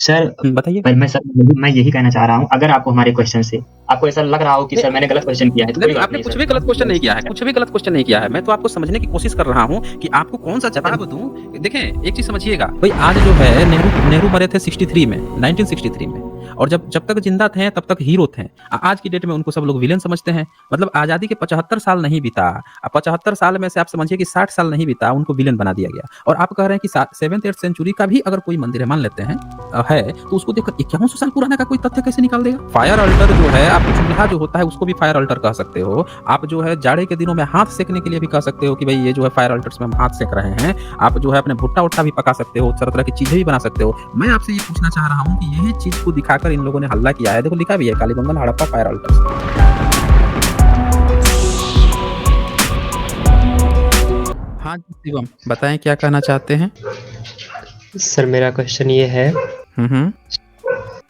Sir बताइए। मैं यही कहना चाह रहा हूँ, अगर आपको हमारे क्वेश्चन से आपको ऐसा लग रहा हो कि सर मैंने गलत क्वेश्चन किया है, तो नहीं, कोई नहीं, बात आपने नहीं कुछ सर। भी गलत क्वेश्चन नहीं किया है, कुछ भी गलत क्वेश्चन नहीं किया है। मैं तो आपको समझने की कोशिश कर रहा हूँ कि आपको कौन-सा जवाब दूँ। देखें, एक चीज़ समझिएगा, भई आज जो है नेहरू नेहरू मरे थे 63 में, 1963 में, और जब जब तक ज़िंदा थे तब तक हीरो थे। आज की डेट में उनको सब लोग विलेन समझते हैं। मतलब आज़ादी के 75 साल नहीं बीता, 75 साल में से आप समझिए कि 60 साल नहीं बीता, उनको विलेन बना दिया गया। और आप कह रहे हैं कि 7th-8th सेंचुरी का भी अगर कोई मंदिर है, मान लेते हैं है, तो उसको देखकर 5100 साल पुराना का कोई तथ्य कैसे निकाल देगा? फायर अल्टर जो है, आप चूल्हा जो होता है उसको भी फायर अल्टर कह सकते हो। आप जो है जाड़े के दिनों में हाथ सेकने के लिए भी कह सकते हो कि भाई ये जो है फायर अल्टर्स में हम हाथ सेक रहे हैं। आप जो है अपने भुट्टा-वुट्टा भी पका सकते हो, तरह-तरह की चीज़ें भी बना सकते हो। मैं आपसे ये पूछना चाह रहा हूँ कि यही चीज़ को दिखाकर इन लोगों ने हल्ला किया है। देखो लिखा भी है कालीबंगन, हड़प्पा फायर अल्टर्स। हाँ जी, शिवम बताएँ क्या कहना चाहते हैं? सर मेरा क्वेश्चन ये है हुँ, हुँ।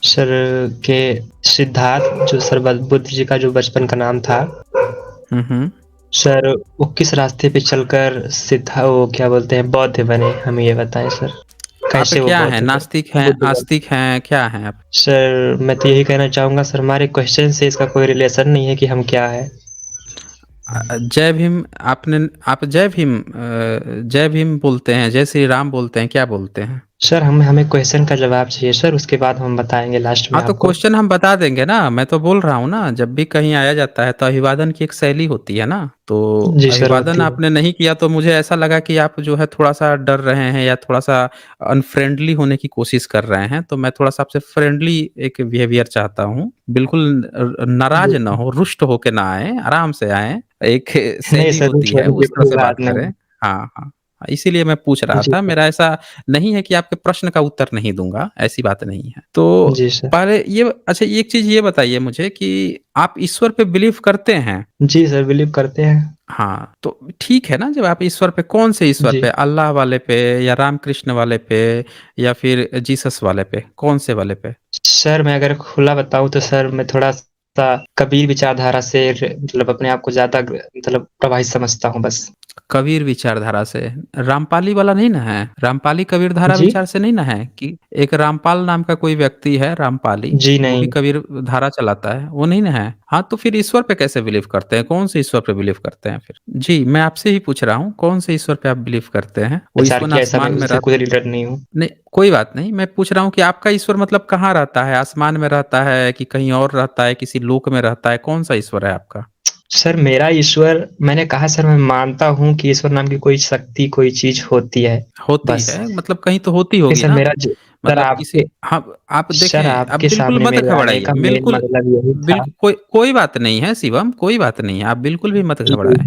सर कि सिद्धार्थ जो सर बुद्ध जी का जो बचपन का नाम था, हुँ, हुँ। सर वो किस रास्ते पे चलकर वो क्या बोलते हैं बौद्ध बने? हमें ये बताएं सर, आप कैसे वो क्या हैं, बौद्ध नास्तिक हैं, बुद्ध बने? आस्तिक हैं, क्या हैं आप? सर मैं तो यही कहना चाहूँगा सर, हमारे क्वेश्चन से इसका कोई रिलेशन नहीं है कि हम क्या है। जय भीम आप जय भीम बोलते हैं, जय श्री राम बोलते हैं, क्या बोलते हैं? सर हमें क्वेश्चन का जवाब चाहिए सर, उसके बाद हम बताएंगे लास्ट में हाँ, तो आपको। क्वेश्चन हम बता देंगे ना, मैं तो बोल रहा हूँ ना, जब भी कहीं आया जाता है तो अभिवादन की एक शैली होती है ना, तो जी सर अभिवादन होती है। आपने नहीं किया तो मुझे ऐसा लगा कि आप जो है थोड़ा-सा डर रहे हैं या थोड़ा-सा अनफ्रेंडली होने की कोशिश कर रहे हैं, तो मैं थोड़ा-सा आपसे फ्रेंडली एक बिहेवियर चाहता हूँ। बिल्कुल नाराज़ जी ना सर। हो, रुष्ट होके ना आएँ, आराम से आएँ, एक नहीं शैली सर होती रुक है, लीजिए, उस तरह कोई से बात बात करें। नहीं। हाँ, हाँ। इसीलिए मैं पूछ रहा जी था, सर। मेरा ऐसा नहीं है कि आपके प्रश्न का उत्तर नहीं दूँगा, ऐसी बात नहीं है। तो जी सर। पहले ये अच्छा एक चीज़ ये बताइए मुझे कि आप ईश्वर पे बिलीव करते हैं? जी सर बिलीव करते हैं। हाँ, तो ठीक है ना जब आप ईश्वर पे कौन से ईश्वर जी। पे? अल्लाह वाले पे या राम कृष्ण वाले पे या फिर जीसस वाले पे? कौन से वाले पे? सर मैं अगर खुला बताऊँ तो सर मैं थोड़ा-सा कबीर विचारधारा से मतलब अपने आप को ज़्यादा मतलब प्रभावित समझता हूँ बस। कबीर विचारधारा से। रामपाली वाला नहीं ना है? रामपाली कबीर धारा जी? विचार से नहीं ना है? कि एक रामपाल नाम का कोई व्यक्ति है रामपाली, जी वो भी नहीं। कबीर धारा चलाता है, वो नहीं ना है? हाँ, तो फिर ईश्वर पे कैसे बिलीव करते हैं? कौन से ईश्वर पे बिलीव करते हैं फिर? जी, मैं आपसे ही पूछ रहा हूँ, कौन से ईश्वर पे आप बिलीव करते हैं? वो विचार ईश्वर किया ऐसा मैं आसमान में उससे कोई रिलेटेड नहीं हूँ। नहीं, कोई बात नहीं। मैं पूछ रहा हूँ कि आपका ईश्वर मतलब कहाँ रहता है? आसमान में रहता है कि कहीं और रहता है, किसी लोक में रहता है? कौन-सा ईश्वर है आपका? सर मेरा ईश्वर मैंने कहा सर मैं मानता हूँ कि ईश्वर नाम की कोई शक्ति, कोई चीज़ होती है, होती बस। है, मतलब कहीं तो होती कि होगी सर ना? मेरा ज सर मतलब आपके किसी हाँ, आप सर देखें, आप आपके बिल्कुल सामने मत मेरे आने घबराइए, का मेन बिल्कुल मतलब यही था। कोई कोई बात नहीं है शिवम, कोई बात नहीं है, आप बिल्कुल भी मत जी, घबराएँ।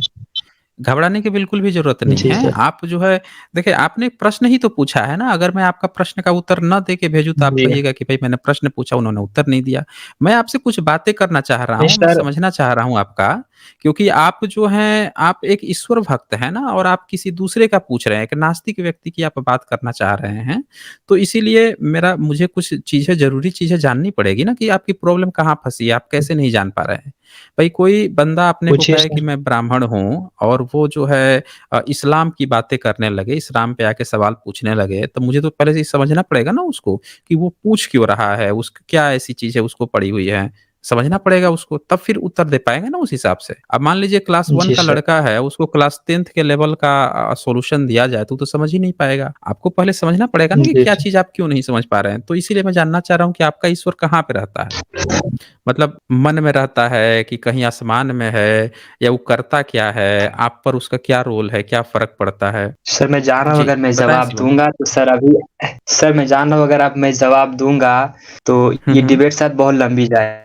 घबराने की बिल्कुल भी ज़रूरत नहीं जी है। सर। आप जो है देखिए आपने एक प्रश्न ही तो पूछा है ना, अगर मैं आपका प्रश्न का उत्तर ना दे के भेजूँ तो आप जी। कहिएगा कि भई मैंने प्रश्न पूछा उन्होंने उत्तर नहीं दिया। मैं आपसे कुछ बातें करना चाह रहा नहीं हूँ, मैं सर। समझना चाह रहा हूँ आपका, क्योंकि आप जो हैं आप एक ईश्वर भक्त हैं ना और आप किसी दूसरे का पूछ रहे हैं, एक नास्तिक व्यक्ति की आप बात करना चाह रहे हैं। तो इसीलिए मुझे कुछ चीज़ें ज़रूरी चीज़ें जाननी पड़ेगी ना कि आपकी प्रॉब्लम कहाँ फँसी है, आप कैसे नहीं जान पा रहे हैं। भई कोई बंदा अपने को पूछिए कहे कि सर। मैं ब्राह्मण हूँ और वो जो है इस्लाम की बातें करने लगे, इस्लाम पे आके सवाल पूछने लगे, तो मुझे तो पहले ये समझना पड़ेगा ना उसको कि वो पूछ क्यों रहा है, क्या ऐसी चीज़ है उसको पड़ी हुई है। समझना पड़ेगा उसको, तब फिर उत्तर दे पाएँगे ना उस हिसाब से। अब मान लीजिए क्लास 1 जी का सर। लड़का है, उसको क्लास 10th के लेवल का सॉल्यूशन दिया जाए तो समझ ही नहीं पाएगा। आपको पहले समझना पड़ेगा ना कि जी क्या सर। चीज़ आप क्यों नहीं समझ पा रहे हैं। तो इसीलिए मैं जानना चाह रहा हूँ कि आपका ईश्वर कहाँ पे रहता है? मतलब मन में रहता है कि कहीं आसमान में है या वो करता क्या है? आप पर उसका क्या रोल है? क्या फ़र्क पड़ता है? सर मैं जान रहा हूँ जी, अगर मैं बताएँ जवाब शिवम। दूँगा तो सर अभी सर मैं जान रहा हूँ अगर अब मैं जवाब दूँगा तो हुँ, ये हुँ। डिबेट शायद बहुत लंबी जाएगी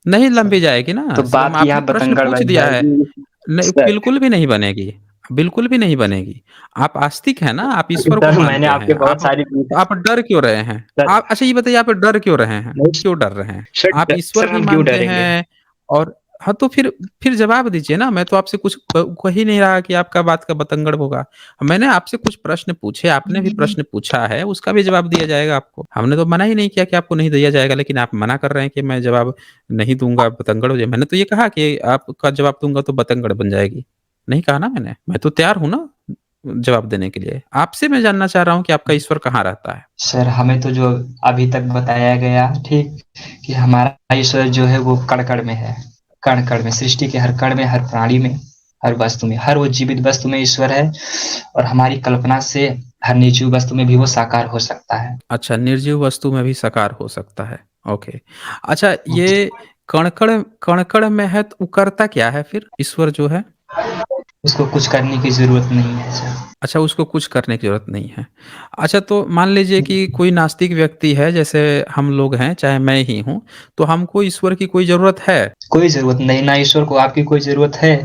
नहीं सर। लंबी जाएगी तो ना शिवम, बात आपने यहाँ प्रश्न बतंगड़ पूछ बन दिया है। जाएगी। नहीं, सर बिल्कुल भी नहीं बनेगी, बिल्कुल भी नहीं बनेगी। आप आस्तिक हैं ना, आप ईश्वर को सर मैंने मानते हैं। आपके बहुत सारी तो आप डर क्यों रहे हैं? सर आप अच्छा ये बताइए आप डर क्यों रहे हैं? नहीं क्यों डर रहे हैं? आप सर ईश्वर सर भी हम क्यों मानते डरेंगे? हैं और हाँ, तो फिर जवाब दीजिए ना, मैं तो आपसे कुछ कह ही नहीं रहा कि आपका बात का बतंगड़ होगा। मैंने आपसे कुछ प्रश्न पूछे, आपने भी प्रश्न पूछा है, उसका भी जवाब दिया जाएगा आपको। हमने तो मना ही नहीं किया कि आपको नहीं दिया जाएगा, लेकिन आप मना कर रहे हैं कि मैं जवाब नहीं दूँगा, बतंगड़ हो जाए। मैंने तो ये कहा कि आपका जवाब दूँगा तो बतंगड़ बन जाएगी। नहीं कहा ना मैंने, मैं तो तैयार हूँ ना। जवाब देने के लिए। आपसे मैं जानना चाह रहा हूँ कि आपका ईश्वर कहाँ रहता है? सर हमें तो जो अभी तक बताया गया ठीक कि हमारा ईश्वर जो है वो कण-कण में है। कण-कण में, सृष्टि के हर कण में, हर प्राणी में, हर वस्तु में, हर वो जीवित वस्तु में ईश्वर है और हमारी कल्पना से हर निर्जीव वस्तु में भी वो साकार हो सकता है। अच्छा, निर्जीव वस्तु में भी साकार हो सकता है। ओके। अच्छा, ये कण-कण में है तो वो करता क्या है फिर ईश्वर जो है? उसको कुछ करने की ज़रूरत नहीं है सर। अच्छा, उसको कुछ करने की ज़रूरत नहीं है। अच्छा, तो मान लीजिए कि कोई नास्तिक व्यक्ति है, जैसे हम लोग हैं, चाहे मैं ही हूँ, तो हमको ईश्वर की कोई ज़रूरत है? कोई ज़रूरत नहीं, ना ईश्वर को आपकी कोई ज़रूरत है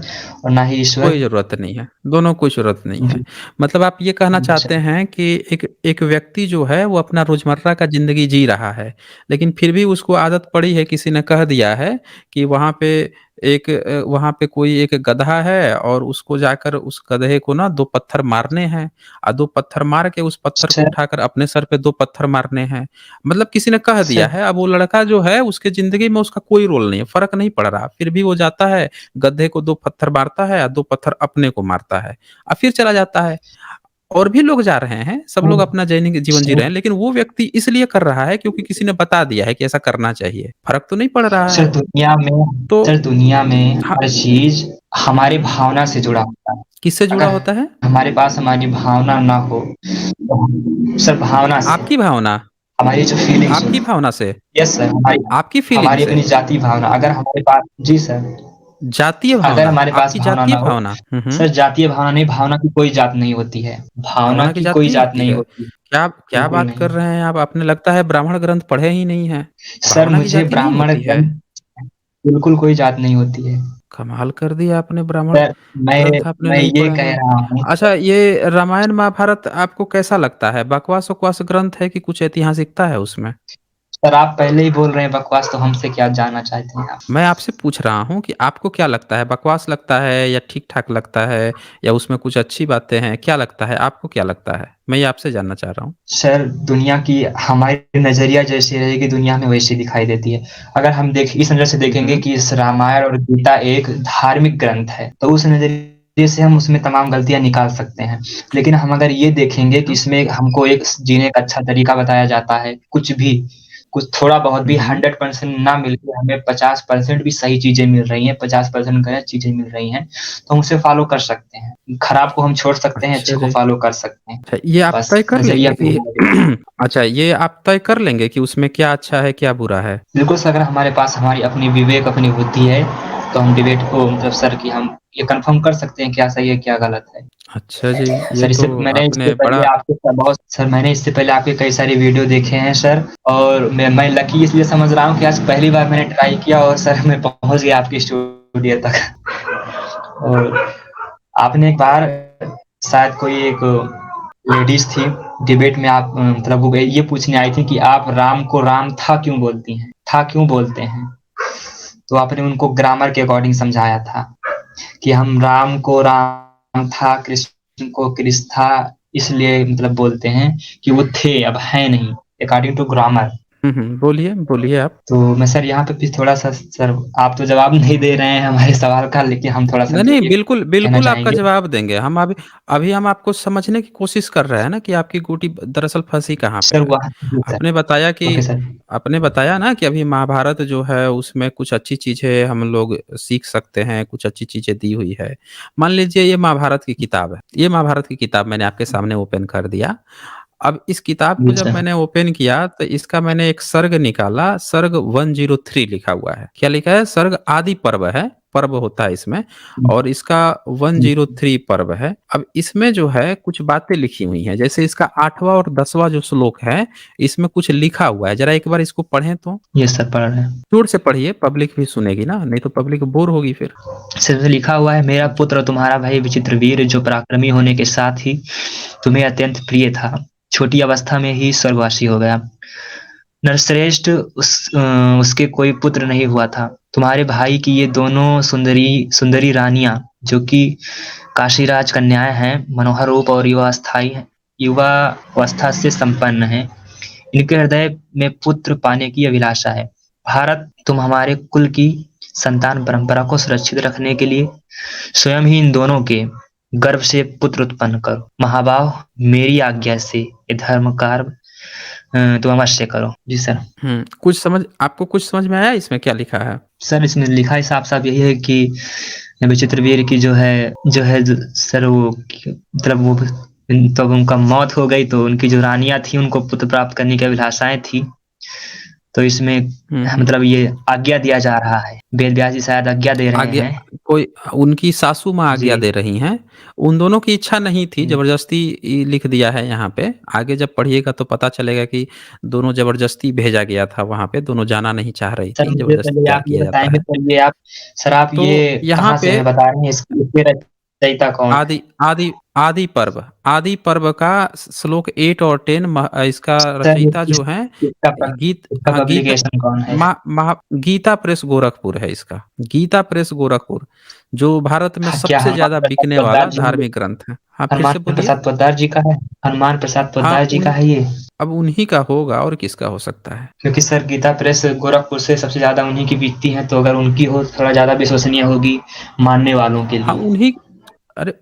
और ना ही ईश्वर। कोई ज़रूरत नहीं है, दोनों को ज़रूरत नहीं है। जी, मतलब आप ये कहना जी चाहते सर। हैं कि एक एक व्यक्ति जो है वो अपना रोज़मर्रा का ज़िंदगी जी रहा है, लेकिन फिर भी उसको आदत पड़ी है, किसी ने कह दिया है कि वहाँ पे कोई एक गधा है और उसको जाकर उस गधे को ना 2 पत्थर मारने हैं, 2 पत्थर मार के उस पत्थर को सर उठाकर अपने सर पे 2 पत्थर मारने हैं। मतलब किसी ने कह दिया सर है, अब वो लड़का जो है उसके ज़िंदगी में उसका कोई रोल नहीं है, फ़र्क नहीं पड़ रहा, फिर भी वो जाता है, गधे को 2 पत्थर मारता है और 2 पत्थर अपने को मारता है और फिर चला जाता है। और भी लोग जा रहे हैं, सब लोग अपना दैनिक जीवन जी सर रहे हैं, लेकिन वो व्यक्ति इसलिए कर रहा है क्योंकि किसी ने बता दिया है कि ऐसा करना चाहिए। फ़र्क तो नहीं पड़ रहा सर है। दुनिया में तो सर दुनिया में हाँ, हर चीज़ हमारी भावना से जुड़ा होता है। किससे जुड़ा अगर होता है? हमारे पास हमारी भावना ना हो तो सर भावना से, आपकी भावना, हमारी जो फीलिंग्स आपकी होती है। भावना से, यस सर, हमारी आपकी फीलिंग हमारी से, अपनी जाति भावना अगर हमारे पास जी सर, जातीय अगर भावना, हमारे पास आपकी भावना जातीय ना हो भावना। हुँ। सर जातीय भावना नहीं, भावना की कोई जात नहीं होती है। भावना भावना की की जात कोई नहीं जात होती नहीं है। होती। क्या क्या बिल्कुल बात कर नहीं। रहे हैं आप? आपने लगता है ब्राह्मण ग्रंथ पढ़े ही नहीं हैं। सर भावना की मुझे जाति नहीं ब्राह्मण होती है। ग्रंथ बिल्कुल कोई जात नहीं होती है। कमाल कर दिया आपने, ब्राह्मण सर मैं ग्रंथ आपने मैं नहीं ये पढ़े कह हैं। रहा हूँ अच्छा, ये रामायण महाभारत आपको कैसा लगता है? बकवास-वकवास ग्रंथ है कि कुछ ऐतिहासिकता है उसमें? सर, आप पहले ही बोल रहे हैं बकवास, तो हमसे क्या जानना चाहते हैं आप? मैं आपसे पूछ रहा हूँ कि आपको क्या लगता है? बकवास लगता है या ठीक-ठाक लगता है या उसमें कुछ अच्छी बातें हैं? क्या लगता है? आपको क्या लगता है? मैं ये आपसे जानना चाह रहा हूँ। सर दुनिया की हमारी नज़रिया जैसी रहेगी दुनिया में वैसी दिखाई देती है। अगर हम इस नज़र से हुँ, देखेंगे हुँ। कि इस रामायण और गीता एक धार्मिक ग्रंथ है, तो उस नज़रिए से हम उसमें तमाम गलतियाँ निकाल सकते हैं। लेकिन हम अगर ये देखेंगे कि हुँ, इसमें हमको एक जीने का अच्छा तरीका बताया जाता है, कुछ थोड़ा-बहुत हुँ, भी हुँ। 100% ना मिल के हमें 50% भी सही चीज़ें मिल रही हैं, 50% गलत चीज़ें मिल रही हैं, तो हम उसे फ़ॉलो कर सकते हैं। खराब को हम छोड़ सकते हैं, अच्छा अच्छे को जी। फ़ॉलो कर सकते हैं। अच्छा, ये आप बस तय कर नज़रिया लेंगे पे कि ही अच्छा, ये आप तय कर लेंगे कि उसमें क्या अच्छा है, क्या बुरा है? बिल्कुल सर, अगर हमारे पास हमारी अपनी विवेक, अपनी बुद्धि है, तो हम डिबेट को मतलब सर कि हम ये कन्फर्म कर सकते हैं क्या सही है, क्या गलत है। अच्छा जी, ये सर तो इससे आपने पहले बड़ा आपके मैंने इससे पहले आपके कई सारे वीडियो देखे हैं सर और मैं लकी इसलिए समझ रहा हूँ कि आज पहली बार मैंने ट्राई किया और सर मैं पहुँच गया आपके स्टूडियो तक। और आपने एक बार शायद कोई एक लेडीज़ थी, डिबेट में आप मतलब वो ये पूछने आई थी कि आप राम को राम था क्यों बोलती हैं? था क्यों बोलते हैं? तो आपने उनको ग्रामर के अकॉर्डिंग समझाया था कि हम राम को राम था, कृष्ण को कृष्ण था, इसलिए मतलब बोलते हैं कि वो थे, अब हैं नहीं, अकॉर्डिंग टू ग्रामर। हुँ, हुँ, बोलिए, बोलिए आप। तो मैं सर यहाँ पे भी थोड़ा-सा सर आप तो जवाब नहीं दे रहे हैं हमारे सवाल का, लेकिन हम थोड़ा-सा नहीं, जो नहीं, ये बिल्कुल, कहना बिल्कुल आपका चाहेंगे। जवाब देंगे। हम अभी अभी हम आपको समझने की कोशिश कर रहे हैं ना कि आपकी गोटी दरअसल फँसी कहाँ पे सर है। वहाँ जी सर, आपने बताया कि ओके सर। आपने बताया ना कि अभी महाभारत जो है उसमें कुछ अच्छी चीज़ें हम लोग सीख सकते हैं, कुछ अच्छी चीज़ें दी हुई है। मान लीजिए ये महाभारत की किताब है। ये महाभारत की किताब मैंने आपके सामने ओपन कर दिया। अब इस किताब को जी जब सर। मैंने ओपन किया तो इसका मैंने एक सर्ग निकाला, सर्ग 103 लिखा हुआ है। क्या लिखा है? सर्ग आदि पर्व है, पर्व होता है इसमें और इसका हुँ, 103 पर्व है। अब इसमें जो है कुछ बातें लिखी हुई हैं, जैसे इसका 8वाँ और 10वाँ जो श्लोक है, इसमें कुछ लिखा हुआ है। ज़रा एक बार इसको पढ़ें तो? यस सर पढ़ रहे हैं। जोर से पढ़िए, पब्लिक भी सुनेगी ना, नहीं तो पब्लिक बोर होगी फिर। सर लिखा हुआ है मेरा पुत्र तुम्हारा भाई विचित्र वीर जो पराक्रमी होने के साथ ही तुम्हें अत्यंत प्रिय था। छोटी अवस्था में ही स्वर्गवासी हो गया। नरश्रेष्ठ उसके कोई पुत्र नहीं हुआ था। तुम्हारे भाई की ये दोनों सुंदरी सुंदरी रानियाँ जो कि काशीराज कन्याएँ हैं, मनोहर रूप और युवा अवस्था से संपन्न हैं। इनके हृदय में पुत्र पाने की अभिलाषा है। भारत तुम हमारे कुल की संतान परंपरा को सुरक्षित रखने के लिए स्वयं ही इन दोनों के गर्भ से पुत्र उत्पन्न करो, महाभाव मेरी आज्ञा से ये धर्म कार्य तुम अवश्य करो। जी सर। आपको कुछ समझ में आया इसमें क्या लिखा है? सर इसमें लिखा है साफ-साफ यही है कि विचित्रवीर्य की जो है सर वो मतलब वो तब उनका मौत हो गई तो उनकी जो रानियाँ थी उनको पुत्र प्राप्त करने की अभिलाषाएँ थी। तो इसमें मतलब ये आज्ञा दिया जा रहा है। वेद व्यास जी शायद आज्ञा दे रहे आज्ञा हैं। कोई उनकी सासू माँ आज्ञा जी। दे रही हैं। उन दोनों की इच्छा नहीं थी, ज़बरदस्ती लिख दिया है यहाँ पे। आगे जब पढ़िएगा तो पता चलेगा कि दोनों ज़बरदस्ती भेजा गया था वहाँ पे, दोनों जाना नहीं चाह रही सर थी, मुझे ज़बरदस्ती पहले तैयार आप ये किया जाता बताएँगे है। तो ये आप सर आप तो ये यहाँ कहाँ से पे हमें बता रहे हैं इसके रचयिता कौन है? आदि आदि आदि पर्व का श्लोक 8 और 10 इसका सर रचयिता जो है इसका गीता पब्लिकेशन कौन है? गीता प्रेस गोरखपुर है इसका। गीता प्रेस गोरखपुर जो भारत में क्या सबसे हनुमान ज्यादा प्रसाद बिकने वाला पोद्दार जी धार्मिक ग्रंथ है। हाँ, फिर हनुमान से बोलिए। प्रसाद पोद्दार जी का है? हनुमान प्रसाद हाँ, पोद्दार जी का है ये? अब उन्हीं का होगा और किसका हो सकता है? क्योंकि सर गीता प्रेस गोरखपुर से सबसे ज़्यादा उन्हीं की बिकती है, तो अगर उनकी हो थोड़ा ज़्यादा विश्वसनीय होगी मानने वालों के हाँ, लिए।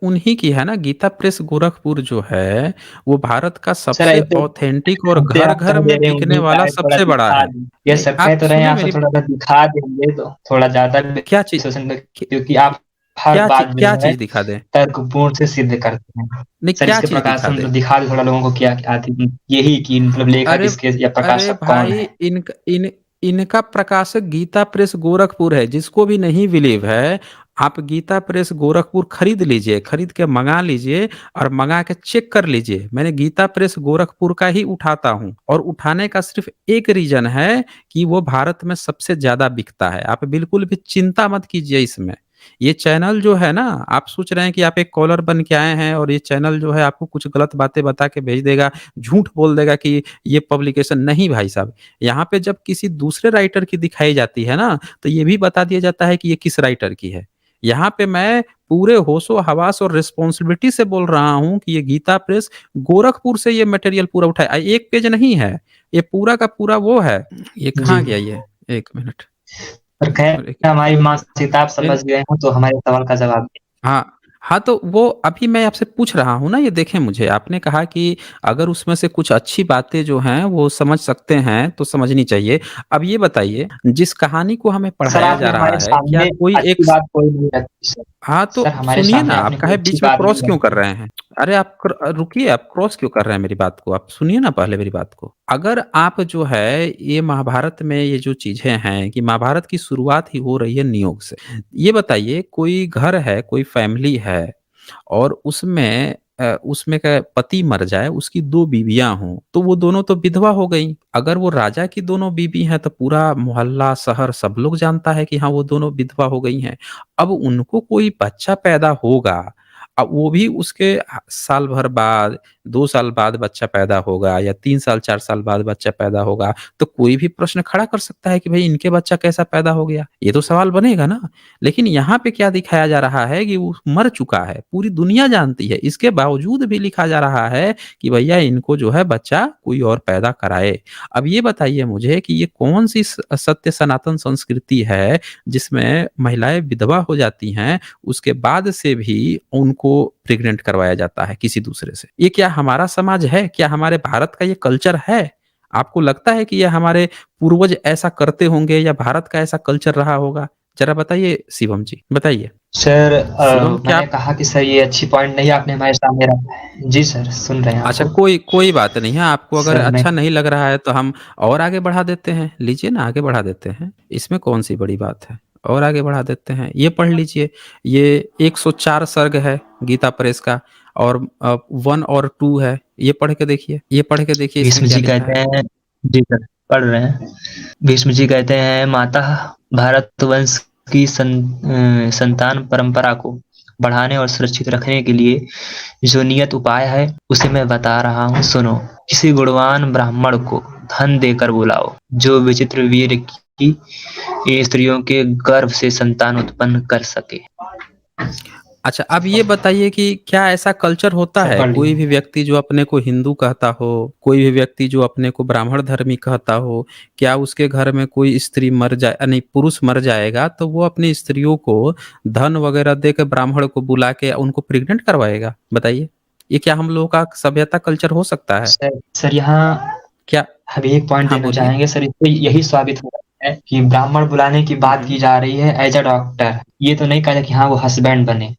उन्हीं की है ना। गीता प्रेस गोरखपुर जो है वो भारत का सर सबसे ऐसे ऑथेंटिक और ऐसे घर आप कह घर दे में रहे हैं बिकने उन्हीं का वाला है, थोड़ा सबसे बड़ा दिखा है। दें। ये नहीं, सर कह आप तो रहे हैं सुनिए आप सर मेरी थोड़ा सा दिखा देंगे तो थोड़ा ज़्यादा क्या चीज विश्वसनीय, क्योंकि आप हर बात जो क्या है चीज दिखा दें? तर्कपूर्ण से सिद्ध करते हैं। नहीं, सर क्या इसके चीज प्रकाश दिखा में दें? मतलब दिखा दे थोड़ा लोगों को क्या क्या थी यही कि मतलब लेखक अरे इसके या अरे प्रकाशक कौन भाई, है? इनका प्रकाशक गीता प्रेस गोरखपुर है। जिसको भी नहीं बिलीव है, आप गीता प्रेस गोरखपुर खरीद लीजिए, खरीद के मंगा लीजिए और मंगा के चेक कर लीजिए। मैंने गीता प्रेस गोरखपुर का ही उठाता हूँ और उठाने का सिर्फ एक रीजन है कि वो भारत में सबसे ज्यादा बिकता है। आप बिल्कुल भी चिंता मत कीजिए इसमें। ये चैनल जो है ना, आप सोच रहे हैं कि आप एक कॉलर बन के आए हैं और ये चैनल जो है आपको कुछ गलत बातें बता के भेज देगा, झूठ बोल देगा कि ये पब्लिकेशन। नहीं भाई साहब, यहाँ पे जब किसी दूसरे राइटर की दिखाई जाती है ना, तो ये भी बता दिया जाता है कि ये किस राइटर की है। यहाँ पे मैं पूरे होशो हवास और रिस्पॉन्सिबिलिटी से बोल रहा हूँ कि ये गीता प्रेस गोरखपुर से ये मटेरियल पूरा उठाया। एक पेज नहीं है, ये पूरा का पूरा वो है। ये जी कहाँ गया ये? एक मिनट। सर खैर और हमारी मानसिकता आप समझ गए हो तो हमारे सवाल का जवाब दें। हाँ, हाँ, तो वो अभी मैं आपसे पूछ रहा हूँ ना। ये देखें, मुझे आपने कहा कि अगर उसमें से कुछ अच्छी बातें जो हैं वो समझ सकते हैं तो समझनी चाहिए। अब ये बताइए, जिस कहानी को हमें सर पढ़ाया आपने जा रहा हमारे है, क्या सामने कोई अच्छी एक बात कोई नहीं रखी सर। हाँ, सर तो हमारे सुनिए ना, सामने आप आपने कोई काहे अच्छी बीच में बात क्रॉस नहीं क्यों कर रखी। रहे हैं? अरे आप रुकिए, आप क्रॉस क्यों कर रहे हैं मेरी बात को? आप सुनिए ना पहले मेरी बात को। अगर आप जो है ये महाभारत में ये जो चीजें हैं कि महाभारत की शुरुआत ही हो रही है नियोग से। ये बताइए, कोई घर है, कोई फैमिली है और उसमें का पति मर जाए, उसकी 2 बीवियाँ हों, तो वो दोनों तो विधवा हो गईं। अगर वो राजा की दोनों बीवी हैं तो पूरा मोहल्ला, शहर सब लोग जानता है कि हाँ, वो दोनों विधवा हो गई हैं। अब उनको कोई बच्चा पैदा होगा, अब वो भी उसके साल भर बाद, 2 साल बाद बच्चा पैदा होगा या 3 साल 4 साल बाद बच्चा पैदा होगा, तो कोई भी प्रश्न खड़ा कर सकता है कि भाई इनके बच्चा कैसा पैदा हो गया? ये तो सवाल बनेगा ना। लेकिन यहाँ पे क्या दिखाया जा रहा है कि वो मर चुका है, पूरी दुनिया जानती है। इसके बावजूद भी लिखा जा रहा है कि भैया इनको जो है बच्चा कोई और पैदा कराए। अब ये बताइए मुझे कि ये कौन-सी सत्य सनातन संस्कृति है जिसमें महिलाएँ विधवा हो जाती हैं, उसके बाद से भी उनको प्रेग्नेंट करवाया जाता है किसी दूसरे से? ये क्या हमारा समाज है? क्या हमारे भारत का ये कल्चर है? आपको लगता है कि ये हमारे पूर्वज ऐसा करते होंगे या भारत का ऐसा कल्चर रहा होगा? ज़रा बताइए शिवम जी, बताइए। सर शिवम, क्या मैंने आप कहा कि सर ये अच्छी पॉइंट नहीं आपने हमारे सामने रखा है। जी सर सुन रहे हैं अच्छा, आपको। कोई बात नहीं है। आपको अगर सर मैं अच्छा नहीं लग रहा है तो हम और आगे बढ़ा देते हैं। लीजिए ना, आगे बढ़ा देते हैं। इसमें कौन-सी बड़ी बात है? और आगे बढ़ा देते हैं। ये पढ़ लीजिए, ये 104 सर्ग है गीता प्रेस का और 1 और 2 है। ये पढ़ के देखिए, ये पढ़ के देखिए इसमें भीष्म क्या जी लिखा कहते है। हैं। जी सर पढ़ रहे हैं। भीष्म जी कहते हैं माता भारत वंश की संतान परंपरा को बढ़ाने और सुरक्षित रखने के लिए जो नियत उपाय है उसे मैं बता रहा हूँ सुनो। किसी गुणवान ब्राह्मण को धन देकर बुलाओ जो विचित्र वीर की स्त्रियों के गर्भ से संतान उत्पन्न कर सके। अच्छा, अब ये बताइए कि क्या ऐसा कल्चर होता सर है, पढ़ कोई लीजिए। भी व्यक्ति जो अपने को हिंदू कहता हो, कोई भी व्यक्ति जो अपने को ब्राह्मण धर्मी कहता हो, क्या उसके घर में कोई स्त्री मर जाए नहीं पुरुष मर जाएगा तो वो अपनी स्त्रियों को धन वगैरह दे के ब्राह्मण को बुला के उनको प्रेग्नेंट करवाएगा? बताइए, ये क्या हम लोगों का सभ्यता कल्चर हो सकता है? सर यहाँ क्या हम एक पॉइंट हाँ, देना बोलिए। चाहेंगे सर, इससे यही साबित हो रहा है कि ब्राह्मण बुलाने की हुँ, बात हुँ। की जा रही है एज अ डॉक्टर। ये तो नहीं कहा जाए कि हाँ वो हस्बैंड बने,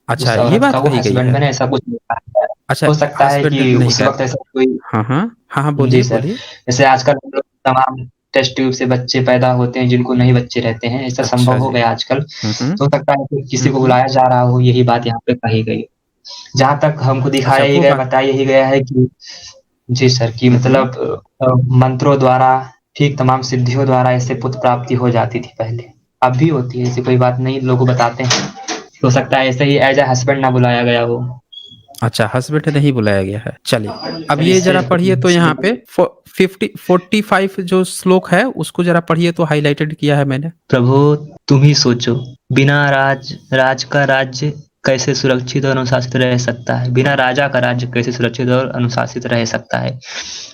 अच्छा, उस ये औरत का बात वो कही गई हस्बैंड है। बने, ऐसा कुछ नहीं कहा गया है। अच्छा, हो सकता है हस्बैंड कि नहीं उस कहा वक्त ऐसा कोई, हाँ, हाँ। हाँ, हाँ, जी बोलिए, सर, बोलिए। जैसे आजकल हम लोग तमाम टेस्ट ट्यूब से बच्चे पैदा होते हैं जिनको नहीं बच्चे रहते हैं, ऐसा अच्छा संभव हो जी। गया आजकल। हुँ, हुँ। तो हो सकता है कि किसी हुँ, को हुँ। बुलाया जा रहा हो, यही बात यहाँ पे कही गई। जहाँ तक हमको अच्छा दिखाया ही वो गया, बात बताया ही गया है कि जी सर, कि हुँ, हुँ। मतलब मंत्रों द्वारा, ठीक तमाम सिद्धियों द्वारा ऐसे पुत्र प्राप्ति हो जाती थी पहले। अब भी होती है, ऐसी कोई बात नहीं, लोग बताते हैं। हो सकता है ऐसे ही एज अ हस्बैंड ना बुलाया गया हो। अच्छा, हस्बैंड नहीं बुलाया गया है। चलिए, अब सर ये इससे ज़रा पढ़िए तो यहाँ पे 45 जो श्लोक है उसको ज़रा पढ़िए तो हाइलाइटेड किया है मैंने। प्रभु तुम ही सोचो, बिना राज का राज्य कैसे सुरक्षित और अनुशासित रह सकता है, बिना राजा का राज्य कैसे सुरक्षित और अनुशासित रह सकता है।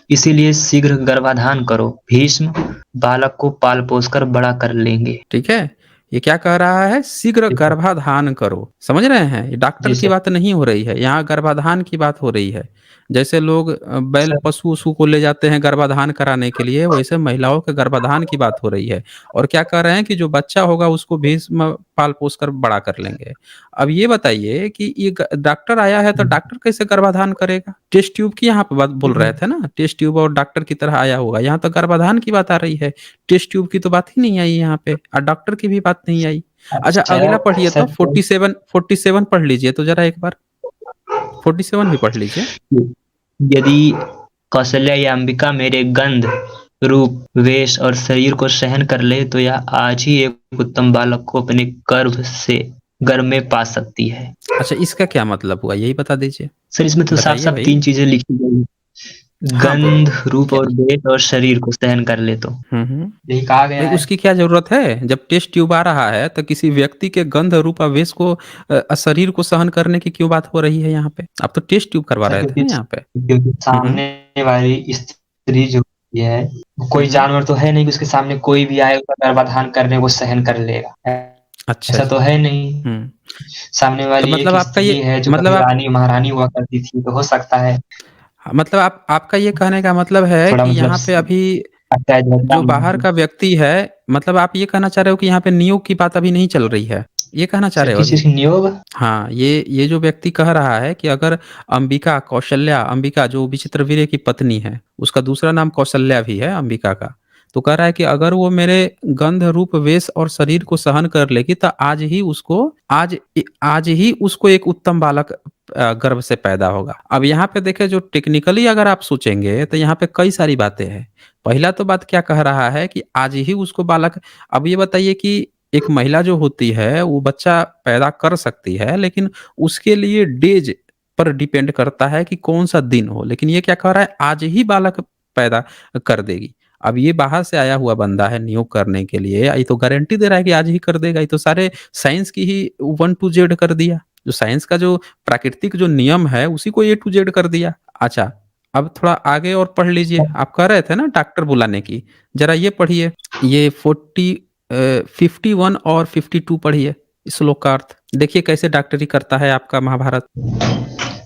इसीलिए शीघ्र गर्भाधान करो, भीष्म बालक को पाल पोस कर बड़ा कर लेंगे। ठीक है? ये क्या कह रहा है? शीघ्र ठीक है। गर्भाधान करो। समझ रहे हैं? ये डॉक्टर जी की सर। बात नहीं हो रही है, यहाँ गर्भाधान की बात हो रही है। जैसे लोग बैल सर पशु-वशु को ले जाते हैं गर्भाधान कराने के लिए, वैसे महिलाओं के गर्भाधान की बात हो रही है। और क्या कह रहे हैं कि जो बच्चा होगा उसको भीष्म पाल-पोस कर बड़ा कर लेंगे। अब ये बताइए कि ये ग डॉक्टर आया है तो डॉक्टर कैसे गर्भाधान करेगा? टेस्ट ट्यूब की यहाँ पे बात बोल रहे थे ना? टेस्ट ट्यूब और डॉक्टर की तरह आया होगा, यहाँ तो गर्भाधान की बात आ रही है। टेस्ट ट्यूब की तो बात ही नहीं आई यहाँ पे और डॉक्टर की भी बात नहीं आई। अच्छा अच्छा अगला पढ़िए तो सर, 47 पढ़ लीजिए तो ज़रा एक बार 47 भी पढ़ लीजिए। यदि कौशल्या या अंबिका मेरे गंध रूप वेश और शरीर को सहन कर ले तो यह आज ही एक उत्तम बालक को अपने गर्भ में पा सकती है। अच्छा इसका क्या मतलब हुआ यही बता दीजिए? सर इसमें तो साफ बताइए साफ भई। 3 चीजें लिखी गई, हाँ, बोलिए। गंध रूप क्या और वेश और शरीर को सहन कर ले तो हुँ, हुँ। यही कहा गया भई है। उसकी क्या ज़रूरत है? जब टेस्ट ट्यूब आ रहा है तो किसी व्यक्ति के गंध रूप आवेश को शरीर को सहन करने की क्यों बात हो रही है यहाँ पे? आप तो टेस्ट ट्यूब करवा सर रहे थे क्योंकि ना यहाँ पे। क्योंकि हुँ, हुँ। सामने वाली स्त्री जो होती है, हुँ, कोई हुँ। जानवर तो है नहीं कि उसके सामने कोई भी आए उसका गर्भाधान करने को सहन कर लेगा। अच्छा ऐसा जी। तो है नहीं। हुँ। सामने तो वाली मतलब एक आपका स्त्री ये है जो मतलब कभी आप रानी महारानी हुआ करती थी, तो हो सकता है हाँ, मतलब आप आपका ये कहने का मतलब है थोड़ा कि मतलब यहाँ पे अभी अटैच जो बाहर का व्यक्ति है मतलब आप ये कहना चाह रहे हो कि यहाँ पे नियोग की बात अभी नहीं चल रही है, ये कहना चाह सर रहे हो किस अभी? चीज़ की नियोग? हाँ, ये जो व्यक्ति कह रहा है कि अगर अंबिका जो विचित्रवीर्य की पत्नी है, उसका दूसरा नाम कौशल्या भी है अंबिका का। तो कह रहा है कि अगर वो मेरे गंध, रूप, वेश और शरीर को सहन कर लेगी तो आज ही उसको एक उत्तम बालक गर्भ से पैदा होगा। अब यहाँ पे देखें जो टेक्निकली अगर आप सोचेंगे तो यहाँ पे कई सारी बातें हैं। पहला तो बात क्या कह रहा है कि आज ही उसको बालक अब ये बताइए कि एक महिला जो होती है वो बच्चा पैदा कर सकती है लेकिन उसके लिए डेज पर डिपेंड करता है कि कौन सा दिन हो लेकिन ये क्या कह रहा है आज ही बालक पैदा कर देगी। अब ये बाहर से आया हुआ बंदा है नियोग करने के लिए ये तो गारंटी दे रहा है कि आज ही कर देगा। ये तो सारे साइंस की ही 1 टू जेड कर दिया। जो साइंस का जो प्राकृतिक जो नियम है उसी को ए टू जेड कर दिया। अच्छा, अब थोड़ा आगे और पढ़ लीजिए। आप कह रहे थे ना डॉक्टर बुलाने की, ज़रा ये पढ़िए। ये 51 और 52 पढ़िए श्लोक का अर्थ। देखिए कैसे डॉक्टरी करता है आपका महाभारत।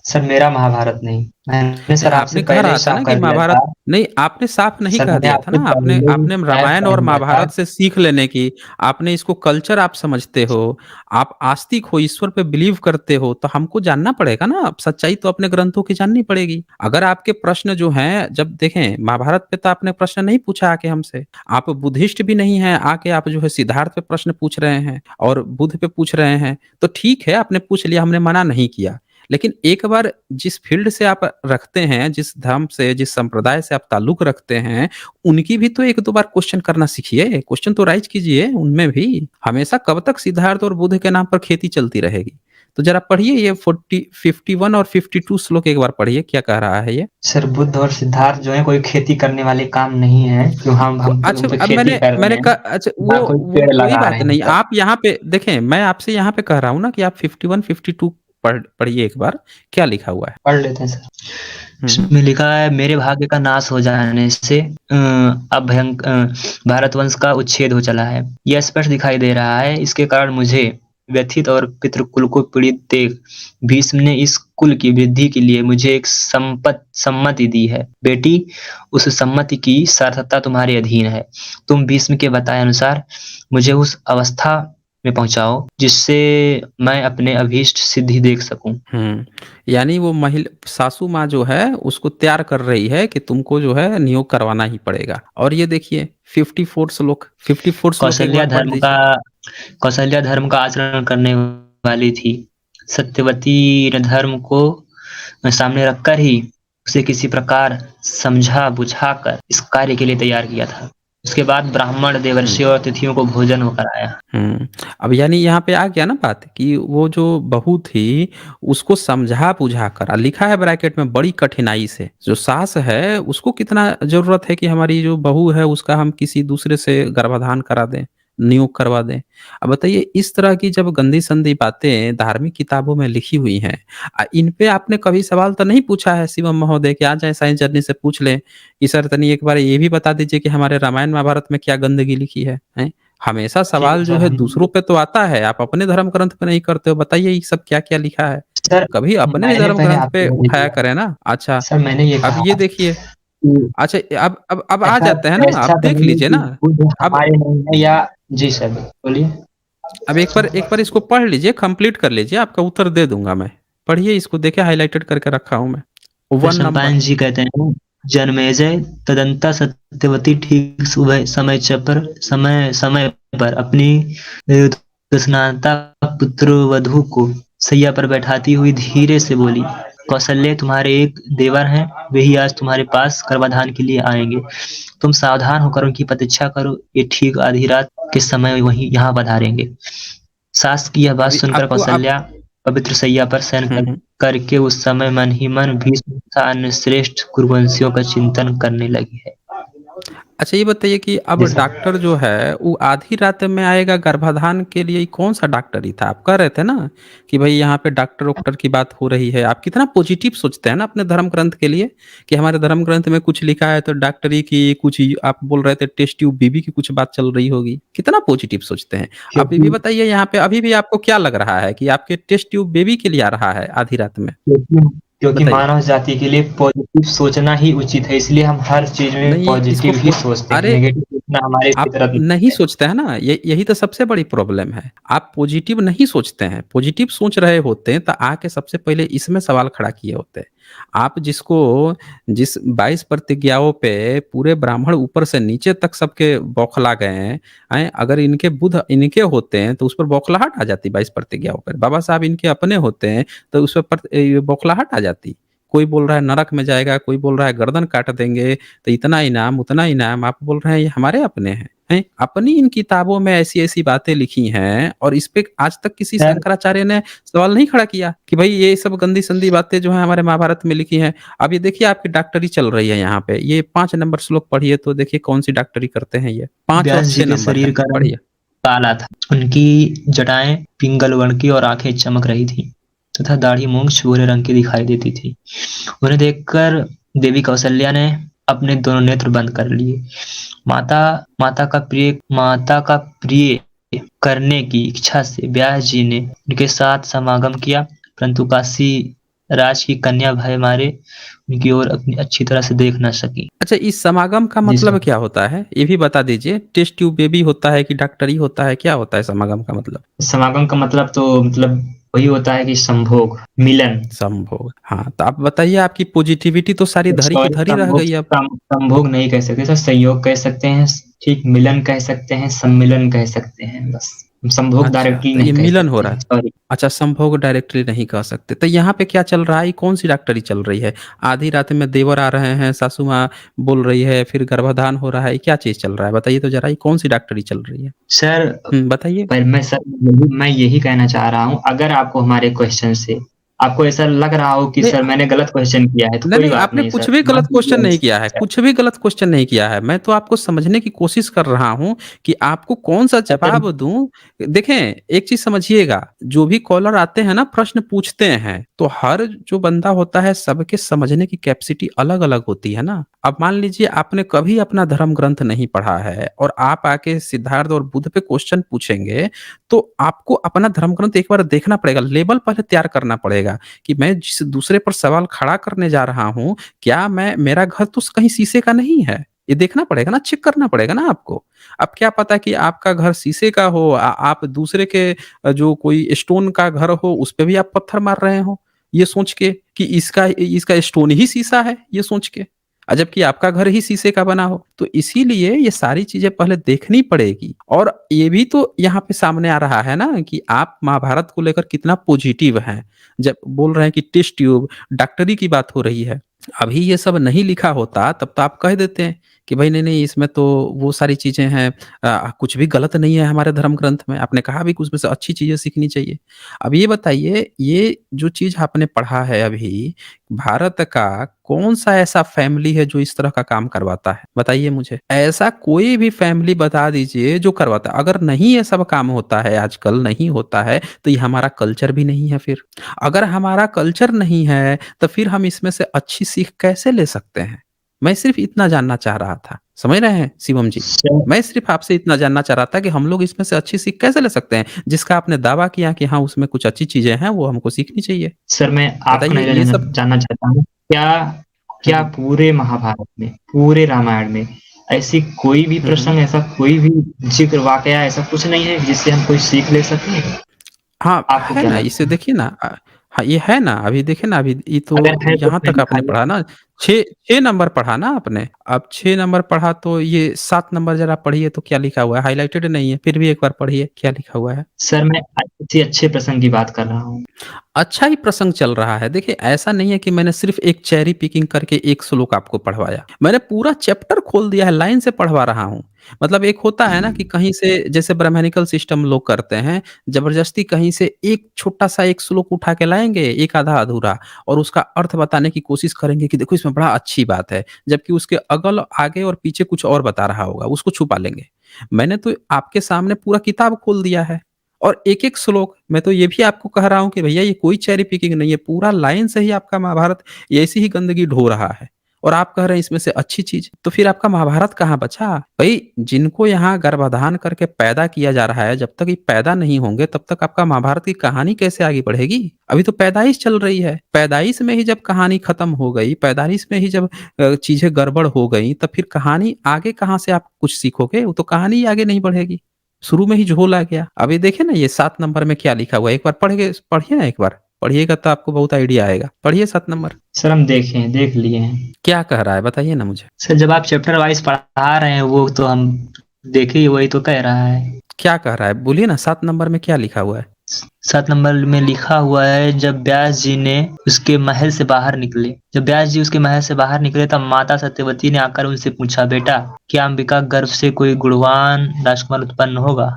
सर मेरा महाभारत नहीं, मैंने नहीं, सर आपसे आपने कह पहले ही रहा था ना साफ कि कर दिया था। महाभारत नहीं, आपने साफ नहीं सर कह मैंने दिया था आपसे ना, आपने पहले ही आपने साफ रामायण कह और दिया था। महाभारत से सीख लेने की, आपने इसको कल्चर आप समझते हो, आप आस्तिक हो, ईश्वर पे बिलीव करते हो, तो हमको जानना पड़ेगा ना, अब सच्चाई तो अपने ग्रंथों की जाननी पड़ेगी। अगर आपके प्रश्न जो हैं, जब देखें महाभारत पे तो आपने प्रश्न नहीं पूछा आके हमसे, आप बुद्धिस्ट भी नहीं हैं, आके आप जो है सिद्धार्थ पे प्रश्न पूछ रहे हैं और बुद्ध पे पूछ रहे हैं, तो ठीक है आपने पूछ लिया, हमने मना नहीं किया। लेकिन एक बार जिस फील्ड से आप रखते हैं, जिस धर्म से, जिस संप्रदाय से आप ताल्लुक रखते हैं, उनकी भी तो 1-2 बार क्वेश्चन करना सीखिए, क्वेश्चन तो राइज़ कीजिए उनमें भी। हमेशा कब तक सिद्धार्थ और बुद्ध के नाम पर खेती चलती रहेगी? तो ज़रा पढ़िए ये 51 और 52 श्लोक एक बार पढ़िए, क्या कह रहा है ये? सर बुद्ध और सिद्धार्थ जो है कोई खेती करने वाले काम नहीं है, क्यों हम अच्छा, तो अब खेती कर रहे मैंने हैं, कहा अच्छा, ना कोई वो पेड़ कोई लगा बात रहे हैं नहीं। सर। आप यहाँ पे देखें, मैं आपसे यहाँ पे कह रहा हूँ ना कि आप 51, 52 पढ़िए एक बार, क्या लिखा हुआ है? पढ़ लेते हैं सर। हुँ, हुँ। इसमें लिखा है, मेरे भाग्य का नाश हो जाने से अब भारतवंश का उच्छेद हो चला है। यह स्पष्ट दिखाई दे रहा है, इसके कारण मुझे व्यथित और पितृकुल को पीड़ित देख भीष्म ने इस कुल की वृद्धि के लिए मुझे एक सम्मति दी है। बेटी, उस सम्मति की सार्थकता तुम्हारे अधीन है। तुम भीष्म के बताए अनुसार मुझे उस अवस्था में पहुँचाओ, जिससे मैं अपने अभीष्ट सिद्धि देख सकूँ। हुँ, यानी वो सासू माँ जो है उसको तैयार कर रही है कि तुमको जो है नियोग करवाना ही पड़ेगा। और ये देखिए 54 श्लोक एक कौशल्या बार पढ़ धर्म का लीजिए। कौशल्या धर्म का आचरण करने वाली थी। सत्यवती ने धर्म को सामने रखकर ही उसे किसी प्रकार समझा-बुझाकर इस कार्य के लिए तैयार किया था। उसके बाद ब्राह्मण, हुँ। देवर्षियों और अतिथियों को भोजन वो कराया। हुँ। अब यानी यहाँ पे आ गया ना बात कि वो जो बहू थी, उसको समझा-बुझा कर लिखा है ब्रैकेट में बड़ी कठिनाई से। जो सास है, उसको कितना ज़रूरत है कि हमारी जो बहू है, उसका हम किसी दूसरे से गर्भाधान करा दें, नियोग करवा दें। अब बताइए इस तरह की जब गंदी-संदी बातें धार्मिक किताबों में लिखी हुई हैं, इन पे आपने कभी सवाल तो नहीं पूछा है शिवम महोदय कि आ जाएँ साईं जर्नी से पूछ लें कि सर तनी एक बार ये भी बता दीजिए कि हमारे रामायण महाभारत में क्या गंदगी लिखी है? हैं? हमेशा ठीक है सवाल जो सर, है हम दूसरों पे तो आता है, आप अपने धर्म ग्रंथ पे नहीं करते हो, बताइए ये सब क्या-क्या लिखा है? सर कभी अपने भी मैंने धर्म पहले ग्रंथ पे आपको उठाया दिया। करें ना। अच्छा, सर मैंने ये अब कहा ये देखिए, कि अच्छा अब आ ऐसा जाते हैं ना, ऐसा अब तो देख नहीं है लीजिए कि ना। बुद्ध अब हमारे नहीं है या। जी सर, बोलिए। अब एक बार इसको पढ़ लीजिए, कंप्लीट कर लीजिए, आपका उत्तर दे दूँगा मैं। पढ़िए इसको, देखिए हाइलाइटेड करके रखा हूँ मैं। 1 नंबर। वैशंपायन जी कहते हैं, जन्मेजय तदंता सत्यवती ठीक सुबह समय समय पर अपनी स्नाता पुत्र वधू को सैया पर बैठाती हुई धीरे से बोली, कौशल्य तुम्हारे एक देवर हैं, वे ही आज तुम्हारे पास गर्भाधान के लिए आएंगे। तुम सावधान होकर उनकी प्रतीक्षा करो, ये ठीक आधी रात के समय वहीं यहाँ पधारेंगे। सास की यह बात अभी सुनकर आपको आप कौसल्या पवित्र सैया पर शयन हुँ, हुँ। करके उस समय मन ही मन भीष्म तथा अन्य श्रेष्ठ कुरुवंशियों का चिंतन करने लगी है। अच्छा ये बताइए कि अब जी सर। डॉक्टर जो है वो आधी रात में आएगा गर्भाधान के लिए, कौन सा डॉक्टर ही था? आप कह रहे थे ना कि भाई यहाँ पे डॉक्टर वॉक्टर की बात हो रही है। आप कितना पॉजिटिव सोचते हैं ना अपने धर्म ग्रंथ के लिए कि हमारे धर्म ग्रंथ में कुछ लिखा है तो डॉक्टरी की कुछ आप बोल रहे थे टेस्ट ट्यूब बीबी की कुछ बात चल रही होगी। कितना पॉजिटिव सोचते हैं। आप ये भी क्योंकि बताइए यहाँ पे अभी भी आपको क्या लग रहा है कि आपके टेस्ट ट्यूब बेबी के लिए आ रहा है आधी रात में? क्योंकि क्योंकि बताइए। मानव जाति के लिए पॉजिटिव सोचना ही उचित है, इसलिए हम हर चीज़ में नहीं इसको पॉजिटिव ही सोचते हैं, अरे नेगेटिव सोचना हमारी आप फितरत में नहीं है। सोचते हैं ना, यही तो सबसे बड़ी प्रॉब्लम है। आप पॉजिटिव नहीं सोचते हैं, पॉजिटिव सोच रहे होते हैं तो आके सबसे पहले इसमें सवाल खड़ा किए होते हैं। आप जिस 22 प्रतिज्ञाओं पे पूरे ब्राह्मण ऊपर से नीचे तक सबके बौखला गए हैं, अगर इनके बुध इनके होते हैं तो उस पर बौखलाहट आ जाती 22 प्रतिज्ञाओं पर। बाबा साहब इनके अपने होते हैं तो उस पर बौखलाहट आ जाती। कोई बोल रहा है नरक में जाएगा, कोई बोल रहा है गर्दन काट देंगे, तो इतना इनाम, उतना इनाम, आप बोल रहे हैं ये हमारे अपने हैं। हैं? अपनी इन किताबों में ऐसी-ऐसी बातें लिखी हैं और इस पे आज तक किसी सर शंकराचार्य ने सवाल नहीं खड़ा किया कि भाई ये सब गंदी-संदी बातें जो हैं हमारे महाभारत में लिखी हैं। अब ये देखिए आपकी डॉक्टरी चल रही है यहाँ पे। ये 5 नंबर श्लोक पढ़िए तो देखिए कौन-सी डॉक्टरी करते हैं ये। 5 और व्यास जी 6 के नंबर शरीर है, का रंग पढ़िए। काला था। उनकी जटाएं पिंगल वर्ण की और आंखें चमक रही थी तथा दाढ़ी मूंछ भूरे रंग की दिखाई देती थी। उन्हें देखकर देवी कौशल्या ने अपने दोनों नेत्र बंद कर लिए। माता माता का प्रिय करने की इच्छा से व्यास जी ने उनके साथ समागम किया, परंतु काशी राज की कन्या भय मारे उनकी ओर अपनी अच्छी तरह से देख न सकी। अच्छा इस समागम का जी मतलब सर। क्या होता है? ये भी बता दीजिए। टेस्ट ट्यूब बेबी होता है कि डॉक्टरी होता है? क्या होता है समागम का मतलब? समागम का मतलब तो मतलब वही होता है कि संभोग, मिलन। संभोग। हाँ, तो आप बताइए आपकी पॉजिटिविटी तो सारी धरी की सॉरी, धरी रह गई अब। संभोग नहीं कह सकते सर, संयोग कह सकते हैं, ठीक, मिलन कह सकते हैं, सम्मिलन कह सकते हैं बस। संभोग अच्छा, डायरेक्टली तो ये नहीं कह मिलन हो सकते रहा हैं, है। सॉरी। अच्छा, संभोग डायरेक्टली नहीं कह सकते। तो यहाँ पे क्या चल रहा है? ये कौन-सी डॉक्टरी चल रही है? आधी रात में देवर आ रहे हैं, सासू माँ बोल रही है, फिर गर्भाधान हो रहा है, ये क्या चीज़ चल रहा है? बताइए तो ज़रा, ये कौन-सी डॉक्टरी चल रही है? सर, बताइए। पर मैं यही कहना चाह रहा हूँ, अगर आपको हमारे क्वेश्चन से आपको ऐसा लग रहा हो कि नहीं सर मैंने गलत क्वेश्चन किया है, तो नहीं, कोई नहीं, बात आपने नहीं कुछ सर, भी मान गलत क्वेश्चन लीजिए नहीं हमसे किया है, सर। कुछ भी गलत क्वेश्चन नहीं किया है। मैं तो आपको समझने की कोशिश कर रहा हूँ कि आपको कौन-सा सर, जवाब दूँ। देखें, एक चीज़ समझिएगा, जो भी कॉलर आते हैं ना, प्रश्न पूछते हैं, तो हर जो बंदा होता है, सबके समझने की कैपेसिटी अलग-अलग होती है ना। अब मान लीजिए आपने कभी अपना धर्म ग्रंथ नहीं पढ़ा है और आप आके सिद्धार्थ और बुद्ध पे क्वेश्चन पूछेंगे, तो आपको अपना धर्म ग्रंथ एक बार देखना पड़ेगा, लेबल पहले तैयार करना पड़ेगा। कि मैं जिस दूसरे पर सवाल खड़ा करने जा रहा हूँ, क्या मैं मेरा घर तो कहीं शीशे का नहीं है? ये देखना पड़ेगा ना, चेक करना पड़ेगा ना आपको। अब क्या पता कि आपका घर शीशे का हो, आप दूसरे के जो कोई स्टोन का घर हो, उसपे भी आप पत्थर मार रहे हो, ये सोच के कि इसका इसका स्टोन ही शीशा है, ये सोच के। जबकि आपका घर ही शीशे का बना हो। तो इसीलिए ये सारी चीज़ें पहले देखनी पड़ेगी और ये भी तो यहाँ पे सामने आ रहा है ना कि आप महाभारत को लेकर कितना पॉजिटिव हैं। जब बोल रहे हैं कि टेस्ट ट्यूब, डॉक्टरी की बात हो रही है। अभी ये सब नहीं लिखा होता तब तो आप कह देते हैं कि भाई नहीं-नहीं इसमें तो वो सारी चीज़ें हैं, कुछ भी गलत नहीं है हमारे धर्म ग्रंथ में। आपने कहा भी कि उसमें से अच्छी चीज़ें सीखनी चाहिए। अब ये बताइए, ये जो चीज़ आपने पढ़ा है अभी, भारत का कौन-सा ऐसा फैमिली है जो इस तरह का काम करवाता है? बताइए मुझे। ऐसा कोई भी फैमिली बता दीजिए जो करवाता है। अगर नहीं ये सब काम होता है आजकल, नहीं होता है, तो ये हमारा कल्चर भी नहीं है फिर। अगर हमारा कल्चर नहीं है, तो फिर हम इसमें से अच्छी सीख कैसे ले सकते हैं? मैं सिर्फ़ इतना जानना चाह रहा था। समझ रहे हैं शिवम जी? सर मैं सिर्फ़ आपसे इतना जानना चाह रहा था कि हम लोग इसमें से अच्छी सीख कैसे ले सकते हैं? जिसका आपने दावा किया कि हाँ, उसमें कुछ अच्छी चीज़ें हैं, वो हमको सीखनी चाहिए। सर, मैं आपको बताइए नहीं ये सब। जानना चाहता हूँ, क्या हुँ, क्या हुँ। पूरे महाभारत में, पूरे रामायण में ऐसी कोई भी हुँ, हुँ। प्रसंग, ऐसा कोई भी ज़िक्र, वाक़या ऐसा कुछ नहीं है जिससे हम कोई सीख ले सकें? हाँ, आपको है क्या ना, लगता इसे है? देखिए ना, हाँ, ये है ना, अभी देखिए ना, अभी ये अगर तो है तो यहाँ उसमें तक आपने दिखाइए। पढ़ा ना, 6 नंबर पढ़ा ना आपने। अब 6 नंबर पढ़ा तो ये 7 नंबर ज़रा पढ़िए तो क्या लिखा हुआ है? हाइलाइटेड नहीं है, फिर भी एक बार पढ़िए, क्या लिखा हुआ है? सर, मैं किसी अच्छे प्रसंग की बात कर रहा हूँ। अच्छा ही प्रसंग चल रहा है। देखिए, ऐसा नहीं है कि मैंने सिर्फ़ एक चेरी पिकिंग करके एक श्लोक आपको पढ़वाया। मैंने पूरा चैप्टर खोल दिया है, लाइन से पढ़वा रहा हूँ। मतलब एक होता है ना कि कहीं से जैसे ब्राह्मणिकल सिस्टम लोग करते हैं, ज़बरदस्ती कहीं से एक छोटा-सा एक श्लोक उठा के लाएँगे, एक आधा-अधूरा, और उसका अर्थ बताने की कोशिश करेंगे कि देखो इसमें बड़ा अच्छी बात है, जबकि उसके अगल, आगे और पीछे कुछ और बता रहा होगा, उसको छुपा लेंगे। मैंने तो आपके सामने पूरा किताब खोल दिया है। और एक-एक श्लोक, मैं तो ये भी आपको कह रहा हूँ कि भैया ये कोई चेरी पिकिंग नहीं है, पूरा लाइन से ही आपका महाभारत ये ऐसी ही गंदगी ढो रहा है। और आप कह रहे हैं इसमें से अच्छी चीज़, तो फिर आपका महाभारत कहाँ बचा? भई जिनको यहाँ गर्भाधान करके पैदा किया जा रहा है, जब तक ये पैदा नहीं होंगे तब तक आपका महाभारत की कहानी कैसे आगे बढ़ेगी? अभी तो पैदाइश चल रही है। पैदाइश में ही जब कहानी खत्म हो गई, पैदाइश में ही जब चीज़ें गड़बड़ हो गई, तब फिर कहानी आगे कहाँ से आप कुछ सीखोगे? वो तो कहानी ही आगे नहीं बढ़ेगी। शुरू में ही झोल आ गया। अभी देखिए ना ये 7 नंबर में क्या लिखा हुआ है, एक बार पढ़िए ना एक बार। पढ़िएगा तो आपको बहुत आइडिया आएगा। पढ़िए 7 नंबर। सर, हम देखे हैं, देख लिए हैं। क्या कह रहा है बताइए ना मुझे? सर, जब आप चैप्टर वाइज़ पढ़ा रहे हैं, वो तो हम देखे ही, वही तो कह रहा है। क्या कह रहा है? बोलिए ना 7 नंबर में क्या लिखा हुआ है? 7 नंबर में लिखा हुआ है, जब व्यास जी ने उसके महल से बाहर निकले, जब व्यास जी उसके महल से बाहर निकले, तब माता सत्यवती ने आकर उनसे पूछा, बेटा, क्या अंबिका गर्भ से कोई गुणवान राजकुमार उत्पन्न होगा?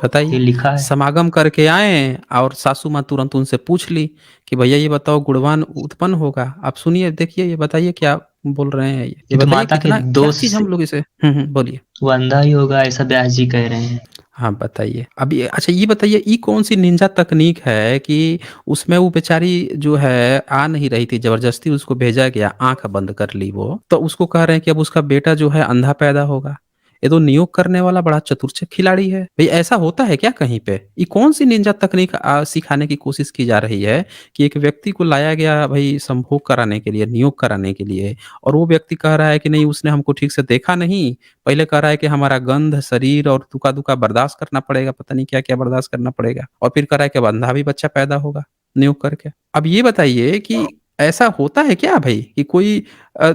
बताइए। ये लिखा है। समागम करके आए और सासू माँ तुरंत उनसे पूछ ली कि भैया ये बताओ गुणवान उत्पन्न होगा? आप सुनिए, देखिए, ये बताइए क्या बोल रहे हैं ये? ये ये तो बताइए माता के कितना क्या दोष चीज़ से हम लोग इसे बोलिए। वो अंधा ही होगा, ऐसा व्यास जी कह रहे हैं। हाँ, बताइए। अब ये अच्छा ये बताइए, ये कौन-सी निंजा तकनीक है कि उसमें वो बेचारी जो है आ नहीं रही थी, ज़बरदस्ती उसको भेजा गया, आँख बंद कर ली वो, तो उसको कह रहे हैं कि अब उसका बेटा जो है अंधा पैदा होगा। ये तो नियोग करने वाला बड़ा चतुर खिलाड़ी है। भई ऐसा होता है क्या कहीं पे? ये कौन-सी निंजा तकनीक सिखाने की कोशिश की जा रही है कि एक व्यक्ति को लाया गया भई संभोग कराने के लिए, नियोग कराने के लिए, और वो व्यक्ति कह रहा है कि नहीं उसने हमको ठीक से देखा नहीं, पहले कह रहा है कि हमारा गंध, शरीर और थूका-थूका बर्दाश्त करना पड़ेगा, पता नहीं क्या-क्या बर्दाश्त करना पड़ेगा, और फिर कह रहा है कि अब अंधा भी बच्चा पैदा होगा, नियोग करके। अब ये बताइए कि ऐसा होता है क्या भई कि कोई अ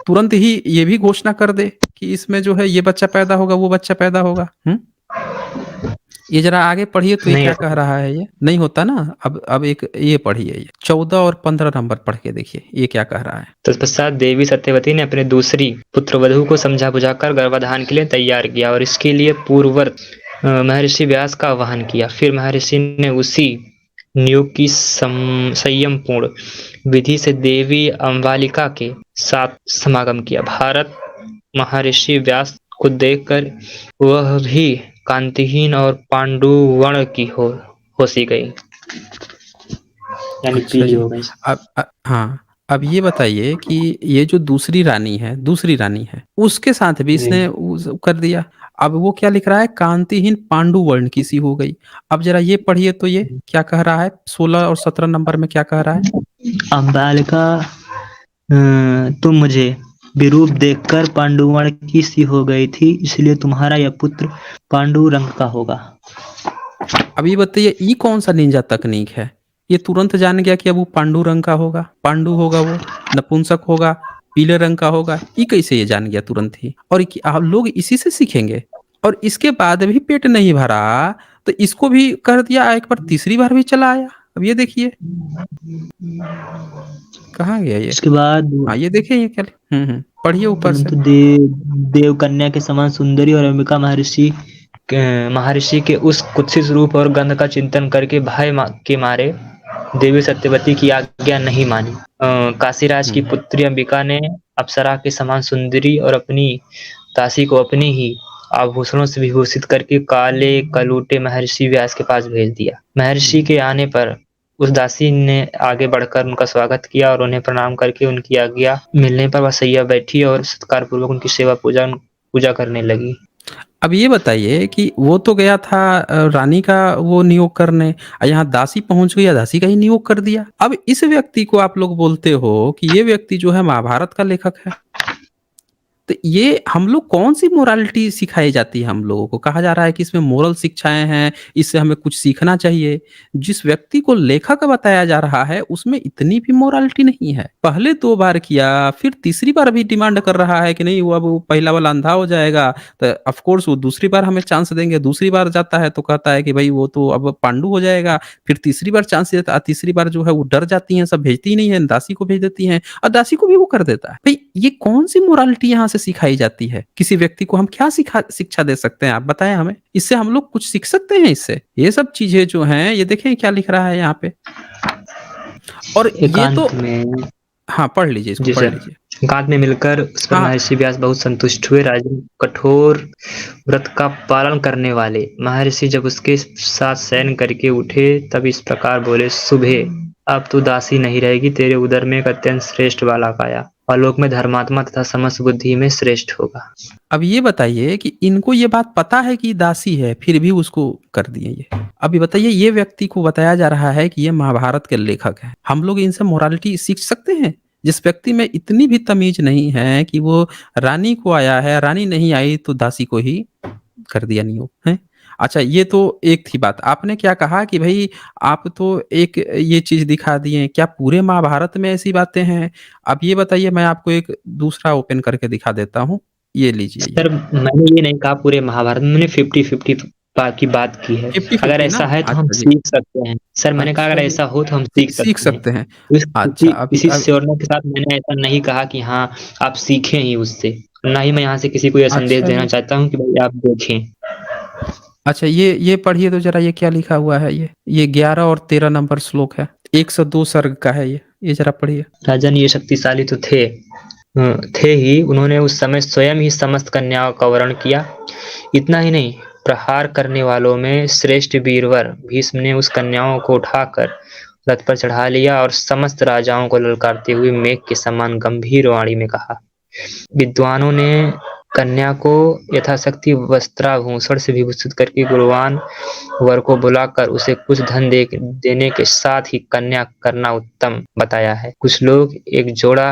तुरंत ही ये भी घोषणा कर दे कि इसमें जो है ये बच्चा पैदा होगा, वो बच्चा पैदा होगा? हुँ? ये जरा आगे पढ़िए तो ये नहीं क्या ऐसा कह कुछ। रहा है ये नहीं होता ना। अब एक ये पढ़िए, ये 14 और 15 नंबर पढ़ के देखिए ये क्या कह रहा है। तत्पश्चात देवी सत्यवती ने अपने दूसरी पुत्रवधू को समझा बुझाकर गर्भाधान के लिए तैयार किया और इसके लिए पूर्ववत महर्षि व्यास का आह्वान किया। फिर महर्षि ने उसी नियोग की संयमपूर्ण विधि से देवी अम्बालिका के साथ समागम किया। भारत महर्षि व्यास को देखकर वह भी कांतिहीन और पांडुवर्ण की हो सी गई, यानी अच्छा पीली जी। हो गई। हाँ, अब ये बताइए कि ये जो दूसरी रानी है, उसके साथ भी जी। इसने कर दिया। अब वो क्या लिख रहा है, कांतिहीन पांडु वर्ण की सी हो गई। अब जरा ये पढ़िए तो ये क्या कह रहा है, 16 और 17 नंबर में क्या कह रहा है। अम्बालिका, तुम मुझे विरूप देखकर पांडुवर्ण की सी हो गई थी, इसलिए तुम्हारा यह पुत्र पांडु रंग का होगा। अब ये बताइए ये कौन सा निंजा तकनीक है। ये तुरंत जान गया कि अब वो पांडु रंग का होगा, पांडु होगा, वो नपुंसक होगा, पीले रंग का होगा। ये कैसे ये जान गया तुरंत ही, और आप लोग इसी से सीखेंगे। और इसके बाद भी पेट नहीं भरा तो इसको भी कर दिया, एक बार तीसरी बार भी चला आया। अब ये देखिए कहाँ गया ये। इसके बाद हाँ ये देखिए ये क्या, पढ़िए ऊपर से। परंतु देव कन्या के समान सुंदरी और अंबिका महर्षि के उस कुत्सित रूप और गंध का चिंतन करके भय के मारे देवी सत्यवती की आज्ञा नहीं मानी। काशीराज की पुत्री अंबिका ने अप्सरा के समान सुंदरी और अपनी दासी को अपनी ही आभूषणों से विभूषित करके काले कलूटे महर्षि व्यास के पास भेज दिया। महर्षि के आने पर उस दासी ने आगे बढ़कर उनका स्वागत किया और उन्हें प्रणाम करके उनकी आज्ञा मिलने पर वह सैया बैठी और सत्कार पूर्वक उनकी सेवा पूजा करने लगी। अब ये बताइए कि वो तो गया था रानी का वो नियोग करने, यहाँ दासी पहुंच गई, दासी का ही नियोग कर दिया। अब इस व्यक्ति को आप लोग बोलते हो कि ये व्यक्ति जो है महाभारत का लेखक है। तो ये हम लोग कौन सी मोरालिटी सिखाई जाती है, हम लोगों को कहा जा रहा है कि इसमें मोरल शिक्षाएं हैं, इससे हमें कुछ सीखना चाहिए। जिस व्यक्ति को लेखक बताया जा रहा है उसमें इतनी भी मोरालिटी नहीं है। पहले 2 बार किया, फिर तीसरी बार भी डिमांड कर रहा है कि नहीं वो अब वो पहला वाला अंधा हो जाएगा, तो ऑफ कोर्स वो दूसरी बार हमें चांस देंगे। दूसरी बार जाता है तो कहता है कि भाई वो तो अब पांडु हो जाएगा। फिर तीसरी बार चांस देता, तीसरी बार जो है वो डर जाती हैं, सब भेजती ही नहीं है, दासी को भेज देती हैं और दासी को भी वो कर देता है। भाई ये कौन सी मोरालिटी यहाँ से सिखाई जाती है। किसी व्यक्ति को हम क्या शिक्षा दे सकते हैं, आप बताएं हमें। इससे हम लोग कुछ सीख सकते हैं इससे। ये सब चीजें जो हैं, ये देखें क्या लिख रहा है यहाँ पे। और ये तो एकांत में, हाँ पढ़ लीजिए, इसको जी पढ़ सर, लीजिए। एकांत में मिलकर उस पर हाँ महर्षि व्यास बहुत संतुष्ट हुए। राजन कठोर व्रत का पालन करने वाले महर्षि जब उसके साथ शयन करके उठे तब इस प्रकार बोले, सुबह अब तू दासी नहीं रहेगी, तेरे उदर में एक अत्यंत श्रेष्ठ बालक आया, आलोक में धर्मात्मा तथा समस्त बुद्धि में श्रेष्ठ होगा। अब ये बताइए कि इनको ये बात पता है कि दासी है, फिर भी उसको कर दिए ये। अब ये बताइए, ये व्यक्ति को बताया जा रहा है कि ये महाभारत के लेखक हैं। हम लोग इनसे मोरालिटी सीख सकते हैं। जिस व्यक्ति में इतनी भी तमीज नहीं है कि वो रानी को आया है, रानी नहीं आई तो दासी को ही कर दिया नियोग है। अच्छा ये तो एक थी बात। आपने क्या कहा कि भाई आप तो एक ये चीज दिखा दिए, क्या पूरे महाभारत में ऐसी बातें हैं? अब ये बताइए, मैं आपको एक दूसरा ओपन करके दिखा देता हूँ। ये लीजिए ये सर मैंने ये नहीं कहा पूरे महाभारत में, मैंने 50-50 की बात की है। 50-50 अगर ना। ऐसा है तो हम अच्छा जी। सीख सकते हैं। सर मैंने कहा अच्छा अगर जी। ऐसा हो तो हम सीख सीख सकते हैं। सकते हैं। इस अच्छा इसी श्योरनेस के साथ मैंने ऐसा नहीं कहा कि हाँ आप सीखें ही उससे, ना ही मैं यहाँ से किसी को ये संदेश अच्छा देना जी। चाहता हूँ कि भाई आप देखें। अच्छा ये पढ़िए तो जरा, ये क्या लिखा हुआ है। ये 11 और 13 नंबर श्लोक है, 102 सर्ग का है ये जरा पढ़िए। राजन ये शक्तिशाली तो थे ही, उन्होंने उस समय स्वयं ही समस्त कन्याओं का वरण किया। इतना ही नहीं, प्रहार करने वालों में श्रेष्ठ वीरवर भीष्म ने उस कन्याओं को उठाकर रथ पर चढ़ा लिया और समस्त राजाओं को ललकारते हुए मेघ के समान गंभीर वाणी में कहा। विद्वानों ने कन्या को यथाशक्ति वस्त्राभूषण से विभूषित करके गुणवान वर को बुलाकर उसे कुछ धन देने के साथ ही कन्या करना उत्तम बताया है। कुछ लोग एक जोड़ा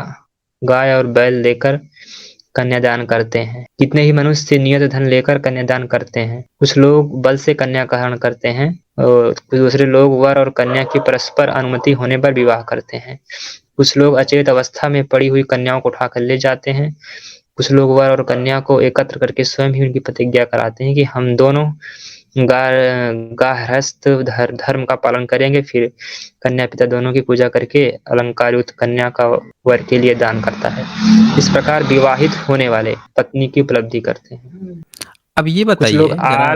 गाय और बैल देकर कन्यादान करते हैं। कितने ही मनुष्य नियत धन लेकर कन्यादान करते हैं। कुछ लोग बल से कन्याकरण करते हैं और कुछ दूसरे लोग वर और कन्या की परस्पर अनुमति होने पर विवाह करते हैं। कुछ लोग अचेत अवस्था में पड़ी हुई कन्याओं को उठाकर ले जाते हैं। कुछ लोग वर और कन्या को एकत्र करके स्वयं ही उनकी प्रतिज्ञा कराते हैं कि हम दोनों गार्हस्थ धर्म का पालन करेंगे। फिर कन्या पिता दोनों की पूजा करके अलंकार युक्त कन्या का वर के लिए दान करता है। इस प्रकार विवाहित होने वाले पत्नी की उपलब्धि करते हैं। अब ये कुछ लोग बताइए जरा,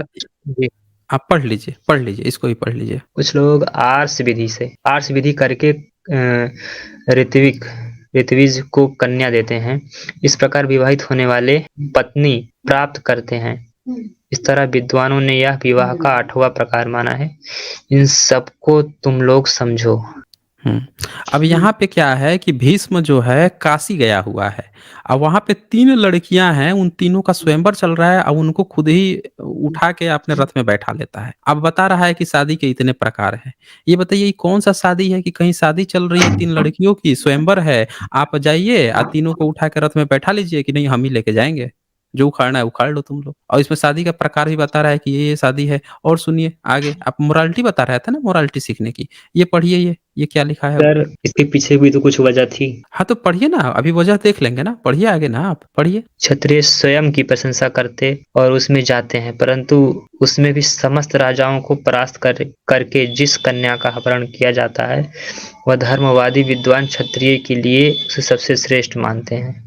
जी, आप पढ़ लीजिए, इसको भी पढ़ लीजिए। कुछ लोग आर्ष विधि करके ऋत्विक ऋत्विज को कन्या देते हैं। इस प्रकार विवाहित होने वाले पत्नी प्राप्त करते हैं। इस तरह विद्वानों ने यह विवाह का 8वां प्रकार माना है। इन सबको तुम लोग समझो। अब यहाँ पे क्या है कि भीष्म जो है काशी गया हुआ है। अब वहाँ पे 3 लड़कियां हैं, उन तीनों का स्वयंवर चल रहा है। अब उनको खुद ही उठा के अपने रथ में बैठा लेता है। अब बता रहा है कि शादी के इतने प्रकार हैं। ये बताइए, कौन सा शादी है कि कहीं शादी चल रही है 3 लड़कियों की, स्वयंवर है, आप जाइए तीनों को उठा के रथ में बैठा लीजिए कि नहीं हम ही लेके जाएंगे, जो उखाड़ना है उखाड़ लो तुम लोग। और इसमें शादी का प्रकार भी बता रहा है कि ये शादी है। और सुनिए आगे, आप मोरालिटी बता रहा था ना, मोरालिटी सीखने की, ये पढ़िए, ये क्या लिखा है। सर इसके पीछे भी तो कुछ वजह थी। हाँ तो पढ़िए ना, अभी वजह देख लेंगे ना, पढ़िए आगे ना, आप पढ़िए। क्षत्रिय स्वयं की प्रशंसा करते और उसमें जाते हैं, परंतु उसमें भी समस्त राजाओं को परास्त करके जिस कन्या का अपहरण किया जाता है, वह धर्मवादी विद्वान क्षत्रिय के लिए उसे सबसे श्रेष्ठ मानते हैं।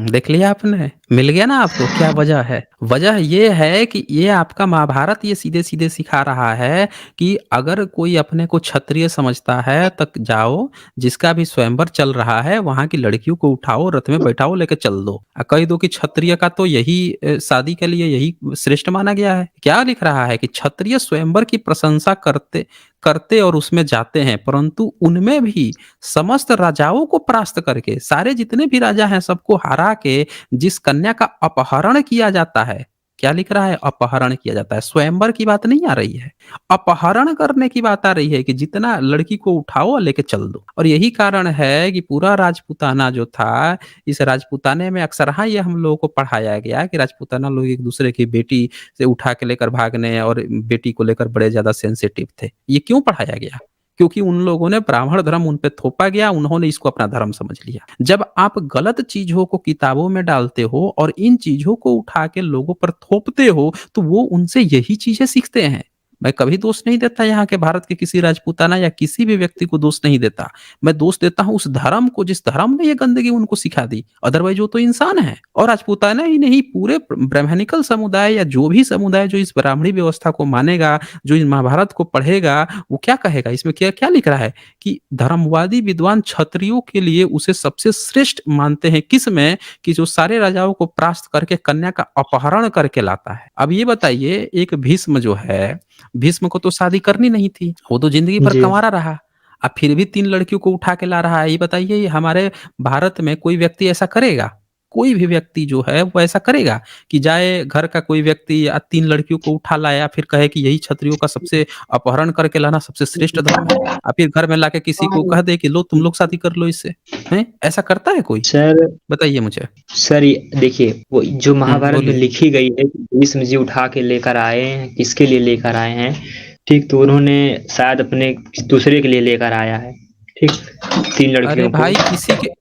देख लिया आपने, मिल गया ना आपको क्या वजह है। वजह ये है कि ये आपका महाभारत ये सीधे सीधे सिखा रहा है कि अगर कोई अपने को क्षत्रिय समझता है तक जाओ, जिसका भी स्वयंवर चल रहा है वहां की लड़कियों को उठाओ, रथ में बैठाओ, लेके चल दो, कह दो कि क्षत्रिय का तो यही शादी के लिए यही श्रेष्ठ माना गया है। क्या लिख रहा है कि क्षत्रिय स्वयंवर की प्रशंसा करते करते और उसमें जाते हैं, परंतु उनमें भी समस्त राजाओं को परास्त करके, सारे जितने भी राजा हैं सबको हरा के जिस कन्या का अपहरण किया जाता है, क्या लिख रहा है, अपहरण किया जाता है। स्वयंवर की बात नहीं आ रही है, अपहरण करने की बात आ रही है कि जितना लड़की को उठाओ और लेके चल दो। और यही कारण है कि पूरा राजपूताना जो था, इस राजपूताने में अक्सर हाँ ये हम लोगों को पढ़ाया गया कि राजपूताना लोग एक दूसरे की बेटी से उठा के लेकर भागने और बेटी को लेकर बड़े ज्यादा सेंसिटिव थे। ये क्यों पढ़ाया गया? क्योंकि उन लोगों ने ब्राह्मण धर्म उन पे थोपा गया, उन्होंने इसको अपना धर्म समझ लिया। जब आप गलत चीजों को किताबों में डालते हो और इन चीजों को उठा के लोगों पर थोपते हो, तो वो उनसे यही चीजें सीखते हैं। मैं कभी दोष नहीं देता यहाँ के भारत के किसी राजपूताना या किसी भी व्यक्ति को दोष नहीं देता। मैं दोष देता हूँ उस धर्म को जिस धर्म ने ये गंदगी उनको सिखा दी। अदरवाइज वो तो इंसान है। और राजपूताना ही नहीं, पूरे ब्राह्मणिकल समुदाय या जो भी समुदाय जो इस ब्राह्मणी व्यवस्था को मानेगा, जो इस महाभारत को पढ़ेगा, वो क्या कहेगा, इसमें क्या क्या लिख रहा है कि धर्मवादी विद्वान क्षत्रियों के लिए उसे सबसे श्रेष्ठ मानते हैं। किस में? कि जो सारे राजाओं को परास्त करके कन्या का अपहरण करके लाता है। अब ये बताइए, एक भीष्म जो है, भीष्म को तो शादी करनी नहीं थी, वो तो जिंदगी भर जी। कंवारा रहा। अब फिर भी 3 लड़कियों को उठा के ला रहा है। ये बताइए, ये हमारे भारत में कोई व्यक्ति ऐसा करेगा? कोई भी व्यक्ति जो है वो ऐसा करेगा कि जाए घर का कोई व्यक्ति या 3 लड़कियों को उठा लाया, फिर कहे कि यही क्षत्रियों का सबसे अपहरण करके लाना सबसे श्रेष्ठ धर्म है, और फिर घर में लाके किसी को कह दे कि लो तुम लोग शादी कर लो इससे? हैं? ऐसा करता है कोई? सर बताइए मुझे। सर देखिए, वो जो महाभारत में बोलिए। लिखी गई है कि भीष्म जी उठा के लेकर आए हैं, किसके लिए लेकर आए हैं, ठीक, तो उन्होंने शायद अपने दूसरे के लिए लेकर आया है, ठीक, 3 अरे लड़कियों को। भाई,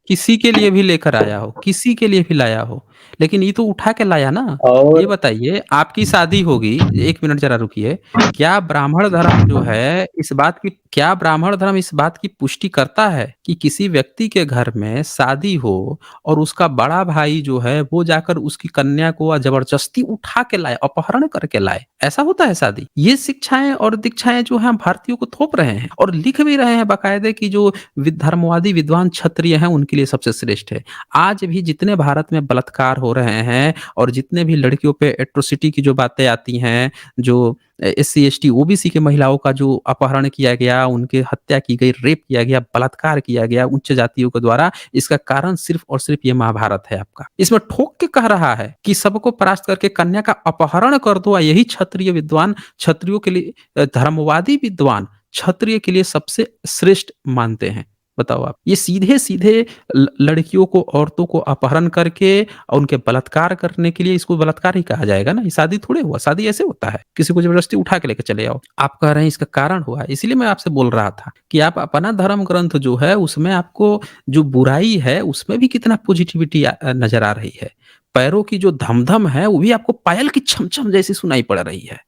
किसी के लिए भी लेकर आया हो, किसी के लिए भी लाया हो, लेकिन ये तो उठा के लाया ना। ये और बताइए, आपकी शादी होगी, 1 मिनट जरा रुकिए, क्या ब्राह्मण धर्म जो है इस बात की, क्या ब्राह्मण धर्म इस बात की पुष्टि करता है कि किसी व्यक्ति के घर में शादी हो और उसका बड़ा भाई जो है वो जाकर उसकी कन्या को जबरदस्ती उठा के लाए, अपहरण करके लाए? ऐसा होता है शादी? ये शिक्षाएं और दीक्षाएं जो है हम भारतीयों को थोप रहे हैं और लिख भी रहे हैं बाकायदे की जो धर्मवादी विद्वान क्षत्रिय हैं उनके लिए सबसे श्रेष्ठ है। आज भी जितने भारत में बलात्कार हो रहे हैं और जितने भी लड़कियों पे एट्रोसिटी की जो बातें आती हैं, जो SC ST OBC के महिलाओं का जो अपहरण किया गया, उनकी हत्या की गई, रेप किया गया, बलात्कार किया गया उच्च जातियों के द्वारा, इसका कारण सिर्फ और सिर्फ ये महाभारत है आपका। इसमें ठोक के कह रहा है कि सबको परास्त करके कन्या का अपहरण कर दो, यही क्षत्रिय विद्वान, क्षत्रियों के लिए धर्मवादी विद्वान क्षत्रिय के लिए सबसे श्रेष्ठ मानते हैं। बताओ आप। ये सीधे-सीधे लड़कियों को, औरतों को अपहरण करके और उनके बलात्कार करने के लिए, इसको बलात्कार ही कहा जाएगा ना, ये शादी थोड़े हुआ, शादी ऐसे होता है, किसी को ज़बरदस्ती उठा के लेके चले आओ। आप कह रहे हैं इसका कारण हुआ है, इसीलिए मैं आपसे बोल रहा था कि आप अपना धर्म ग्रंथ जो है, उसमें आपको जो बुराई है, उसमें भी कितना पॉजिटिविटी नज़र आ रही है। पैरों की जो धम-धम है, वो भी आपको पायल की छम-छम जैसी सुनाई पड़ रही है।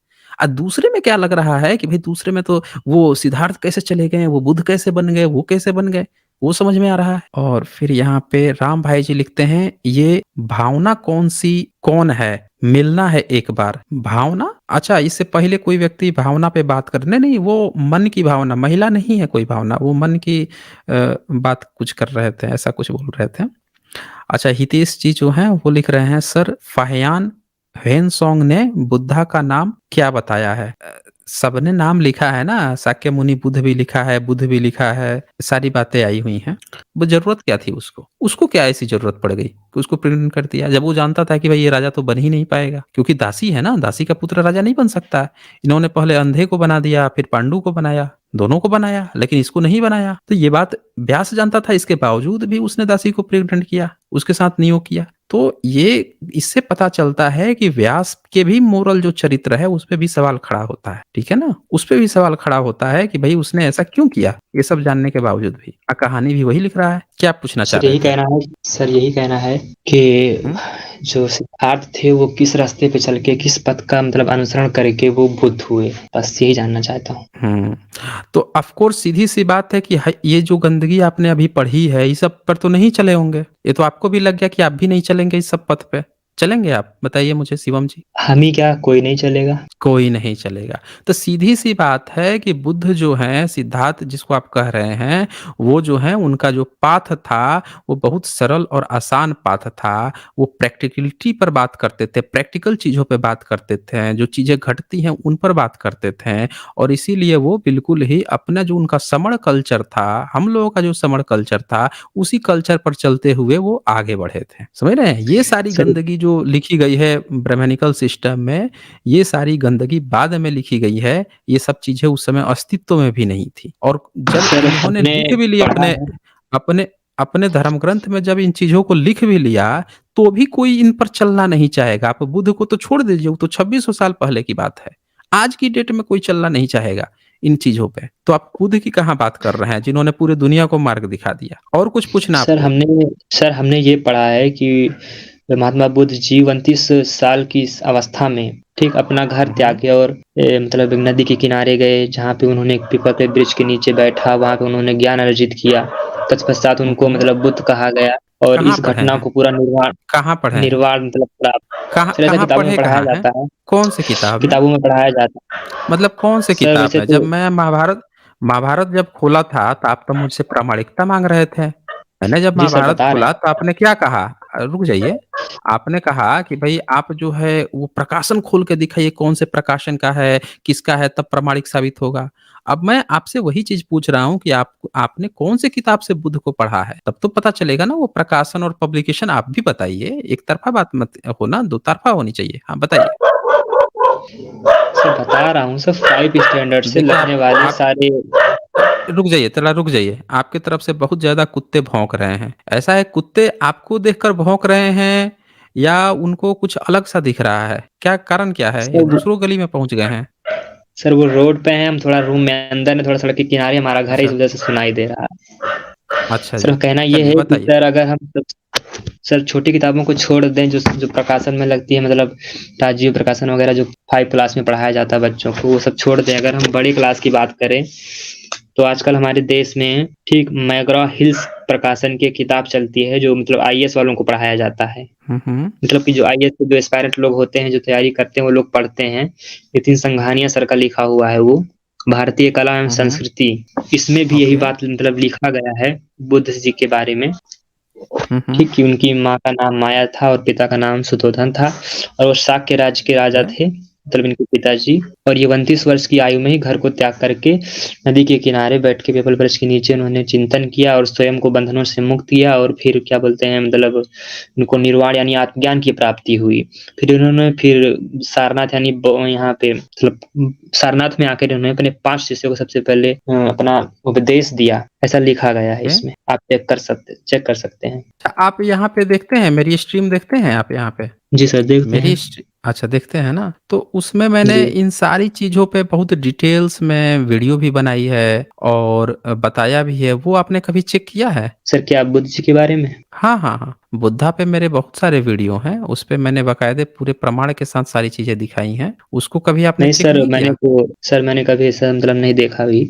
दूसरे में क्या लग रहा है कि भई दूसरे में तो वो सिद्धार्थ कैसे चले गए, वो बुद्ध कैसे बन गए, वो कैसे बन गए, वो समझ में आ रहा है। और फिर यहाँ पे राम भाई जी लिखते हैं, ये भावना कौन है? मिलना है एक बार। भावना? अच्छा, इससे पहले कोई व्यक्ति भावना पे बात कर नहीं, वो मन की भावना, महिला नहीं है कोई भावना, वो मन की बात कुछ कर रहे थे, ऐसा कुछ बोल रहे थे। अच्छा, हितेश जी जो हैं वो लिख रहे हैं, सर फाहियान ह्वेनसोंग ने बुद्धा का नाम क्या बताया है? सबने नाम लिखा है ना, शाक्य मुनि बुद्ध भी लिखा है, बुद्ध भी लिखा है, सारी बातें आई हुई हैं। वो ज़रूरत क्या थी उसको? उसको क्या ऐसी ज़रूरत पड़ गई कि उसको प्रेग्नेंट कर दिया? जब वो जानता था कि भाई ये राजा तो बन ही नहीं पाएगा, क्योंकि दासी है ना, दासी का पुत्र राजा नहीं बन सकता। इन्होंने पहले अंधे को बना दिया, फिर पांडु को बनाया, दोनों को बनाया, लेकिन इसको नहीं बनाया। तो ये बात व्यास जानता था, इसके बावजूद भी उसने दासी को प्रेग्नेंट किया, उसके साथ नियोग किया। तो ये इससे पता चलता है कि व्यास के भी मोरल जो चरित्र है उस पे भी सवाल खड़ा होता है, ठीक है ना? उस पे भी सवाल खड़ा होता है कि भाई उसने ऐसा क्यों किया, ये सब जानने के बावजूद भी। कहानी भी वही लिख रहा है। क्या पूछना चाह सर रहे यही थे? कहना है सर यही कहना है कि हुँ? जो सिद्धार्थ थे वो किस रास्ते पे चल के, किस पथ का मतलब अनुसरण करके वो बुद्ध हुए, बस यही जानना चाहता हूँ। हुँ। तो ऑफ़ कोर्स सीधी-सी बात है कि ह ये जो गंदगी आपने अभी पढ़ी है, इस सब पर तो नहीं चले होंगे। ये तो आपको भी लग गया कि आप भी नहीं चलेंगे इस सब पथ पे। चलेंगे आप? बताइए मुझे शिवम जी। हम ही क्या, कोई नहीं चलेगा। कोई नहीं चलेगा। तो सीधी-सी बात है कि बुद्ध जो हैं, सिद्धार्थ जिसको आप कह रहे हैं, वो जो हैं उनका जो पाथ था, वो बहुत सरल और आसान पाथ था। वो प्रैक्टिकलिटी पर बात करते थे, प्रैक्टिकल चीज़ों पे बात करते थे, जो चीज़ें घटती हैं उन पर बात करते थे और इसीलिए वो बिल्कुल ही अपना जो उनका समण कल्चर था, हम लोगों का जो समण कल्चर था, उसी कल्चर पर चलते हुए वो आगे बढ़े थे। समझ रहे हैं? ये सारी सर गंदगी जो लिखी गई है ब्राह्मणिकल सिस्टम में, ये सारी गंदगी बाद में लिखी गई है, ये सब चीज़ें उस समय अस्तित्व में भी नहीं थी। और जब सर इन्होंने हमने लिख भी लिया पढ़ा है। अपने अपने धर्म ग्रंथ में जब इन चीज़ों को लिख भी लिया, तो भी कोई इन पर चलना नहीं चाहेगा। आप बुद्ध को तो छोड़ दीजिए, वो तो 2600 साल पहले की बात है। आज की डेट में कोई चलना नहीं चाहेगा इन चीज़ों पे। तो आप बुद्ध की कहाँ बात कर रहे हैं, जिन्होंने पूरी दुनिया को मार्ग दिखा दिया। और कुछ पूछना सर आपको? हमने सर हमने ये पढ़ा है कि महात्मा बुद्ध जी 29 साल की इस अवस्था में ठीक अपना घर हुँ, हुँ। त्यागे और मतलब एक नदी के किनारे गए, जहाँ पे उन्होंने एक पीपल के वृक्ष के नीचे बैठा, वहाँ पे उन्होंने ज्ञान अर्जित किया। तत्पश्चात हुँ, उनको हुँ। मतलब बुद्ध कहा गया और कहाँ इस पढ़े घटना हैं? को पूरा निर्वाण कहाँ पढ़े हैं? निर्वाण मतलब प्राप्त। कहाँ सर ऐसा कहाँ किताबों में पढ़े पढ़ाया कहाँ हैं? जाता है, कौन सी किताब में? किताबों में पढ़ाया जाता है। मतलब कौन से सर किताब वैसे में? जब तो मैं महाभारत महाभारत जब खोला था, तो आप तो मुझसे प्रामाणिकता माँग रहे थे। मैंने जब जी सर महाभारत बता रहे खोला, हैं। तो आपने क्या कहा? रुक जाइए। आपने कहा कि भई आप जो है वो प्रकाशन खोल के दिखाइए, कौन से प्रकाशन का है, किसका है, तब प्रामाणिक साबित होगा। अब मैं आपसे वही चीज़ पूछ रहा हूँ कि आपने कौन से किताब से बुद्ध को पढ़ा है? तब तो पता चलेगा ना वो प्रकाशन और पब्लिकेशन आप भी बताइए। एक तरफ़ा बात मत हो ना, दो तरफ़ा होनी चाहिए। हाँ, बताइए। सर बता रहा हूँ सर 5 स्टैंडर्ड से देखिए लगने वाले आप सारे। रुक जाइए, ज़रा रुक जाइए। आपकी तरफ से बहुत ज़्यादा कुत्ते भौंक रहे हैं। ऐसा है कुत्ते आपको देखकर भौंक रहे हैं या उनको कुछ अलग सा दिख रहा है? क्या कारण क्या है? या सर दूसरों गली में पहुँच गए हैं? सर वो रोड पे हैं, हम थोड़ा रूम में अंदर है, थोड़ा सड़क के किनारे हमारा घर है, इस अच्छा, वज़ह से सुनाई दे रहा है। अच्छा सर जी। कहना ये चलिए है कि बताइए। सर अगर हम सर छोटी किताबों को छोड़ दें, जो जो प्रकाशन में लगती है, मतलब राजकीय प्रकाशन वगैरह जो 5 क्लास में पढ़ाया जाता है बच्चों को, वो सब छोड़ दें। अगर हम बड़ी क्लास की बात करें, तो आजकल हमारे देश में ठीक मैकग्रॉ हिल्स प्रकाशन की किताब चलती है, जो मतलब आईएएस वालों को पढ़ाया जाता है। हुँ, हुँ। मतलब कि जो आईएएस के जो एस्पायरेंट लोग होते हैं, जो तैयारी करते हैं, वो लोग पढ़ते हैं। नितिन संघानिया सर का लिखा हुआ है वो, भारतीय कला एवं हुँ, हुँ। संस्कृति। इसमें भी यही ओके। बात मतलब लिखा गया है बुद्ध जी के बारे में। हुँ, हुँ। ठीक कि उनकी माँ का नाम माया था और पिता का नाम सुधोधन था और वो शाक्य राज्य के राजा ओके। थे, मतलब इनके पिताजी। और ये 29 वर्ष की आयु में ही घर को त्याग करके नदी के किनारे बैठ के पीपल वृक्ष के नीचे उन्होंने चिंतन किया और स्वयं को बंधनों से मुक्त किया और फिर क्या बोलते हैं, मतलब उनको निर्वाण यानी आत्मज्ञान की प्राप्ति हुई। फिर उन्होंने सारनाथ यानी यहाँ पे मतलब सारनाथ में आकर उन्होंने अपने 5 शिष्यों को सबसे पहले अपना उपदेश दिया। ऐसा लिखा गया है ओके। इसमें, आप चेक कर सकते हैं। अच्छा, आप यहाँ पे देखते हैं, मेरी स्ट्रीम देखते हैं आप यहाँ पे? जी सर, देखते हैं। अच्छा, देखते हैं ना? तो उसमें मैंने जी। इन सारी चीज़ों पे बहुत डिटेल्स में वीडियो भी बनाई है और बताया भी है, वो आपने कभी चेक किया है? सर क्या बुद्ध जी के बारे में? हाँ, हाँ, हाँ। बुद्धा पे मेरे बहुत सारे वीडियो हैं, उस पे मैंने बाकायदे पूरे प्रमाण के साथ सारी चीज़ें दिखाई हैं। उसको कभी आपने नहीं चेक सर, नहीं किया? मैंने कभी ऐसा मतलब नहीं देखा अभी।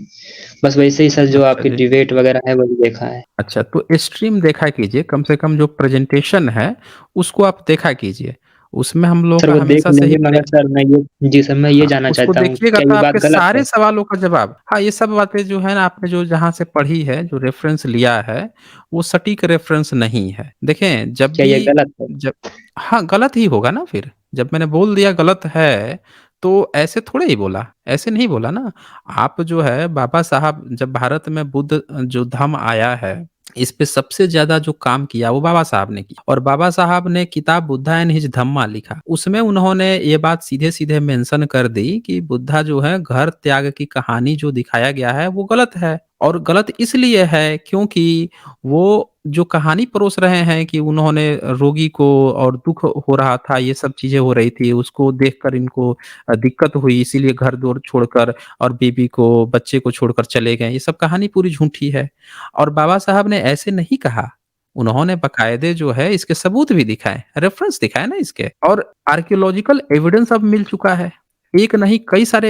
बस वैसे ही सर जो अच्छा आपकी जी। डिबेट वगैरह है वही देखा है। अच्छा, तो स्ट्रीम देखा कीजिए, कम से कम जो प्रेज़ेंटेशन है, उसको आप देखा कीजिए। उसमें हम लोग सर का वो देख हमेशा से ही लेंगे, मगर सर जी सर मैं ये हाँ, जानना उसको चाहता हूँ, देखिएगा क्या तो ये बात आपके गलत सारे है? सवालों का जवाब हाँ, ये सब बातें जो है ना आपने जो जहाँ से पढ़ी है, जो रेफ़रेंस लिया है, वो सटीक रेफ़रेंस नहीं है। देखें, जब क्या ये भी गलत है? जब हाँ, गलत ही होगा ना फिर। जब मैंने बोल दिया गलत है, तो ऐसे थोड़े ही बोला, ऐसे नहीं बोला ना। आप जो है बाबा साहब जब भारत में बुद्ध जो धम्म आया है, इस पे सबसे ज़्यादा जो काम किया वो बाबा साहब ने किया और बाबा साहब ने किताब बुद्धा एंड हिज धम्मा लिखा। उसमें उन्होंने ये बात सीधे-सीधे मेंशन कर दी कि बुद्धा जो है घर त्याग की कहानी जो दिखाया गया है वो गलत है और गलत इसलिए है क्योंकि वो जो कहानी परोस रहे हैं कि उन्होंने रोगी को और दुःख हो रहा था, ये सब चीज़ें हो रही थी, उसको देखकर इनको दिक्कत हुई इसीलिए घर-द्वार छोड़कर और बीवी को, बच्चे को छोड़कर चले गए। ये सब कहानी पूरी झूठी है। और बाबा साहब ने ऐसे नहीं कहा। उन्होंने बाकायदे जो है इसके सबूत भी दिखाए, रेफरेंस दिखाए ना इसके और आर्कियोलॉजिकल एविडेंस अब मिल चुका है। एक नहीं कई सारे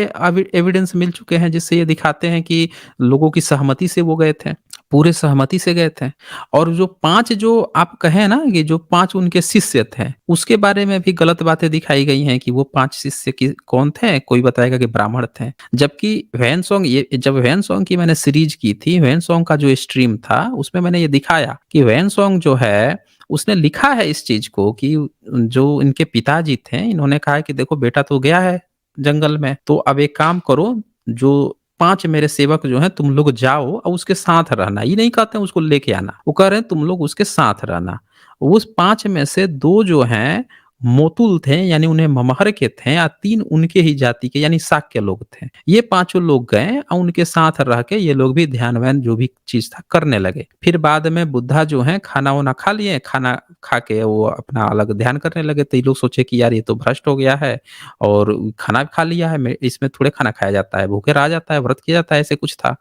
एविडेंस मिल चुके हैं जिससे ये दिखाते हैं कि लोगों की सहमति से वो गए थे। पूरे सहमति से गए थे और जो 5 जो आप कहें ना कि जो 5 उनके शिष्य थे, उसके बारे में भी गलत बातें दिखाई गई हैं कि वो 5 शिष्य कि कौन थे? कोई बताएगा कि ब्राह्मण थे। जबकि जब वैन सॉन्ग की मैंने सीरीज़ की थी, वैन सॉन्ग का जो स्ट्रीम था, उसमें मैंने ये दिखाया कि वैन सॉन्ग जो है, उसने लिखा है इस चीज़ को कि जो इनके पिताजी थे, इन्होंने कहा कि देखो बेटा तो गया है जंगल में, तो अब एक काम करो, जो 5 मेरे सेवक जो हैं तुम लोग जाओ और उसके साथ रहना। ये नहीं कहते हैं उसको लेके आना, वो कह रहे हैं तुम लोग उसके साथ रहना। उस 5 में से 2 जो हैं मोतुल थे यानी उन्हें ममहर के थे या 3 उनके ही जाति के यानी शाक्य लोग थे। ये पाँचों लोग गए और उनके साथ रह के ये लोग भी ध्यान-व्यान जो भी चीज़ था करने लगे। फिर बाद में बुद्धा जो हैं खाना-वाना खा लिए, खाना खा के वो अपना अलग ध्यान करने लगे तो ये लोग सोचे कि यार ये तो भ्रष्ट हो गया है और खाना खा लिया है, मैं इसमें थोड़े खाना खाया जाता है, भूखे रहा जाता है, व्रत किया जाता है, ऐसे कुछ था।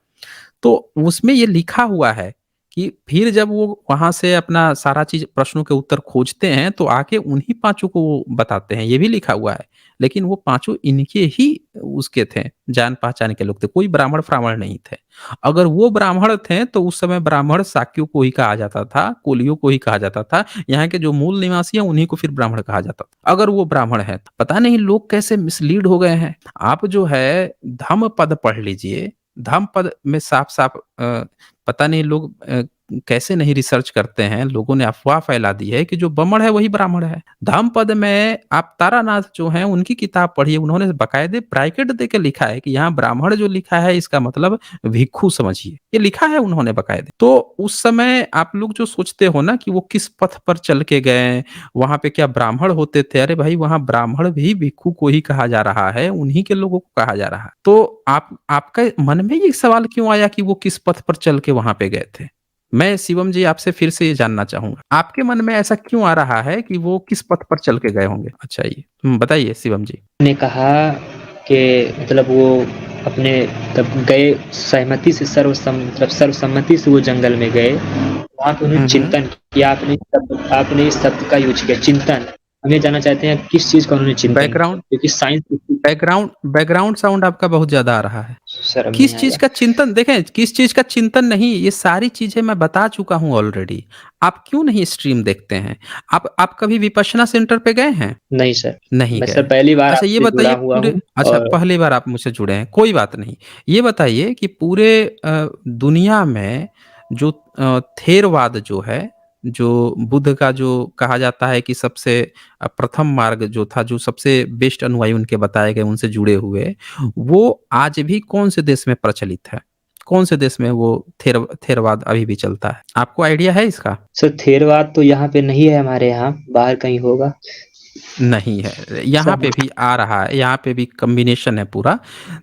तो उसमें ये लिखा हुआ है कि फिर जब वो वहाँ से अपना सारा चीज़ प्रश्नों के उत्तर खोजते हैं, तो आके उन्हीं पाँचों को वो बताते हैं, ये भी लिखा हुआ है। लेकिन वो पाँचों इनके ही उसके थे, जान-पहचान के लोग थे, कोई ब्राह्मण-फ्राह्मण नहीं थे। अगर वो ब्राह्मण थे, तो उस समय ब्राह्मण शाक्यों को ही कहा जाता था, कोलियों को ही कहा जाता था। यहाँ के जो मूल निवासी हैं, उन्हीं को फिर ब्राह्मण कहा जाता था। अगर वो ब्राह्मण हैं, पता नहीं लोग कैसे मिसलीड हो गए हैं। आप जो है धम्मपद पढ़ लीजिए, धम्मपद में साफ-साफ पता नहीं लोग कैसे नहीं रिसर्च करते हैं, लोगों ने अफ़वाह फैला दी है कि जो ब्राह्मण है वही ब्राह्मण है। धम्मपद में आप तारानाथ जो हैं उनकी किताब पढ़िए, उन्होंने बाकायदे ब्रैकेट देके लिखा है कि यहाँ ब्राह्मण जो लिखा है इसका मतलब भिक्षु समझिए। ये लिखा है उन्होंने बाकायदे। तो उस समय आप लोग जो सोचते हो ना कि वो किस पथ पर चल के गए, वहाँ पे क्या ब्राह्मण होते थे? अरे भाई वहाँ ब्राह्मण भी भिक्षु को ही कहा जा रहा है, उन्हीं के लोगों को कहा जा रहा है। तो आपके मन में ये सवाल क्यों आया कि वो किस पथ पर चल के वहाँ पे गए थे? मैं शिवम जी आपसे फिर से ये जानना चाहूँगा। आपके मन में ऐसा क्यों आ रहा है कि वो किस पथ पर चल के गए होंगे? अच्छा ये बताइए शिवम जी। ने कहा कि मतलब वो अपने तब गए सहमति से सर्वसम्मति से वो जंगल में गए। वहाँ पे उन्होंने हुँ, हुँ। चिंतन किया, आपने इस शब्द का यूज़ किया चिंतन। हम ये जानना चाहते हैं किस चीज़ का उन्होंने चिंतन किया? बैकग्राउंड क्योंकि साइंस बैकग्राउंड बैकग्राउंड साउंड आपका बहुत ज़्यादा आ रहा है। शर्म नहीं किस चीज़ आएगा। का चिंतन देखें, किस चीज़ का चिंतन नहीं, ये सारी चीज़ें मैं बता चुका हूँ ऑलरेडी। आप क्यों नहीं स्ट्रीम देखते हैं? आप कभी विपश्यना सेंटर पे गए हैं? नहीं सर, नहीं मैं गए सर हैं। पहली बार अच्छा ये आपसे जुड़ा बताइए हुआ पूरे हूँ अच्छा और पहली बार आप मुझसे जुड़े हैं, कोई बात नहीं। ये बताइए कि पूरे दुनिया में जो थेरवाद जो है, जो बुद्ध का जो कहा जाता है कि सबसे प्रथम मार्ग जो था, जो सबसे बेस्ट अनुयायी उनके बताए गए, उनसे जुड़े हुए, वो आज भी कौन-से देश में प्रचलित है? कौन-से देश में वो थेरवाद अभी भी चलता है? आपको आइडिया है इसका? सर थेरवाद तो यहाँ पे नहीं है हमारे यहाँ, बाहर कहीं होगा। नहीं है, यहाँ सर पे भी आ रहा है, यहाँ पे भी कॉम्बिनेशन है पूरा।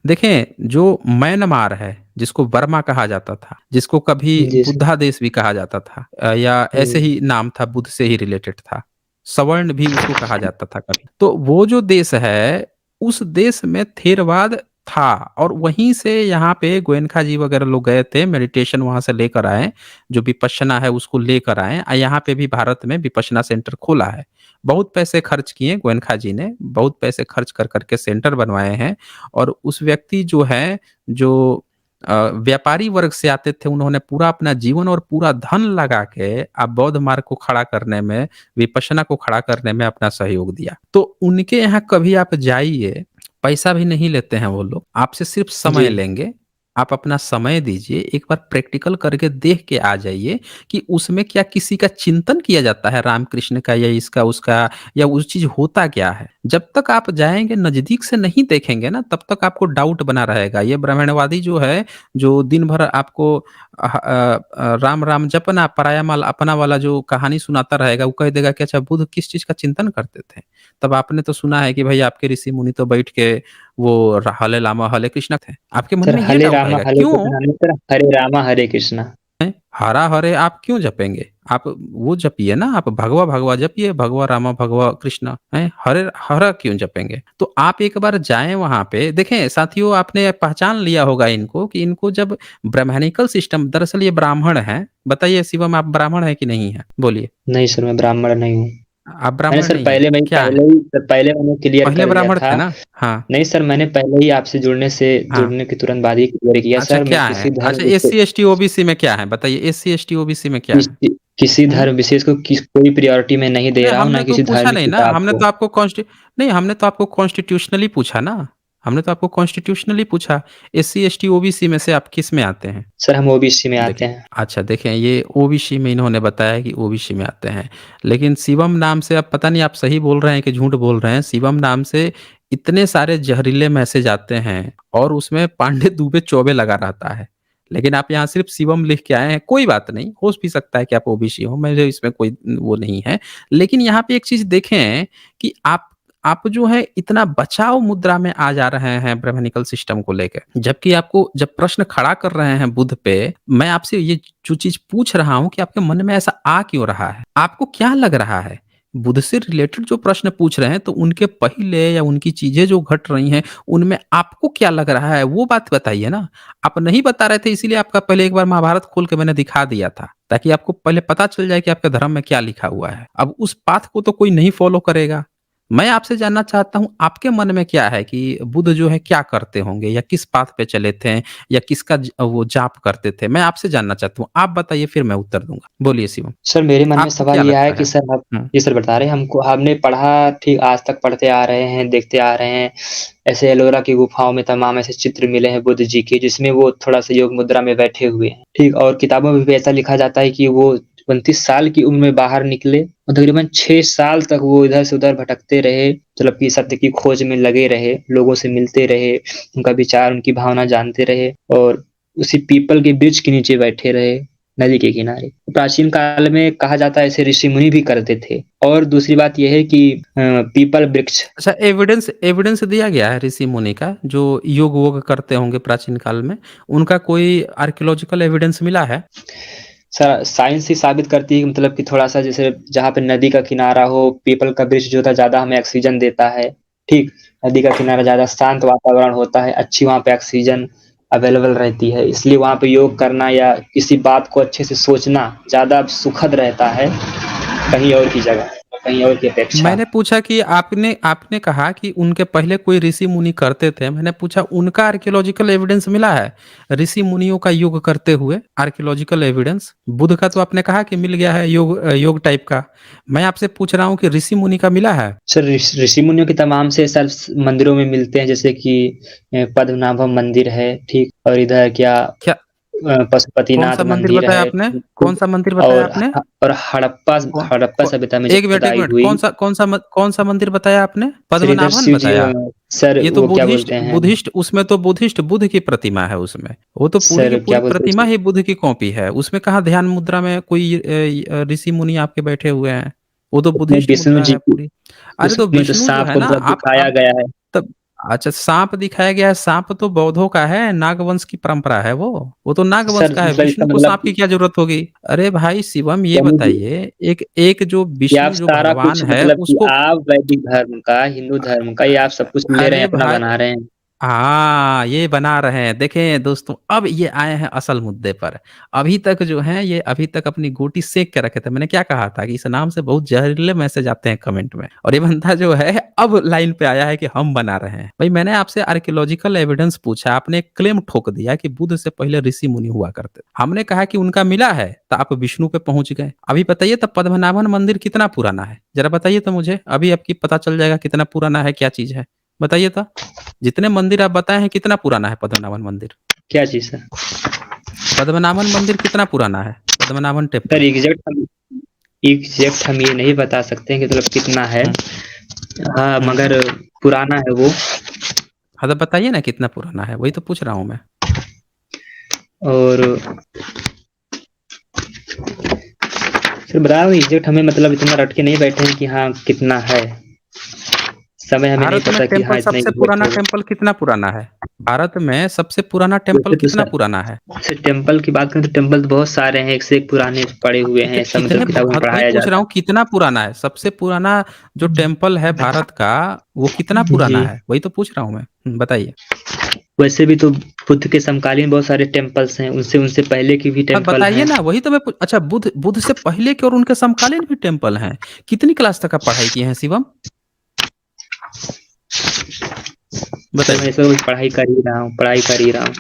देखें, जो म्यांमार है, जिसको बर्मा कहा जाता था, जिसको कभी जी सर। बुद्धा देश भी कहा जाता था, या ऐसे जी। ही नाम था, बुद्ध से ही रिलेटेड था। सवर्ण भी उसको कहा जाता था कभी। तो वो जो देश है, उस देश में थेरवाद था, और वहीं से यहाँ पे गोयनका जी वगैरह लोग गए थे, मेडिटेशन वहाँ से लेकर आए, जो विपश्यना है उसको लेकर आए, यहाँ पे भी भारत में विपश्यना सेंटर खोला है। बहुत पैसे खर्च किए गोयनका जी ने, बहुत पैसे खर्च कर करके सेंटर बनवाए हैं। और उस व्यक्ति जो है, जो व्यापारी वर्ग से आते थे, उन्होंने पूरा अपना जीवन और पूरा धन लगा के आप बौद्ध मार्ग को खड़ा करने में, विपश्यना को खड़ा करने में अपना सहयोग दिया। तो उनके यहाँ कभी आप जाइए, पैसा भी नहीं लेते हैं वो लोग, आपसे सिर्फ जी। समय लेंगे। आप अपना समय दीजिए, एक बार प्रैक्टिकल करके देख के आ जाइए कि उसमें क्या किसी का चिंतन किया जाता है, रामकृष्ण का या इसका उसका, या उस चीज होता क्या है। जब तक आप जाएंगे नजदीक से नहीं देखेंगे ना, तब तक आपको डाउट बना रहेगा। ये ब्राह्मणवादी जो है, जो दिन भर आपको राम राम जपना पराया माल अपना वाला जो कहानी सुनाता रहेगा, वो कह देगा कि अच्छा बुद्ध किस चीज का चिंतन करते थे। तब आपने तो सुना है कि भाई आपके ऋषि मुनि तो बैठ के वो हले लामा हले कृष्णा थे, आपके मन सर में ये हरे डाउट रामा आएगा, हरे क्यों? कृष्णा नहीं सर, हरे रामा हरे कृष्णा। हरा हरे आप क्यों जपेंगे? आप वो जपिए ना, आप भगवा भगवा जपिए, भगवा रामा भगवा कृष्णा है, हरे हरा क्यों जपेंगे? तो आप एक बार जाएं वहां पे देखें। साथियों, आपने पहचान लिया होगा इनको, कि इनको जब ब्राह्मणिकल सिस्टम, दरअसल ये ब्राह्मण है। बताइए शिवम, आप ब्राह्मण है कि नहीं है? बोलिए। नहीं सर, मैं ब्राह्मण नहीं हूँ। आप मैंने ब्राह्मण सर नहीं है, पहले मैं क्या है? पहले ही सर पहले मैंने क्लियर पहले कर लिया ब्राह्मण था। थे ना? हाँ। नहीं सर, मैंने पहले ही आपसे हाँ। जुड़ने के तुरंत बाद ही क्लियर किया अच्छा, सर, मैं क्या है? किसी अच्छा, धर्म S C S T OBC में क्या है? बताइए, S C S T OBC में क्या है? किसी हम्म? धर्म विशेष को कोई प्रायोरिटी मैं नहीं दे नहीं, रहा हूँ, ना हमने तो किसी पूछा धार्मिक नहीं ना, किताब हमने को। तो आपको नहीं, हमने तो आपको कॉन्स्टिट्यूशनली पूछा ना, हमने तो आपको कॉन्स्टिट्यूशनली पूछा, S C S T OBC में से आप किस में आते हैं? सर हम ओबीसी में आते देखिए, हैं। अच्छा देखें, ये ओबीसी में इन्होंने बताया कि ओबीसी में आते हैं, लेकिन शिवम नाम से, अब पता नहीं आप सही बोल रहे हैं कि झूठ बोल रहे हैं, शिवम नाम से इतने सारे जहरीले मैसेज आते हैं, और उसमें पांडे दुबे चौबे लगा रहता है। लेकिन आप यहाँ सिर्फ शिवम लिख के आए हैं, कोई बात नहीं, हो भी सकता है कि आप ओबीसी हो, मेरे इसमें कोई वो नहीं है। लेकिन यहाँ पे एक चीज देखें कि आप जो है इतना बचाव मुद्रा में आ जा रहे हैं ब्राह्मणिकल सिस्टम को लेकर, जबकि आपको जब प्रश्न खड़ा कर रहे हैं बुद्ध पे, मैं आपसे ये जो चीज पूछ रहा हूं कि आपके मन में ऐसा आ क्यों रहा है, आपको क्या लग रहा है? बुद्ध से रिलेटेड जो प्रश्न पूछ रहे हैं, तो उनके पहले या उनकी चीजें जो घट रही हैं, उनमें आपको क्या लग रहा है, वो बात बताइए ना। आप नहीं बता रहे थे, इसीलिए आपका पहले एक बार महाभारत खोल के मैंने दिखा दिया था, ताकि आपको पहले पता चल जाए कि आपके धर्म में क्या लिखा हुआ है। अब उस पाथ को तो कोई नहीं फॉलो करेगा। मैं आपसे जानना चाहता हूँ, आपके मन में क्या है कि बुद्ध जो है क्या करते होंगे, या किस पाथ पे चले थे, या किसका वो जाप करते थे? मैं आपसे जानना चाहता हूँ, आप बताइए, फिर मैं उत्तर दूंगा। बोलिए शिवम, सर मेरे मन में आपको सवाल क्या ये आया लगता कि है? सर आप हम्म। ये सर बता रहे हैं हमको, हमने पढ़ा ठीक, आज तक पढ़ते आ रहे हैं, देखते आ रहे हैं, ऐसे एलोरा की गुफाओं में तमाम ऐसे चित्र मिले हैं बुद्ध जी के, जिसमें वो थोड़ा सा योग मुद्रा में बैठे हुए हैं, ठीक। और किताबों में भी ऐसा लिखा जाता है कि वो 29 साल की उम्र में बाहर निकले, और तकरीबन 6 साल तक वो इधर से उधर भटकते रहे, मतलब कि सत्य की खोज में लगे रहे, लोगों से मिलते रहे, उनका विचार, उनकी भावना जानते रहे, और उसी पीपल के वृक्ष के नीचे बैठे रहे, नदी के किनारे। प्राचीन काल में कहा जाता है ऐसे ऋषि मुनि भी करते थे। और दूसरी बात यह है कि पीपल वृक्ष। अच्छा, एविडेंस एविडेंस दिया गया है ऋषि मुनि का, जो योग वोग करते होंगे प्राचीन काल में, उनका कोई आर्कियोलॉजिकल एविडेंस मिला है? सर साइंस ही साबित करती है, मतलब कि थोड़ा सा जैसे जहाँ पे नदी का किनारा हो, पीपल का वृक्ष जो होता है ज्यादा हमें ऑक्सीजन देता है, ठीक। नदी का किनारा ज्यादा शांत वातावरण होता है, अच्छी वहाँ पे ऑक्सीजन अवेलेबल रहती है, इसलिए वहाँ पे योग करना या किसी बात को अच्छे से सोचना ज्यादा सुखद रहता है कहीं और की जगह, कहीं और की अपेक्षा। मैंने पूछा कि आपने आपने कहा कि उनके पहले कोई ऋषि मुनि करते थे, मैंने पूछा उनका आर्कियोलॉजिकल एविडेंस मिला है ऋषि मुनियों का योग करते हुए? आर्कियोलॉजिकल एविडेंस बुद्ध का तो आपने कहा कि मिल गया है, योग टाइप का। मैं आपसे पूछ रहा हूँ कि ऋषि मुनि का मिला है? सर ऋषि मुनियों के तमाम से सर मंदिरों में मिलते हैं, जैसे कि पद्मनाभम मंदिर है, ठीक। और इधर क्या क्या? कौन पशुपतिनाथ सा मंदिर मंदिर बताया है, आपने? ठीक। कौन सा मंदिर बताया और आपने? हड़प्पा कौन हड़प्पा कौ, सभ्यता में जब एक मिनट, एक खुदाई मिनट, हुई। कौन सा मंदिर बताया आपने? सर इधर पद्मनाभन शिव जी, बताया? सर ये तो वो क्या बुद्धिस्ट बोलते हैं, बुद्धिस्ट उसमें तो बुद्धिस्ट बुद्ध की प्रतिमा है उसमें। वो तो पूरी की सर क्या पूरी बोलते हैं प्रतिमा ही बुद्ध की कॉपी है। उसमें कहाँ ध्यान मुद्रा में कोई ऋषि मुनि आपके बैठे हुए हैं? वो तो उसमें बुद्धिस्ट विष्णु मुद्रा जी है की, पूरी। अरे तो उसमें तो विष्णु जो सांप है को ना, मतलब आप दिखाया गया है। तब अच्छा, सांप दिखाया गया है, सांप तो बौद्धों का है, नागवंश की परंपरा है वो तो नागवंश सर का है, मतलब इसका विष्णु को मतलब सांप की क्या जरूरत होगी? अरे भाई शिवम, ये यानी बताइए, एक एक जो कि आप विष्णु जो सारा भगवान कुछ है मतलब कि उसको, आप वैदिक धर्म का, हिंदू धर्म का, ये आप सब कुछ ले रहे अरे हैं, अपना भाई, बना रहे हैं। हाँ ये बना रहे हैं। देखें दोस्तों, अब ये आए हैं असल मुद्दे पर। अभी तक जो है ये अभी तक अपनी गोटी सेक के रखे थे। मैंने क्या कहा था कि इस नाम से बहुत जहरीले मैसेज आते हैं कमेंट में, और ये बंदा जो है अब लाइन पे आया है कि हम बना रहे हैं। भाई मैंने आपसे आर्कियोलॉजिकल एविडेंस पूछा, आपने एक क्लेम ठोक दिया कि बुद्ध से पहले ऋषि मुनि हुआ करते। हमने कहा कि उनका मिला है, तो आप विष्णु पे पहुंच गए। अभी बताइए तो पद्मनाभन मंदिर कितना पुराना है, जरा बताइए तो मुझे, अभी आपकी पता चल जाएगा कितना पुराना है, क्या चीज है, बताइए तो। जितने मंदिर आप बताए हैं, कितना पुराना है पद्मनाभन मंदिर? क्या चीज सर? पद्मनाभन मंदिर कितना पुराना है, पद्मनाभन टेम्पल? सर एग्जैक्ट हम ये नहीं बता सकते हैं कि मतलब कितना है। हम्म, हाँ हम्म। मगर पुराना है वो। हाँ तो बताइए ना कितना पुराना है, वही तो पूछ रहा हूँ मैं। और फिर बताओ एग्जैक्ट, हमें मतलब इतना रट के नहीं बैठे हैं कि हाँ कितना है। समय हमें नहीं भारत में पता कि टेम्पल, हाँ इतना सबसे एग्जैक्ट पुराना होगा। टेम्पल कितना पुराना है? भारत में सबसे पुराना टेम्पल वैसे तो कितना पुराना है? सर टेम्पल की बात करें तो टेम्पल तो बहुत सारे हैं, एक से एक पुराने पड़े हुए हैं, ऐसा कितने, मतलब किताबों में हाँ तो वही पढ़ाया पूछ रहा जाता हूँ कितना पुराना है, सबसे पुराना जो टेम्पल है भारत का, वो कितना है। पुराना जी। है, वही तो पूछ रहा हूँ मैं। बताइए। वैसे भी तो बुद्ध के समकालीन बहुत सारे टेम्पल्स हैं, उनसे उनसे पहले की भी हाँ टेम्पल बताइए हैं। ना, वही तो मैं अच्छा, बुद्ध बुद्ध से पहले के और उनके समकालीन भी टेम्पल हैं। कितनी क्लास तक आप पढ़ाई किए हैं शिवम, सर मैं बताइए। इस वक्त पढ़ाई कर ही रहा हूँ, पढ़ाई कर ही रहा हूँ।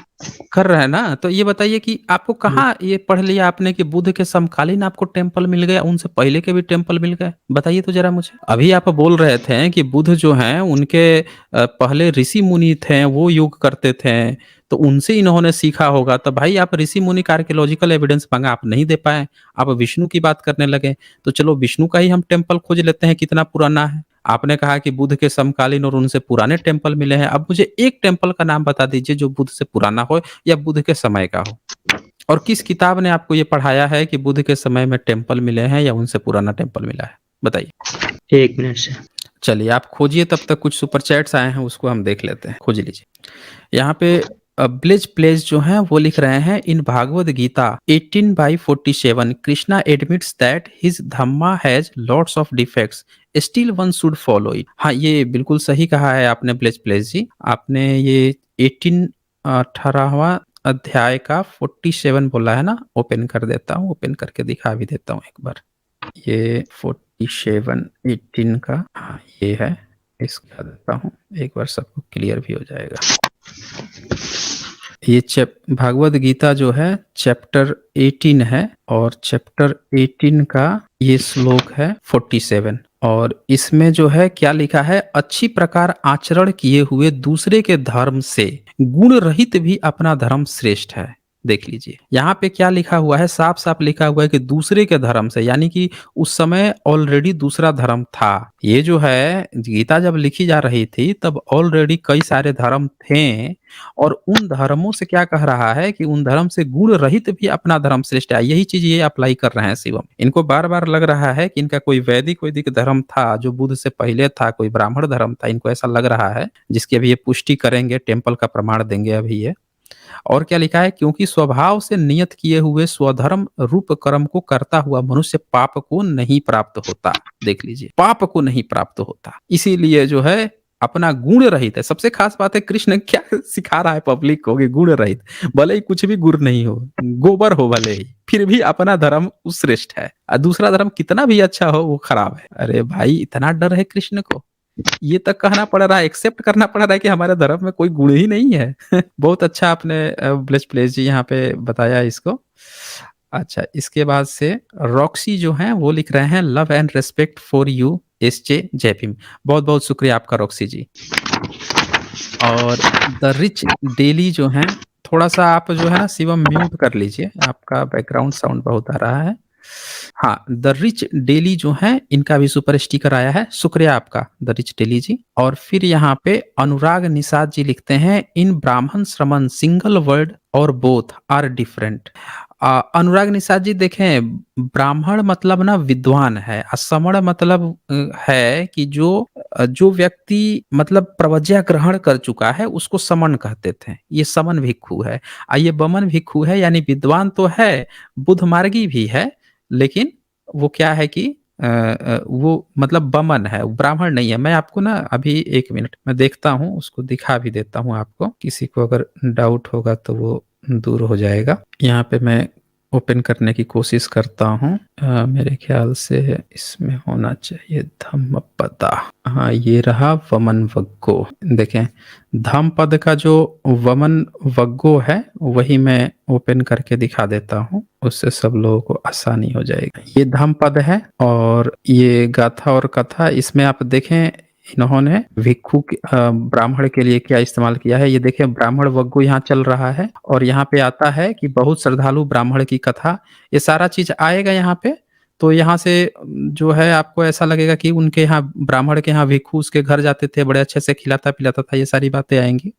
कर रहे हैं ना, तो ये बताइए कि आपको कहाँ ये पढ़ लिया आपने कि बुद्ध के समकालीन आपको टेम्पल मिल गया, उनसे पहले के भी टेम्पल मिल गए? बताइए तो जरा मुझे। अभी आप बोल रहे थे कि बुद्ध जो हैं उनके पहले ऋषि मुनि थे, वो योग करते थे, तो उनसे इन्होंने सीखा होगा। तो भाई आप ऋषि मुनि का आर्कियोलॉजिकल एविडेंस मांगा, आप नहीं दे पाए, आप विष्णु की बात करने लगे। तो चलो विष्णु का ही हम टेम्पल खोज लेते हैं कितना पुराना है। आपने कहा कि बुद्ध के समकालीन और उनसे पुराने टेम्पल मिले हैं। अब मुझे एक टेम्पल का नाम बता दीजिए जो बुद्ध से पुराना हो या बुद्ध के समय का हो, और किस किताब ने आपको ये पढ़ाया है कि बुद्ध के समय में टेम्पल मिले हैं या उनसे पुराना टेम्पल मिला है, बताइए। एक मिनट से। चलिए आप खोजिए, तब तक कुछ सुपर चैट्स आए हैं उसको हम देख लेते हैं, खोज लीजिए। यहाँ पे ब्लिज प्लेस जो हैं वो लिख रहे हैं, in Bhagavad Gita 18/47 Krishna admits that his dhamma has lots of defects, still one should follow it. हाँ ये बिल्कुल सही कहा है आपने ब्लिज प्लेस जी, आपने ये 18वां अध्याय का 47 बोला है ना। ओपन कर देता हूँ, ओपन करके दिखा भी देता हूँ एक बार। ये 47 18 का, हाँ ये है, इसको दिखा देता हूँ एक बार, सबको क्लियर भी हो जाएगा। ये भागवत गीता जो है चैप्टर 18 है, और चैप्टर 18 का ये श्लोक है 47, और इसमें जो है क्या लिखा है, अच्छी प्रकार आचरण किए हुए दूसरे के धर्म से गुण रहित भी अपना धर्म श्रेष्ठ है। देख लीजिए यहाँ पे क्या लिखा हुआ है, साफ साफ लिखा हुआ है कि दूसरे के धर्म से, यानी कि उस समय ऑलरेडी दूसरा धर्म था। ये जो है गीता जब लिखी जा रही थी तब ऑलरेडी कई सारे धर्म थे, और उन धर्मों से क्या कह रहा है कि उन धर्म से गुण रहित भी अपना धर्म श्रेष्ठ है। यही चीज ये अप्लाई कर रहे हैं शिवम। इनको बार बार लग रहा है कि इनका कोई वैदिक वैदिक धर्म था जो बुद्ध से पहले था, कोई ब्राह्मण धर्म था, इनको ऐसा लग रहा है, जिसकी अभी ये पुष्टि करेंगे, टेम्पल का प्रमाण देंगे अभी ये। और क्या लिखा है, क्योंकि स्वभाव से नियत किए हुए स्वधर्म रूप कर्म को करता हुआ मनुष्य पाप को नहीं प्राप्त होता। देख लीजिए, पाप को नहीं प्राप्त होता, इसीलिए जो है अपना गुण रहित है। सबसे खास बात है कृष्ण क्या सिखा रहा है पब्लिक को कि गुण रहित, भले ही कुछ भी गुण नहीं हो, गोबर हो भले ही, फिर भी अपना धर्म श्रेष्ठ है, और दूसरा धर्म कितना भी अच्छा हो वो खराब है। अरे भाई इतना डर है कृष्ण को, ये तक कहना पड़ रहा है, एक्सेप्ट करना पड़ रहा है कि हमारे धर्म में कोई गुण ही नहीं है। बहुत अच्छा आपने ब्लेस प्लेस जी यहाँ पे बताया इसको। अच्छा इसके बाद से रॉक्सी जो है वो लिख रहे हैं, love and respect for you SJ. जय भीम। बहुत बहुत शुक्रिया आपका रॉक्सी जी। और द रिच डेली जो है, थोड़ा सा आप जो है ना शिवम म्यूट कर लीजिए, आपका बैकग्राउंड साउंड बहुत आ रहा है। हाँ द रिच डेली जो है इनका भी सुपर स्टिकर आया है, शुक्रिया आपका द रिच डेली जी। और फिर यहाँ पे अनुराग निषाद जी लिखते हैं, इन ब्राह्मण श्रमण सिंगल वर्ड और बोथ आर डिफरेंट। अनुराग निषाद जी देखें, ब्राह्मण मतलब ना विद्वान है, असमण मतलब है कि जो व्यक्ति मतलब प्रवज्ञा ग्रहण कर चुका है उसको समण कहते थे। ये समन भिक्षु है। ये बमन भिक्षु है, यानी विद्वान तो है, बुद्ध मार्गी भी है, लेकिन वो क्या है कि वो मतलब बमन है, ब्राह्मण नहीं है। मैं आपको ना अभी 1 मिनट मैं देखता हूँ, उसको दिखा भी देता हूँ आपको, किसी को अगर डाउट होगा तो वो दूर हो जाएगा। यहाँ पे मैं ओपन करने की कोशिश करता हूँ। मेरे ख्याल से इसमें होना चाहिए धम्मपदा। हाँ, ये रहा वमन वग्गो। देखें, धम्मपद का जो वमन वग्गो है वही मैं ओपन करके दिखा देता हूँ, उससे सब लोगों को आसानी हो जाएगी। ये धम्मपद है और ये गाथा और कथा। इसमें आप देखें इन्होंने भिक्षु ब्राह्मण के लिए क्या इस्तेमाल किया है। ये देखिए ब्राह्मण वग्गो यहाँ चल रहा है और यहाँ पे आता है कि बहुत श्रद्धालु ब्राह्मण की कथा, ये सारा चीज आएगा यहाँ पे। तो यहाँ से जो है आपको ऐसा लगेगा कि उनके यहाँ ब्राह्मण के यहाँ भिक्षु उसके घर जाते थे, बड़े अच्छे से खिलाता पिलाता था, ये सारी बातें आएंगी।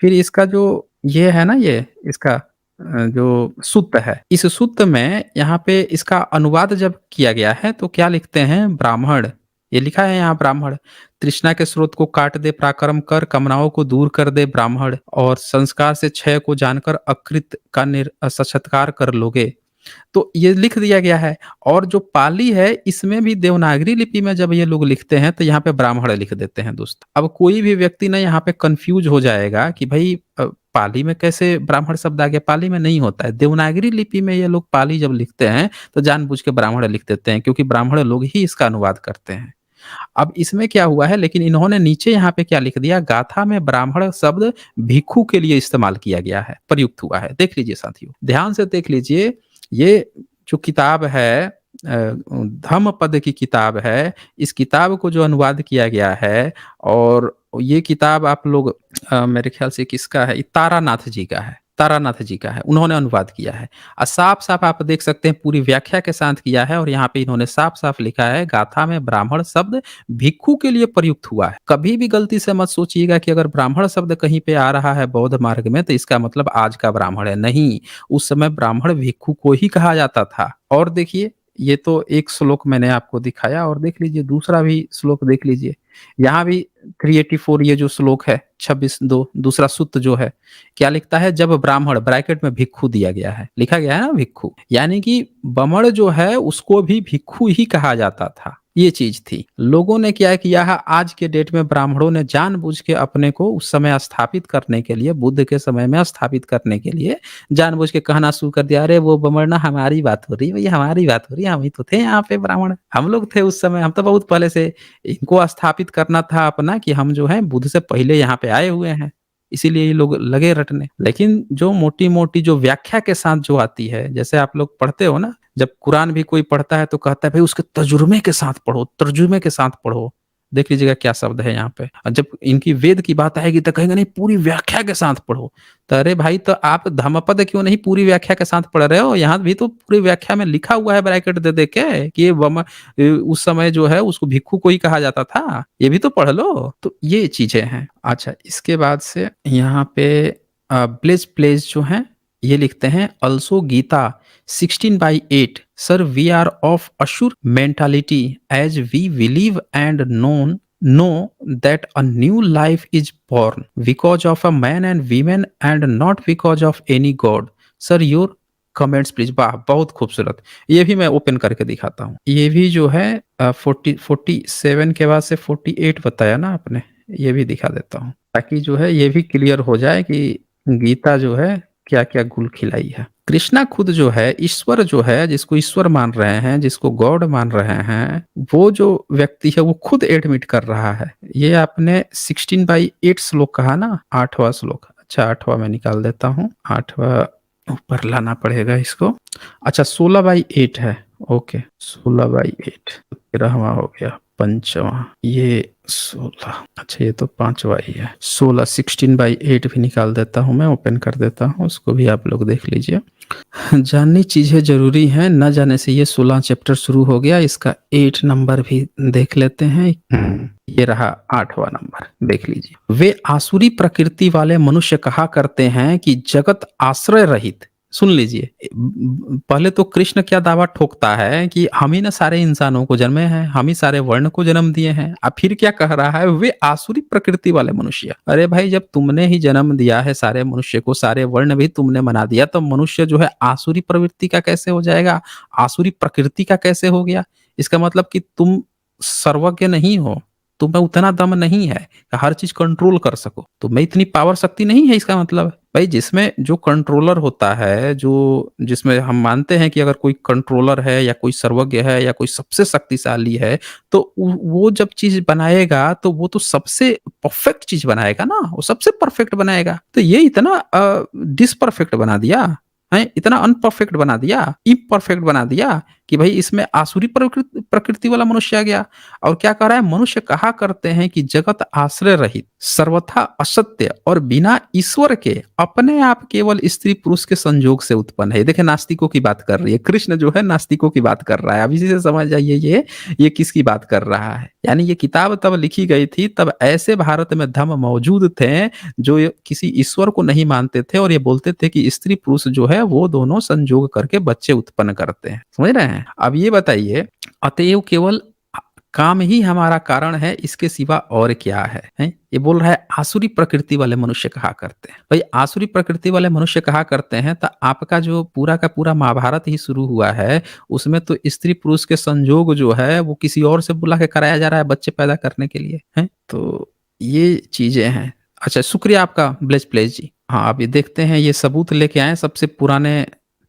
फिर इसका जो ये है ना, ये इसका जो सूत्र है, इस सूत्र में यहाँ पे इसका अनुवाद जब किया गया है तो क्या लिखते हैं, ब्राह्मण, ये लिखा है यहाँ ब्राह्मण, तृष्णा के स्रोत को काट दे, पराक्रम कर, कामनाओं को दूर कर दे ब्राह्मण, और संस्कार से क्षय को जानकर अकृत का सत्कार कर लोगे। तो ये लिख दिया गया है। और जो पाली है इसमें भी देवनागरी लिपि में जब ये लोग लिखते हैं तो यहाँ पे ब्राह्मण लिख देते हैं दोस्त। अब कोई भी व्यक्ति ना यहाँ पे कंफ्यूज हो जाएगा कि भाई पाली में कैसे ब्राह्मण शब्द आ गया, पाली में नहीं होता है। देवनागरी लिपि में ये लोग पाली जब लिखते हैं तो जानबूझ के ब्राह्मण लिख देते हैं, क्योंकि ब्राह्मण लोग ही इसका अनुवाद करते हैं। अब इसमें क्या हुआ है, लेकिन इन्होंने नीचे यहाँ पे क्या लिख दिया, गाथा में ब्राह्मण शब्द भिक्षु के लिए इस्तेमाल किया गया है, प्रयुक्त हुआ है। देख लीजिए साथियों, ध्यान से देख लीजिए, ये जो किताब है धम्मपद की किताब है, इस किताब को जो अनुवाद किया गया है, और ये किताब आप लोग मेरे ख्याल से किसका है, तारानाथ जी का है, तारानाथ जी का है, उन्होंने अनुवाद किया है। और साफ साफ आप देख सकते हैं पूरी व्याख्या के साथ किया है, और यहाँ पे इन्होंने साफ साफ लिखा है गाथा में ब्राह्मण शब्द भिक्षु के लिए प्रयुक्त हुआ है। कभी भी गलती से मत सोचिएगा कि अगर ब्राह्मण शब्द कहीं पे आ रहा है बौद्ध मार्ग में तो इसका मतलब आज का ब्राह्मण है, नहीं, उस समय ब्राह्मण भिक्षु को ही कहा जाता था। और देखिए, ये तो एक श्लोक मैंने आपको दिखाया, और देख लीजिए दूसरा भी श्लोक देख लीजिए, यहाँ भी 384 ये जो श्लोक है 26:2 दूसरा सूत्र जो है क्या लिखता है, जब ब्राह्मण ब्रैकेट में भिक्षु दिया गया है, लिखा गया है ना भिक्षु, यानी कि बमण जो है उसको भी भिक्षु ही कहा जाता था। ये चीज थी। लोगों ने क्या किया है, आज के डेट में ब्राह्मणों ने जानबूझ के अपने को उस समय स्थापित करने के लिए, बुद्ध के समय में स्थापित करने के लिए जानबूझ के कहना शुरू कर दिया, अरे वो बमण ना हमारी बात हो रही है, भैया हमारी बात हो रही है, हम ही तो थे यहाँ पे ब्राह्मण, हम लोग थे उस समय, हम तो बहुत पहले से, इनको स्थापित करना था अपना कि हम जो है बुद्ध से पहले यहाँ पे आए हुए हैं, इसीलिए ये लोग लगे रटने। लेकिन जो मोटी मोटी जो व्याख्या के साथ जो आती है, जैसे आप लोग पढ़ते हो ना, जब कुरान भी कोई पढ़ता है तो कहता है भाई उसके तर्जुमे के साथ पढ़ो, तर्जुमे के साथ पढ़ो। देख लीजिएगा क्या शब्द है यहाँ पे। और जब इनकी वेद की बात आएगी तो कहेंगे नहीं पूरी व्याख्या के साथ पढ़ो। तो अरे भाई, तो आप धम्मपद क्यों नहीं पूरी व्याख्या के साथ पढ़ रहे हो? यहाँ भी तो पूरी व्याख्या में लिखा हुआ है ब्रैकेट दे दे के कि उस समय जो है उसको भिक्षु को ही कहा जाता था, ये भी तो पढ़ लो। तो ये चीजें हैं। अच्छा, इसके बाद से यहाँ पे ब्लेज प्लेज जो है ये लिखते हैं, also Gita 16/8 sir, we are of asur mentality as we believe and know that a new life is born because of a man and women and not because of any god. Sir your comments please. वाह, बहुत खूबसूरत। ये भी मैं open करके दिखाता हूँ। ये भी जो है 47 के बाद से 48 बताया ना आपने, ये भी दिखा देता हूँ ताकि जो है ये भी क्लियर हो जाए कि गीता जो है क्या क्या गुल खिलाई है। कृष्णा खुद जो है ईश्वर जो है, जिसको ईश्वर मान रहे हैं, जिसको गॉड मान रहे हैं, वो जो व्यक्ति है वो खुद एडमिट कर रहा है। ये आपने 16/8 श्लोक कहा ना, 8वां श्लोक। अच्छा, 8वां मैं निकाल देता हूँ, 8वां ऊपर लाना पड़ेगा इसको। अच्छा, 16/8 है। ओके, 16/8 13वां हो गया, 5वां, ये 16। अच्छा, ये तो 5वां ही है। 16 भी निकाल देता हूँ मैं, ओपन कर देता हूँ, उसको भी आप लोग देख लीजिए। जाननी चीजें जरूरी हैं, न जाने से ये 16 चैप्टर शुरू हो गया। इसका 8 नंबर भी देख लेते हैं। ये रहा 8वां नंबर, देख लीजिए। वे आसुरी प्रकृति वाले मनुष्य कहा करते हैं कि जगत आश्रय रहित, सुन लीजिए, पहले तो कृष्ण क्या दावा ठोकता है कि हम ही ना सारे इंसानों को जन्मे हैं, हम ही सारे वर्ण को जन्म दिए हैं। अब फिर क्या कह रहा है, वे आसुरी प्रकृति वाले मनुष्य। अरे भाई, जब तुमने ही जन्म दिया है सारे मनुष्य को, सारे वर्ण भी तुमने बना दिया, तो मनुष्य जो है आसुरी प्रवृत्ति का कैसे हो जाएगा, आसुरी प्रकृति का कैसे हो गया? इसका मतलब कि तुम सर्वज्ञ नहीं हो, तुम्हें उतना दम नहीं है कि हर चीज कंट्रोल कर सको, तुम्हें इतनी पावर शक्ति नहीं है। इसका मतलब भाई, जिसमें जो कंट्रोलर होता है, जो जिसमें हम मानते हैं कि अगर कोई कंट्रोलर है या कोई सर्वज्ञ है या कोई सबसे शक्तिशाली है, तो वो जब चीज बनाएगा तो वो तो सबसे परफेक्ट चीज बनाएगा ना, वो सबसे परफेक्ट बनाएगा। तो ये इतना डिसपरफेक्ट बना दिया है, इतना अनपरफेक्ट बना दिया, इम्परफेक्ट बना दिया कि भाई इसमें आसुरी प्रकृति प्रकृति वाला मनुष्य आ गया। और क्या कह रहा है, मनुष्य कहा करते हैं कि जगत आश्रय रहित, सर्वथा असत्य और बिना ईश्वर के अपने आप केवल स्त्री पुरुष के संयोग से उत्पन्न है। देखिए, नास्तिकों की बात कर रही है, कृष्ण जो है नास्तिकों की बात कर रहा है। अब इसी से समझ जाइए ये किसकी बात कर रहा है। यानी ये किताब तब लिखी गई थी, तब ऐसे भारत में धर्म मौजूद थे जो किसी ईश्वर को नहीं मानते थे, और ये बोलते थे कि स्त्री पुरुष जो है वो दोनों संयोग करके बच्चे उत्पन्न करते हैं। समझ रहे हैं? अब ये बताइए, अतएव केवल काम ही हमारा कारण है, इसके सिवा और क्या है, हैं? ये बोल रहा है आसुरी प्रकृति वाले मनुष्य कहा करते हैं। भाई, आसुरी प्रकृति वाले मनुष्य कहा करते हैं, तो आपका जो पूरा का पूरा महाभारत ही शुरू हुआ है, उसमें तो स्त्री पुरुष के संयोग जो है वो किसी और से बुला के कराया जा रहा है बच्चे पैदा करने के लिए, हैं? तो ये चीजें हैं। अच्छा, शुक्रिया आपका ब्लेज प्लेज जी। हाँ, अभी देखते हैं ये सबूत लेके आए सबसे पुराने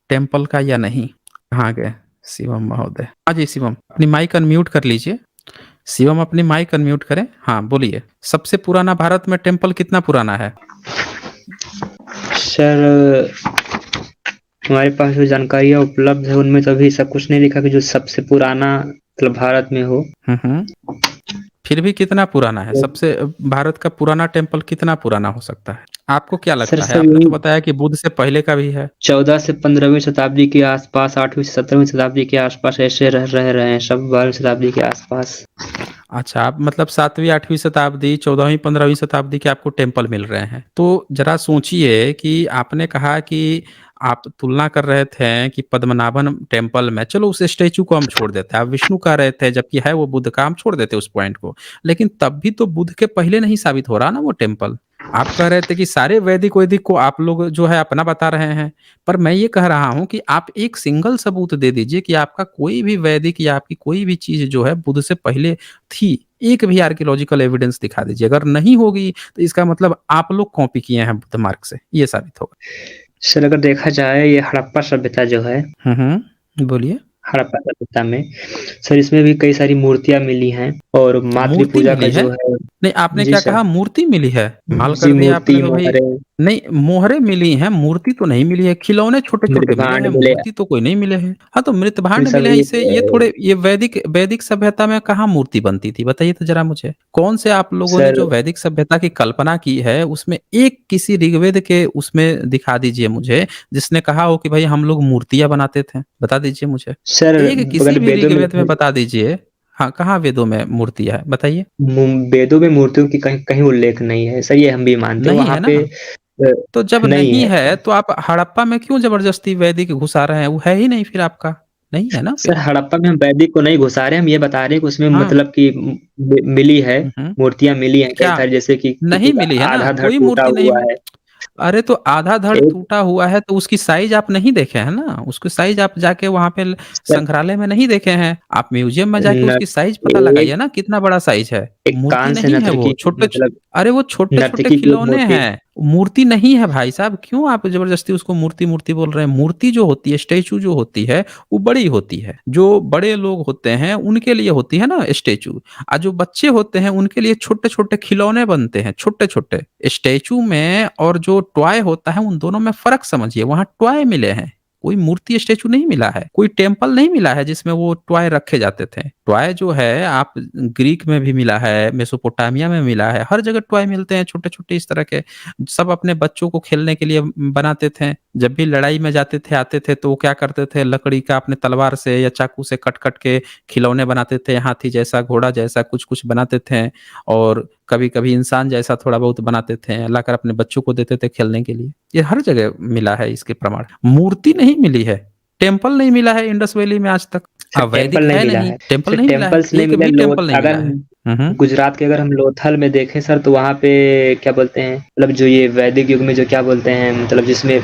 टेम्पल का या नहीं। कहाँ गए शिवम महोदय? हाँ जी शिवम, अपनी माइक अनम्यूट कर लीजिए। शिवम, अपनी माइक अनम्यूट करें। हाँ, बोलिए। सबसे पुराना भारत में टेम्पल कितना पुराना है? सर, हमारे पास जो जानकारियाँ उपलब्ध है उनमें तो अभी ऐसा कुछ नहीं लिखा कि जो सबसे पुराना मतलब भारत में हो। फिर भी कितना पुराना है? सबसे भारत का पुराना टेम्पल कितना पुराना हो सकता है? आपको क्या लगता है? आपने तो बताया कि बुद्ध से पहले का भी है। 14 से 15वीं शताब्दी के आसपास, 8वीं से 17वीं शताब्दी के आसपास ऐसे रह रहे हैं सब, 12वीं शताब्दी के आसपास। अच्छा, आप मतलब 7वीं 8वीं शताब्दी, 14वीं 15वीं शताब्दी के आपको टेम्पल मिल रहे हैं। तो जरा सोचिए कि आपने कहा कि आप तुलना कर रहे थे कि पद्मनाभन टेम्पल में, चलो उस स्टेचू को हम छोड़ देते हैं, आप विष्णु कह रहे थे जबकि है वो बुद्ध का, हम छोड़ देते उस पॉइंट को। लेकिन तब भी तो बुद्ध के पहले नहीं साबित हो रहा ना वो टेम्पल। आप कह रहे थे कि सारे वैदिक वैदिक को आप लोग जो है अपना बता रहे हैं, पर मैं ये कह रहा हूं कि आप एक सिंगल सबूत दे दीजिए कि आपका कोई भी वैदिक या आपकी कोई भी चीज जो है बुद्ध से पहले थी। एक भी आर्कियोलॉजिकल एविडेंस दिखा दीजिए। अगर नहीं होगी तो इसका मतलब आप लोग कॉपी किए हैं बुद्ध मार्ग से, ये साबित होगा। सर, अगर देखा जाए ये हड़प्पा सभ्यता जो है, बोलिए। हड़प्पा सभ्यता में सर इसमें भी कई सारी मूर्तियां मिली हैं, और मातृ पूजा का जो है। नहीं, आपने क्या कहा? मूर्ति मिली है? माल जी, कर दिया आपने तो भाई। मोहरे, नहीं, मोहरे मिली हैं, मूर्ति तो नहीं मिली है। खिलौने छोटे छोटे मिले हैं, मिले। मूर्ति तो कोई नहीं मिले हैं। हाँ, तो मृतभांड सब मिले हैं। इसे ये थोड़े, ये वैदिक सभ्यता में कहाँ मूर्ति बनती थी? बताइए तो जरा मुझे। कौन से आप लोगों ने सर, जो वैदिक सभ्यता की कल्पना की है उसमें एक किसी ऋग्वेद के उसमें दिखा दीजिए मुझे जिसने कहा हो कि भाई हम लोग मूर्तियां बनाते थे। बता दीजिए मुझे सर एक किसी भी ऋग्वेद में बता दीजिए। हाँ, कहाँ वेदों में मूर्तियां है? बताइए। वेदों में मूर्तियों की कहीं कहीं उल्लेख नहीं है सर, ये हम भी मानते हैं। नहीं वहाँ है ना? पे तो जब नहीं नहीं है है तो आप हड़प्पा में क्यों जबरदस्ती वैदिक घुसा रहे हैं? वो है ही नहीं फिर आपका, नहीं है ना सर। फिर। हड़प्पा में हम वैदिक को नहीं घुसा रहे, हम ये बता रहे हैं कि उसमें हाँ। मतलब कि मिली है, हम्म। मूर्तियां मिली हैं कई क्या? सारी, जैसे कि किसी नहीं का मिली है ना, आधा धड़ कोई टूटा मूर्ति नहीं हुआ है। अरे तो आधा धड़ एक टूटा हुआ है तो उसकी साइज आप नहीं देखे हैं ना, उसकी साइज आप जाके वहां पे सर, संग्रहालय में नहीं देखे हैं, आप म्यूजियम में जाके न, उसकी साइज पता एक लगाइए ना कितना बड़ा साइज है। एक मूर्ति कान से नहीं है वो, नर्तकी मतलब अरे वो छोटे छोटे नर्तकी की एक खिलौने मूर्ति। हैं, मूर्ति नहीं है भाई साहब। क्यों आप जबरदस्ती उसको मूर्ति मूर्ति बोल रहे हैं? मूर्ति जो होती है, स्टेचू जो होती है, वो बड़ी होती है। जो बड़े लोग होते हैं उनके लिए होती है ना स्टेचू, और जो बच्चे होते हैं उनके लिए छोटे छोटे खिलौने बनते हैं, छोटे छोटे। स्टेचू में और जो टॉय होता है उन दोनों में फर्क समझिए। वहां टॉय मिले हैं, कोई मूर्ति स्टेचू नहीं मिला है, कोई टेम्पल नहीं मिला है जिसमें वो टॉय रखे जाते थे। टॉय जो है आप ग्रीक में भी मिला है, मेसोपोटामिया में मिला है, हर जगह टॉय मिलते हैं छोटे छोटे इस तरह के। सब अपने बच्चों को खेलने के लिए बनाते थे। जब भी लड़ाई में जाते थे आते थे तो वो क्या करते थे, लकड़ी का अपने तलवार से या चाकू से कट कट के खिलौने बनाते थे, हाथी जैसा, घोड़ा जैसा कुछ कुछ बनाते थे। और कभी-कभी इंसान जैसा थोड़ा बहुत बनाते थे, लाकर अपने बच्चों को देते थे खेलने के लिए। ये हर जगह मिला है इसके प्रमाण। मूर्ति नहीं मिली है, टेम्पल नहीं मिला है इंडस वैली में आज तक। सर टेम्पल वैदिक नहीं है मिला नहीं, है टेम्पल सर, नहीं मिला है, टेम्पल्स नहीं एक मिला भी टेम्पल नहीं अगर मिला है। हुँ, हुँ। गुजरात के अगर हम लोथल में देखें सर, तो वहाँ पे क्या बोलते हैं, मतलब जो ये वैदिक युग में जो क्या बोलते हैं, मतलब जिसमें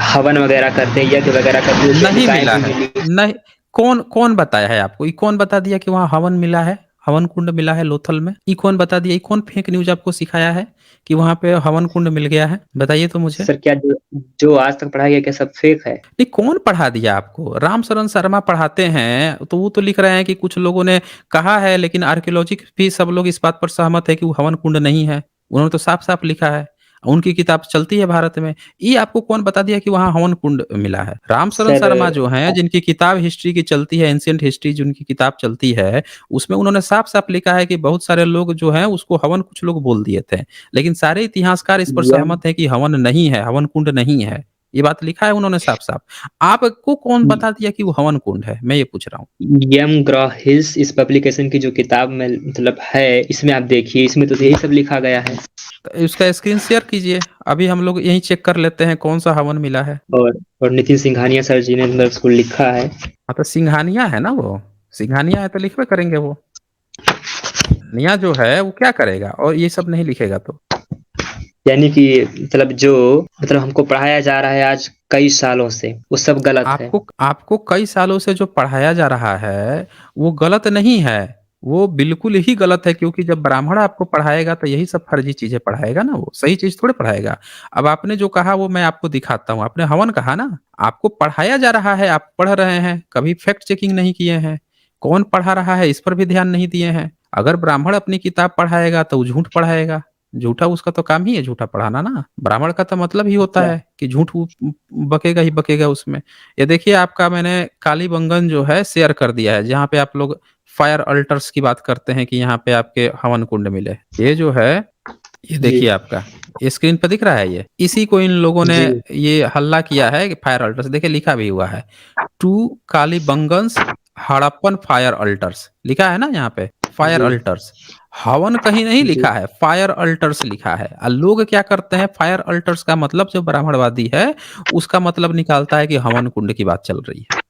हवन वगैरह करते हैं, यज्ञ वगैरह करते हैं, नहीं रेणुकाएं मिला भी है। मिली। नहीं, कौन कौन बताया है आपको? ये कौन बता दिया कि वहाँ हवन मिला है? हवन कुंड मिला है लोथल में? ये कौन बता दिया? ये कौन फेक न्यूज़ आपको सिखाया है कि वहाँ पे हवन कुंड मिल गया है? बताइए तो मुझे। सर क्या जो जो आज तक पढ़ाया गया क्या सब फेक है? नहीं, कौन पढ़ा दिया आपको? रामशरण शर्मा पढ़ाते हैं, तो वो तो लिख रहे हैं कि कुछ लोगों ने कहा है, लेकिन आर्कियोलॉजी भी सब लोग इस बात पर सहमत है कि वो हवन कुंड नहीं है। उन्होंने तो साफ-साफ लिखा है। उनकी किताब चलती है भारत में। ये आपको कौन बता दिया कि वहाँ हवन कुंड मिला है? रामशरण सर शर्मा जो हैं, जिनकी किताब हिस्ट्री की चलती है, एंशिएंट हिस्ट्री जिनकी किताब चलती है, उसमें उन्होंने साफ-साफ लिखा है कि बहुत सारे लोग जो हैं, उसको हवन कुछ लोग बोल दिए थे। लेकिन सारे इतिहासकार इस पर यम सहमत हैं कि हवन नहीं है, हवन कुंड नहीं है। ये बात लिखा है उन्होंने साफ-साफ। आपको कौन बता दिया कि वो हवन कुंड है? मैं ये पूछ रहा हूँ। यम ग्रॉ हिल्स इस पब्लिकेशन की जो किताब में मतलब है, इसमें आप देखिए, इसमें तो यही सब लिखा गया है। उसका स्क्रीन शेयर कीजिए। अभी हम लोग यहीं चेक कर लेते हैं कौन-सा हवन मिला है। और नितिन सिंघानिया सर जी ने मतलब उसको लिखा है। हाँ, तो सिंघानिया है ना वो। सिंघानिया है तो लिखबे करेंगे वो। निया जो है वो क्या करेगा और ये सब नहीं लिखेगा तो? यानी कि मतलब जो मतलब हमको पढ़ाया जा रहा है आज कई सालों से, वो सब गलत है। आपको आपको कई सालों से जो पढ़ाया जा रहा है, वो गलत नहीं है। वो बिल्कुल ही गलत है, क्योंकि जब ब्राह्मण आपको पढ़ाएगा तो यही सब फर्जी चीज़ें पढ़ाएगा ना वो, सही चीज़ थोड़ी पढ़ाएगा। अब आपने जो कहा वो मैं आपको दिखाता हूँ। आपने हवन कहा ना, आपको पढ़ाया जा रहा है, आप पढ़ रहे हैं, कभी फैक्ट चेकिंग नहीं किए हैं। कौन पढ़ा रहा है इस पर भी ध्यान नहीं दिए हैं। अगर ब्राह्मण अपनी किताब पढ़ाएगा तो वो झूठ पढ़ाएगा। झूठा उसका तो काम ही है झूठा पढ़ाना ना। ब्राह्मण का तो मतलब ही होता अच्छा, है कि झूठ वो बकेगा ही बकेगा उसमें। ये देखिए आपका मैंने कालीबंगन जो है शेयर कर दिया है, जहाँ पे आप लोग फायर अल्टर्स की बात करते हैं कि यहाँ पे आपके हवन कुंड मिले। ये जो है, ये जी देखिए आपका, ये स्क्रीन पे दिख रहा है ये। इसी को इन लोगों ने जी ये हल्ला किया है कि फायर अल्टर्स, देखिए लिखा भी हुआ है। टू कालीबंगन्स हड़प्पन फायर अल्टर्स लिखा है ना यहाँ पे, फायर जी अल्टर्स। हवन कहीं नहीं जी लिखा है, फायर अल्टर्स लिखा है। और लोग क्या करते हैं, फायर अल्टर्स का मतलब जो ब्राह्मणवादी है, उसका मतलब निकालता है कि हवन कुंड की बात चल रही है।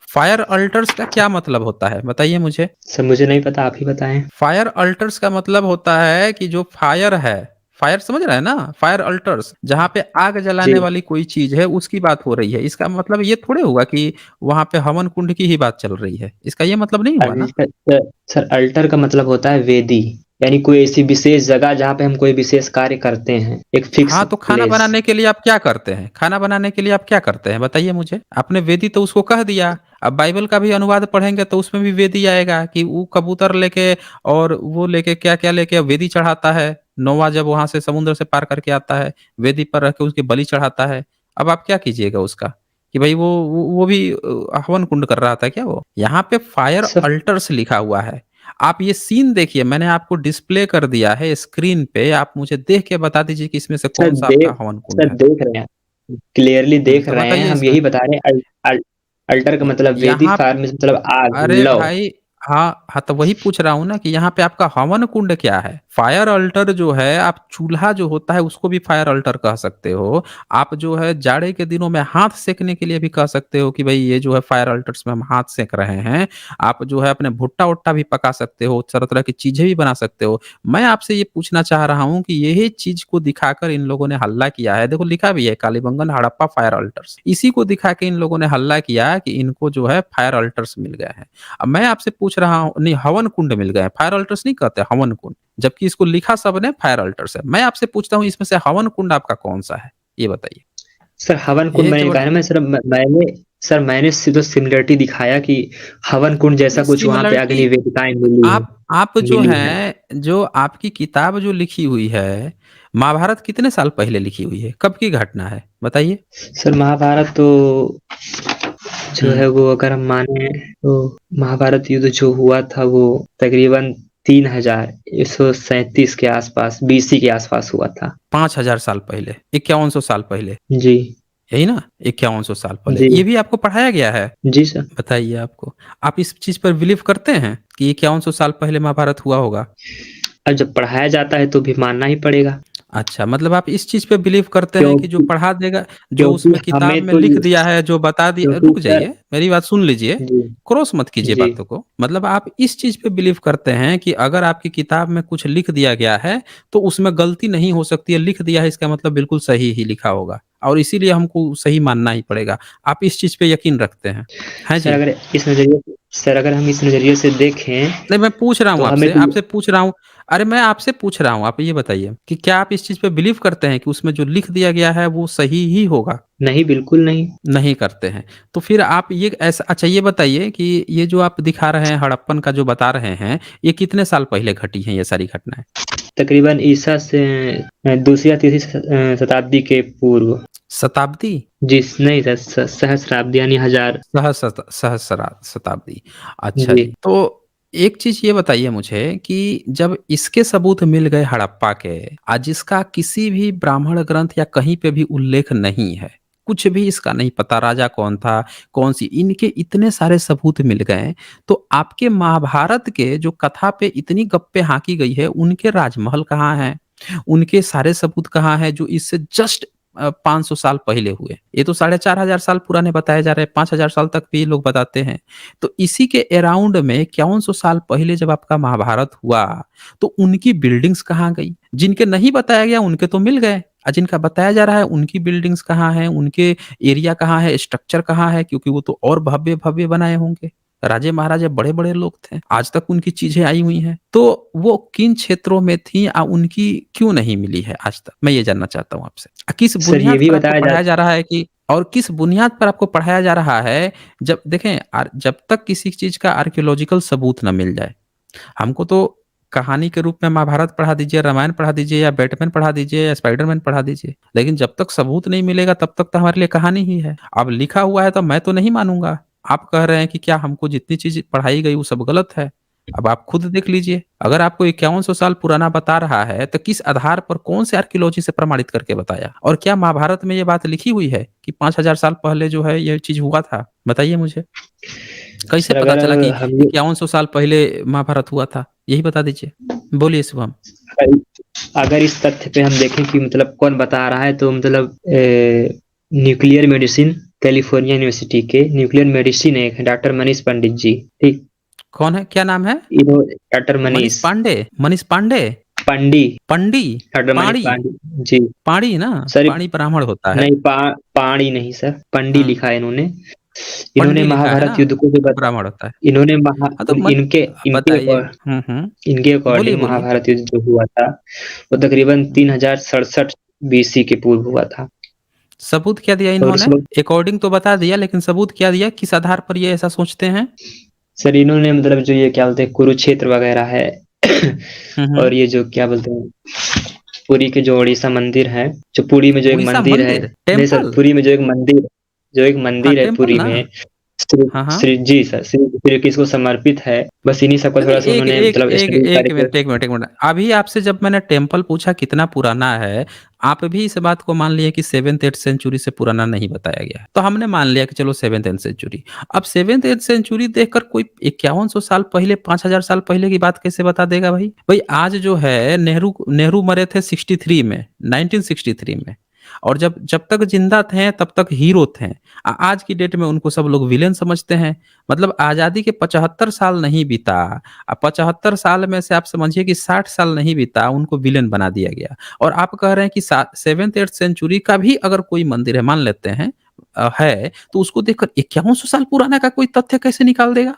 फायर अल्टर्स का क्या मतलब होता है बताइए मुझे? सर मुझे नहीं पता, आप ही बताएं। फायर अल्टर्स का मतलब होता है कि जो फायर है, फायर समझ रहे हैं ना, फायर अल्टर्स जहाँ पे आग जी जलाने वाली कोई चीज है उसकी बात हो रही है। इसका मतलब ये थोड़े हुआ कि वहां पे हवन कुंड की ही बात चल रही है, इसका ये मतलब नहीं हुआ ना। अल्टर सर, अल्टर का मतलब होता है वेदी, यानी कोई ऐसी विशेष जगह जहाँ पे हम कोई विशेष कार्य करते हैं, एक फिक्स हाँ, तो खाना प्लेस। बनाने के लिए आप क्या करते हैं? खाना बनाने के लिए आप क्या करते हैं बताइए मुझे? आपने वेदी तो उसको कह दिया। अब बाइबल का भी अनुवाद पढ़ेंगे तो उसमें भी वेदी आएगा कि वो कबूतर लेके और वो लेके क्या क्या लेके वेदी चढ़ाता है। नोवा जब वहां से समुद्र से पार करके आता है, वेदी पर रख के उसके बलि चढ़ाता है। अब आप क्या कीजिएगा उसका कि भाई वो भी हवन कुंड कर रहा था क्या वो? यहाँ पे फायर सर अल्टर्स लिखा हुआ है। आप ये सीन देखिए, मैंने आपको डिस्प्ले कर दिया है स्क्रीन पे, आप मुझे देख के बता दीजिए कि इसमें से सर कौन-सा आपका देख हवन कुंड सर है। देख रहे हैं, क्लियरली देख तो रहे हैं, बताइए हम इसमें। यही बता रहे हैं। अल्टर का य मतलब वैदिक यहाँ फायर में मतलब आग, अरे लव। भाई, हाँ, हाँ, तो वही पूछ रहा हूँ ना कि यहाँ पे आपका हवन कुंड क्या है? फायर अल्टर जो है, आप चूल्हा जो होता है उसको भी फायर अल्टर कह सकते हो। आप जो है जाड़े के दिनों में हाथ सेकने के लिए भी कह सकते हो कि भाई ये जो है फायर अल्टर्स में हम हाथ सेक रहे हैं। आप जो है अपने भुट्टा-वुट्टा भी पका सकते हो, तरह-तरह की चीज़ें भी बना सकते हो। मैं आपसे ये पूछना चाह रहा हूँ कि यही चीज़ को दिखाकर इन लोगों ने हल्ला किया है। देखो लिखा भी है कालीबंगन हड़प्पा फायर अल्टर्स। इसी को दिखा के इन लोगों ने हल्ला किया कि इनको जो है फायर अल्टर्स मिल गए हैं। अब मैं आपसे पूछ रहा हूँ, नहीं हवन कुंड मिल गए हैं, फायर अल्टर्स नहीं कहते हवन कुंड, जबकि इसको लिखा सबने फायर अल्टर्स है। मैं आपसे पूछता हूँ इसमें से हवन कुंड आपका कौन-सा है? ये बताइए। सर हवन कुंड ये मैंने जो कहा ना, मैं सर मैंने सर मैंने सीधे सिमिलरिटी दिखाया कि हवन कुंड जैसा नहीं, कुछ वहां पे सिमिलरिटी अग्नि वेदिकाएं मिली है, आप जो मिली है। हैं, जो आपकी किताब जो लिखी हुई है, महाभारत कितने साल पहले लिखी हुई है? कब की घटना है? बताइए। सर महाभारत तो जो हुँ। है वो अगर हम माने तो महाभारत युद्ध जो हुआ था वो तकरीबन 3137 के आसपास, बीसी के आसपास हुआ था। 5000 साल पहले, 5100 साल पहले, जी यही ना? 5100 साल पहले। जी ये भी आपको पढ़ाया गया है? जी सर। बताइए आपको। आप इस चीज़ पर बिलीव करते हैं कि 5100 साल पहले महाभारत हुआ होगा? अब जब पढ़ाया जाता है तो भी मानना ही पड़ेगा। अच्छा, मतलब आप इस चीज़ पे बिलीव करते हैं कि जो क्योंकि पढ़ा देगा, जो क्योंकि उसमें किताब हमें में तो लिख ये दिया है, जो बता दिया क्योंकि रुक सर जाइए, मेरी बात सुन लीजिए, जी, क्रॉस मत कीजिए जी। बातों को। मतलब आप इस चीज़ पे बिलीव करते हैं कि अगर आपकी किताब में कुछ लिख दिया गया है, तो उसमें गलती नहीं हो सकती है, लिख दिया है इसका मतलब बिल्कुल सही ही लिखा होगा और इसीलिए हमको सही मानना ही पड़ेगा। आप इस चीज़ पे यकीन रखते हैं। हैं सर जी? अगर इस नज़रिए सर अगर हम इस नज़रिए से देखें, नहीं, मैं पूछ रहा तो हूँ हमें आपसे, तो आपसे पूछ रहा हूँ। अरे, मैं आपसे पूछ रहा हूँ, आप ये बताइए कि क्या आप इस चीज़ पे बिलीव करते हैं कि उसमें जो लिख दिया गया है, वो सही ही होगा? नहीं, बिल्कुल नहीं। नहीं करते हैं। तो फिर आप ये ऐसा अच्छा ये बताइए कि ये जो आप दिखा रहे हैं, हड़प्पन का जो बता रहे हैं, ये कितने साल पहले घटी हैं ये सारी घटनाएँ? तकरीबन ईसा से दूसरी या तीसरी शताब्दी के पूर्व। शताब्दी? जी, नहीं सर सहस्राब्दी यानी हज़ार। सहस्रा शताब्दी। अच्छा जी। जी। तो एक चीज़ ये बताइए मुझे कि जब इसके सबूत मिल गए हड़प्पा के, जिसका किसी भी ब्राह्मण ग्रंथ या कहीं पे भी उल्लेख नहीं है, कुछ भी इसका नहीं पता राजा कौन था, कौन-सी इनके इतने सारे सबूत मिल गए, तो आपके महाभारत के जो कथा पे इतनी गप्पे हाँकी गई है, उनके राजमहल कहाँ हैं? उनके सारे सबूत कहाँ हैं जो इससे जस्ट 500 साल पहले हुए। ये तो 4500 साल पुराने बताए जा रहे हैं, 5000 साल तक भी लोग बताते हैं। तो इसी के अराउंड में 5100 साल पहले जब आपका महाभारत हुआ, तो उनकी बिल्डिंग्स कहाँ गई? जिनके नहीं बताया गया उनके तो मिल गए, जिनका बताया जा रहा है उनकी बिल्डिंग्स कहाँ हैं, उनके एरिया कहाँ है, स्ट्रक्चर कहाँ है? क्योंकि वो तो और भव्य-भव्य बनाए होंगे। राजे-महाराजे बड़े-बड़े लोग थे, आज तक उनकी चीज़ें आई हुई हैं। तो वो किन क्षेत्रों में थी उनकी क्यों नहीं मिली है आज तक? मैं ये जानना चाहता हूँ आपसे। किस सर ये बुनियाद भी पर आपको बताया जा पढ़ाया जा रहा है कि और किस बुनियाद पर आपको पढ़ाया जा रहा है जब देखें जब तक किसी चीज़ का आर्कियोलॉजिकल सबूत ना मिल जाए, हमको तो कहानी के रूप में महाभारत पढ़ा दीजिए, रामायण पढ़ा दीजिए या बैटमैन पढ़ा दीजिए या स्पाइडरमैन पढ़ा दीजिए। लेकिन जब तक सबूत नहीं मिलेगा तब तक तो हमारे लिए कहानी ही है। अब लिखा हुआ है तो मैं तो नहीं मानूँगा। आप कह रहे हैं कि क्या हमको जितनी चीज़ पढ़ाई गई वो सब गलत है। अब आप खुद देख लीजिए, अगर आपको 5100 साल पुराना बता रहा है तो किस आधार पर कौन से आर्कियोलॉजी से प्रमाणित करके बताया? और क्या महाभारत में ये बात लिखी हुई है कि 5000 साल पहले जो है ये चीज़ हुआ था? बताइए मुझे। कैसे सर पता अगर चला कि हम ये 5100 साल पहले महाभारत हुआ था? यही बता दीजिए। बोलिए शुभम। अगर इस तथ्य पे हम देखें कि मतलब कौन बता रहा है तो मतलब न्यूक्लियर मेडिसिन कैलिफोर्निया यूनिवर्सिटी के न्यूक्लियर मेडिसिन एक है डॉक्टर मनीष पंडित जी, ठीक? कौन है? क्या नाम है? डॉक्टर मनीष मनीष पांडे? मनीष पांडे? पंडी पंडी? डॉक्टर मनीष पाड़ी? पांडे जी। पाड़ी ना? सर पाड़ी ब्राह्मण होता है। नहीं पाणी नहीं सर, पंडी हाँ, लिखा है इन्होंने। इन्होंने पंडी लिखा है महाभारत ना? युद्ध को जो तो बता ब्राह्मण होता है। इन्होंने महा हाँ, तो इनके इनके बताइए। हुँ। इनके बोलिए, अकॉर्डिंग बोलिए। महाभारत युद्ध जो हुआ था, वो तकरीबन 3067 बीसी के पूर्व हुआ था। सबूत क्या दिया और इस इन्होंने? वक़्त अकॉर्डिंग तो बता दिया लेकिन सबूत क्या दिया? किस आधार पर ये ऐसा सोचते हैं? सर इन्होंने मतलब जो ये क्या बोलते हैं कुरुक्षेत्र वगैरह है हुँ। और ये जो क्या बोलते हैं पुरी के जो उड़ीसा मंदिर है, जो पुरी में जो एक उड़ीसा मंदिर है मंदिर? नहीं सर, टेम्पल? पुरी में जो एक हाँ, मंदिर है टेम्पल पुरी ना? में, श्री हाँ, हाँ। श्री जी सर, श्री कृष्ण को समर्पित है। बस इन्हीं सब का नहीं, नहीं, थोड़ा-सा एक उन्होंने एक मतलब एक स्टडी एक करके मिनट, 1 मिनट, 1 मिनट। अभी आपसे जब मैंने टेम्पल पूछा कितना पुराना है, आप भी इस बात को मान लिए कि 7th-8th सेंचुरी से पुराना नहीं बताया गया है। तो हमने मान लिया कि चलो 7th-8th सेंचुरी। अब 7th-8th सेंचुरी देखकर कोई 5100 साल पहले, 5000 साल पहले की बात कैसे बता देगा भाई? भाई आज जो है नेहरू नेहरू मरे थे 63 में, 1963 में। और जब जब तक ज़िंदा थे तब तक हीरो थे। आज की डेट में उनको सब लोग विलेन समझते हैं। मतलब आज़ादी के 75 साल नहीं बीता, 75 साल में से आप समझिए कि 60 साल नहीं बीता, उनको विलेन बना दिया गया। और आप कह रहे हैं कि 7th-8th सेंचुरी का भी अगर कोई मंदिर है, मान लेते हैं है, तो उसको देखकर 5100 साल पुराना का कोई तथ्य कैसे निकाल देगा?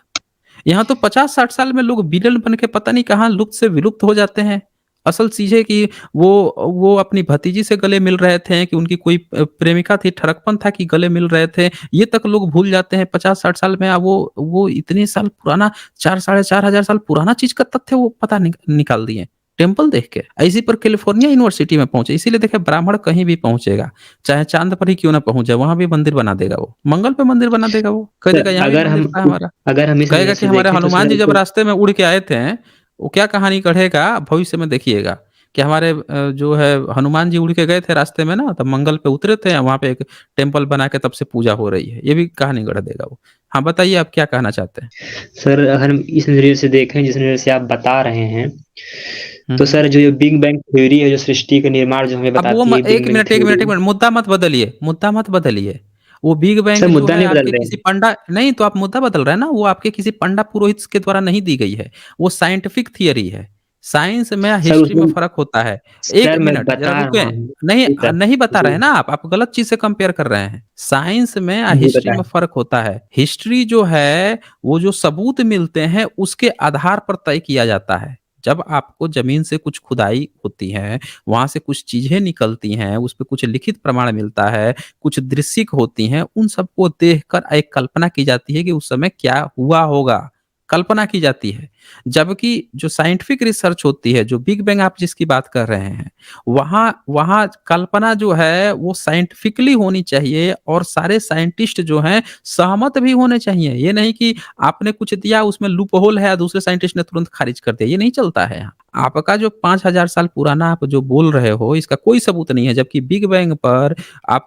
यहाँ तो 50-60 साल में लोग विलेन बन के पता नहीं कहाँ लुप्त से विलुप्त हो जाते हैं। असल चीज़ है कि वो अपनी भतीजी से गले मिल रहे थे कि उनकी कोई प्रेमिका थी, ठरकपन था कि गले मिल रहे थे। ये तक लोग भूल जाते हैं 50-60 साल में। वो इतने साल पुराना 4 साढ़े 4 हज़ार साल पुराना चीज़ का तथ्य वो पता निकाल दिए। टेम्पल देख के। इसी पर कैलिफोर्निया यूनिवर्सिटी में पहुँचे। इसीलिए देखिए ब्राह्मण कहीं भी पहुँचेगा, चाहे चाँद पर ही क्यों ना पहुँच जाए, वहाँ भी मंदिर बना देगा वो। मंगल पे मंदिर बना देगा वो। कह देगा सर यहाँ भी मंदिर था हमारा। अगर हम इस नज़रिए कहेगा कि से हमारे देखें तो हनुमान सर जी जब इसको रास्ते में उड़ के आए थे, वो क्या कहानी गढ़ेगा भविष्य में देखिएगा कि हमारे जो है हनुमान जी उड़ के गए थे रास्ते में ना, तब मंगल पे उतरे थे, वहाँ पे एक टेम्पल बना के तब से पूजा हो रही है। ये भी कहानी गढ़ देगा वो। हाँ, बताइए आप क्या कहना चाहते हैं? सर अगर हम इस नज़रिए से देखें जिस नज़रिए से आप बता रहे हैं, तो सर जो ये बिग बैंग थ्योरी है, जो सृष्टि का निर्माण जो हमें अब वो बताती है, बिग बैंग एक मिनट थ्योरी। मुद्दा मत बदलिए, मुद्दा मत बदलिए। वो बिग सर बैंग जो मुद्दा है नहीं बदल आपके रहे किसी हैं। पंडा नहीं, तो आप मुद्दा बदल रहे हैं ना, वो आपके किसी पंडा पुरोहित के द्वारा नहीं दी गई है, वो साइंटिफिक थियरी है। साइंस में सर हिस्ट्री में उसमें फर्क होता है। एक सर मैं मिनट जरा बता रुके। रहा हूँ। नहीं जी सर। नहीं बता रहे जी हैं ना आप गलत चीज से कंपेयर कर रहे हैं। साइंस में जी हिस्ट्री में बताएं। फर्क होता है। हिस्ट्री जो है वो जो सबूत मिलते हैं उसके आधार पर तय किया जाता है। जब आपको जमीन से कुछ खुदाई होती है, वहां से कुछ चीजें निकलती हैं, उस पे कुछ लिखित प्रमाण मिलता है, कुछ दृश्यिक होती हैं, उन सबको देखकर एक कल्पना की जाती है कि उस समय क्या हुआ होगा। कल्पना की जाती है। जबकि जो साइंटिफिक रिसर्च होती है, जो बिग बैंग आप जिसकी बात कर रहे हैं, वहां वहां कल्पना जो है वो साइंटिफिकली होनी चाहिए और सारे साइंटिस्ट जो हैं सहमत भी होने चाहिए। ये नहीं कि आपने कुछ दिया उसमें लूप होल है, दूसरे साइंटिस्ट ने तुरंत खारिज कर दिया, ये नहीं चलता है यहाँ। आपका जो 5,000 साल पुराना आप जो बोल रहे हो इसका कोई सबूत नहीं है, जबकि बिग बैंग पर आप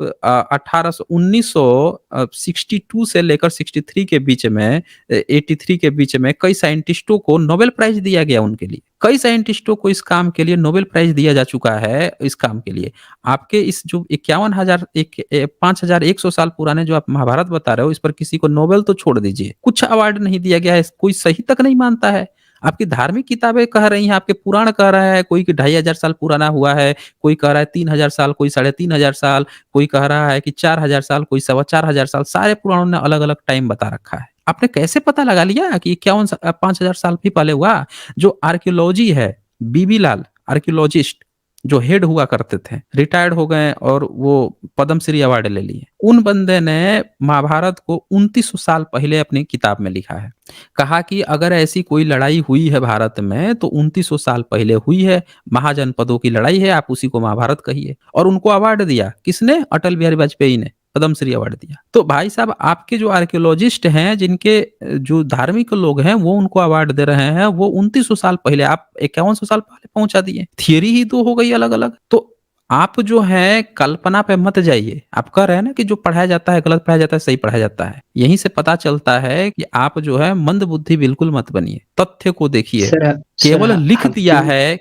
1962 से लेकर 63 के बीच में, 83 के बीच में कई साइंटिस्टों को नोबेल प्राइज दिया गया उनके लिए। कई साइंटिस्टों को इस काम के लिए नोबेल प्राइज दिया जा चुका है इस काम के लिए। आपके इस जो 51,100 साल पुराने जो आप महाभारत बता रहे हो, इस पर किसी को नोबेल तो छोड़ दीजिए, कुछ अवार्ड नहीं दिया गया है, कोई सही तक नहीं मानता है। आपकी धार्मिक किताबें कह रही हैं, आपके पुराण कह रहा है, कोई कि 2,500 साल पुराना हुआ है, कोई कह रहा है 3,000 साल, कोई 3,500 साल, कोई कह रहा है कि 4,000 साल, कोई 4,2500 साल। सारे पुराणों ने अलग अलग टाइम बता रखा है। आपने कैसे पता लगा लिया कि 5,000 साल भी पहले हुआ? जो आर्कियोलॉजी है, बीबी लाल आर्कियोलॉजिस्ट जो हेड हुआ करते थे, रिटायर्ड हो गए और वो पद्मश्री अवार्ड ले लिए। उन बंदे ने महाभारत को 2900 साल पहले अपनी किताब में लिखा है। कहा कि अगर ऐसी कोई लड़ाई हुई है भारत में तो 2900 साल पहले हुई है, महाजनपदों की लड़ाई है, आप उसी को महाभारत कहिए। और उनको अवार्ड दिया किसने? अटल बिहारी वाजपेयी ने पद्मश्री अवार्ड दिया। तो भाई साहब आपके जो आर्कियोलॉजिस्ट हैं, जिनके जो धार्मिक लोग हैं, वो उनको अवार्ड दे रहे हैं, वो 2900 साल पहले, आप 5100 साल पहले पहुंचा दिए। थियरी ही तो हो गई अलग अलग। तो आप जो है कल्पना पे मत जाइए। आप कह रहे हैं ना कि जो पढ़ाया जाता है गलत पढ़ाया जाता है, सही पढ़ाया जाता है। यहीं से पता चलता है कि आप जो है मंद बुद्धि बिल्कुल मत बनिए। तथ्य को देखिए। सर केवल लिख हम दिया क्यों है,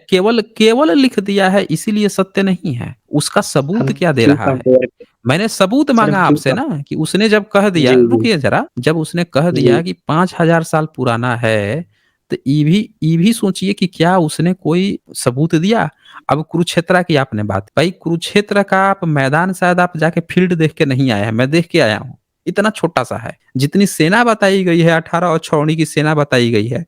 केवल लिख दिया है इसीलिए सत्य नहीं है। उसका सबूत हम क्या दे क्यों रहा है? कंपेयर मैंने सबूत सर मांगा हम क्यों आपसे ना कि उसने जब कह जी दिया, जी रुकिए जरा, जब उसने कह जी। दिया कि 5,000 साल पुराना है, तो ये भी सोचिए कि क्या उसने कोई सबूत दिया? अब कुरुक्षेत्र की आपने बात, भाई कुरुक्षेत्र का आप मैदान शायद आप जाके फील्ड देख के नहीं आए हैं, मैं देख के आया हूँ। इतना छोटा सा है। जितनी सेना बताई गई है, 18 अछौड़ी की सेना बताई गई है,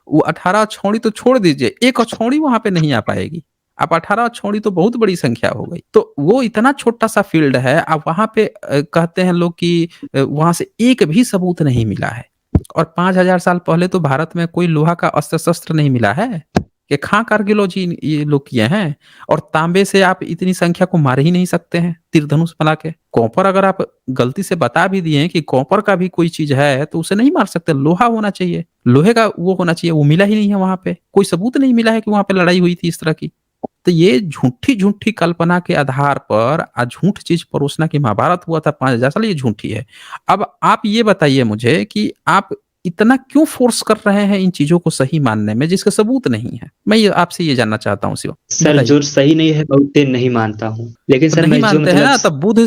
वो 18 अछौड़ी तो छोड़ दीजिए, एक अछौड़ी वहां पे नहीं आ पाएगी। आप 18 अछौड़ी तो बहुत बड़ी संख्या हो गई। तो वो इतना छोटा सा फील्ड है, आप वहां पे कहते हैं लोग कि वहां से एक भी सबूत नहीं मिला है। और 5,000 साल पहले तो भारत में कोई लोहा का अस्त्र शस्त्र नहीं मिला है कि खाक आर्कियोलॉजी ये लोग किए हैं। और तांबे से आप इतनी संख्या को मार ही नहीं सकते हैं तीर धनुष बना के। कॉपर अगर आप गलती से बता भी दिए कि कॉपर का भी कोई चीज है तो उसे नहीं मार सकते, लोहा होना चाहिए, लोहे का वो होना चाहिए, वो मिला ही नहीं है वहां पे, कोई सबूत नहीं मिला है कि वहां पे लड़ाई हुई थी इस तरह की। तो ये झूठी झूठी कल्पना के आधार पर झूठ चीज परोसना कि महाभारत हुआ था 5,000 साल, ये झूठी है। अब आप ये बताइए मुझे कि आप इतना क्यों फोर्स कर रहे हैं इन चीजों को सही मानने में जिसका सबूत नहीं है? मैं ये आपसे ये जानना चाहता हूँ शिव, सर बताइए। जो सही नहीं है मैं उसे नहीं मानता हूँ, लेकिन तो सर नहीं मैं जो मानते हैं मतलब ना, तब बुद्ध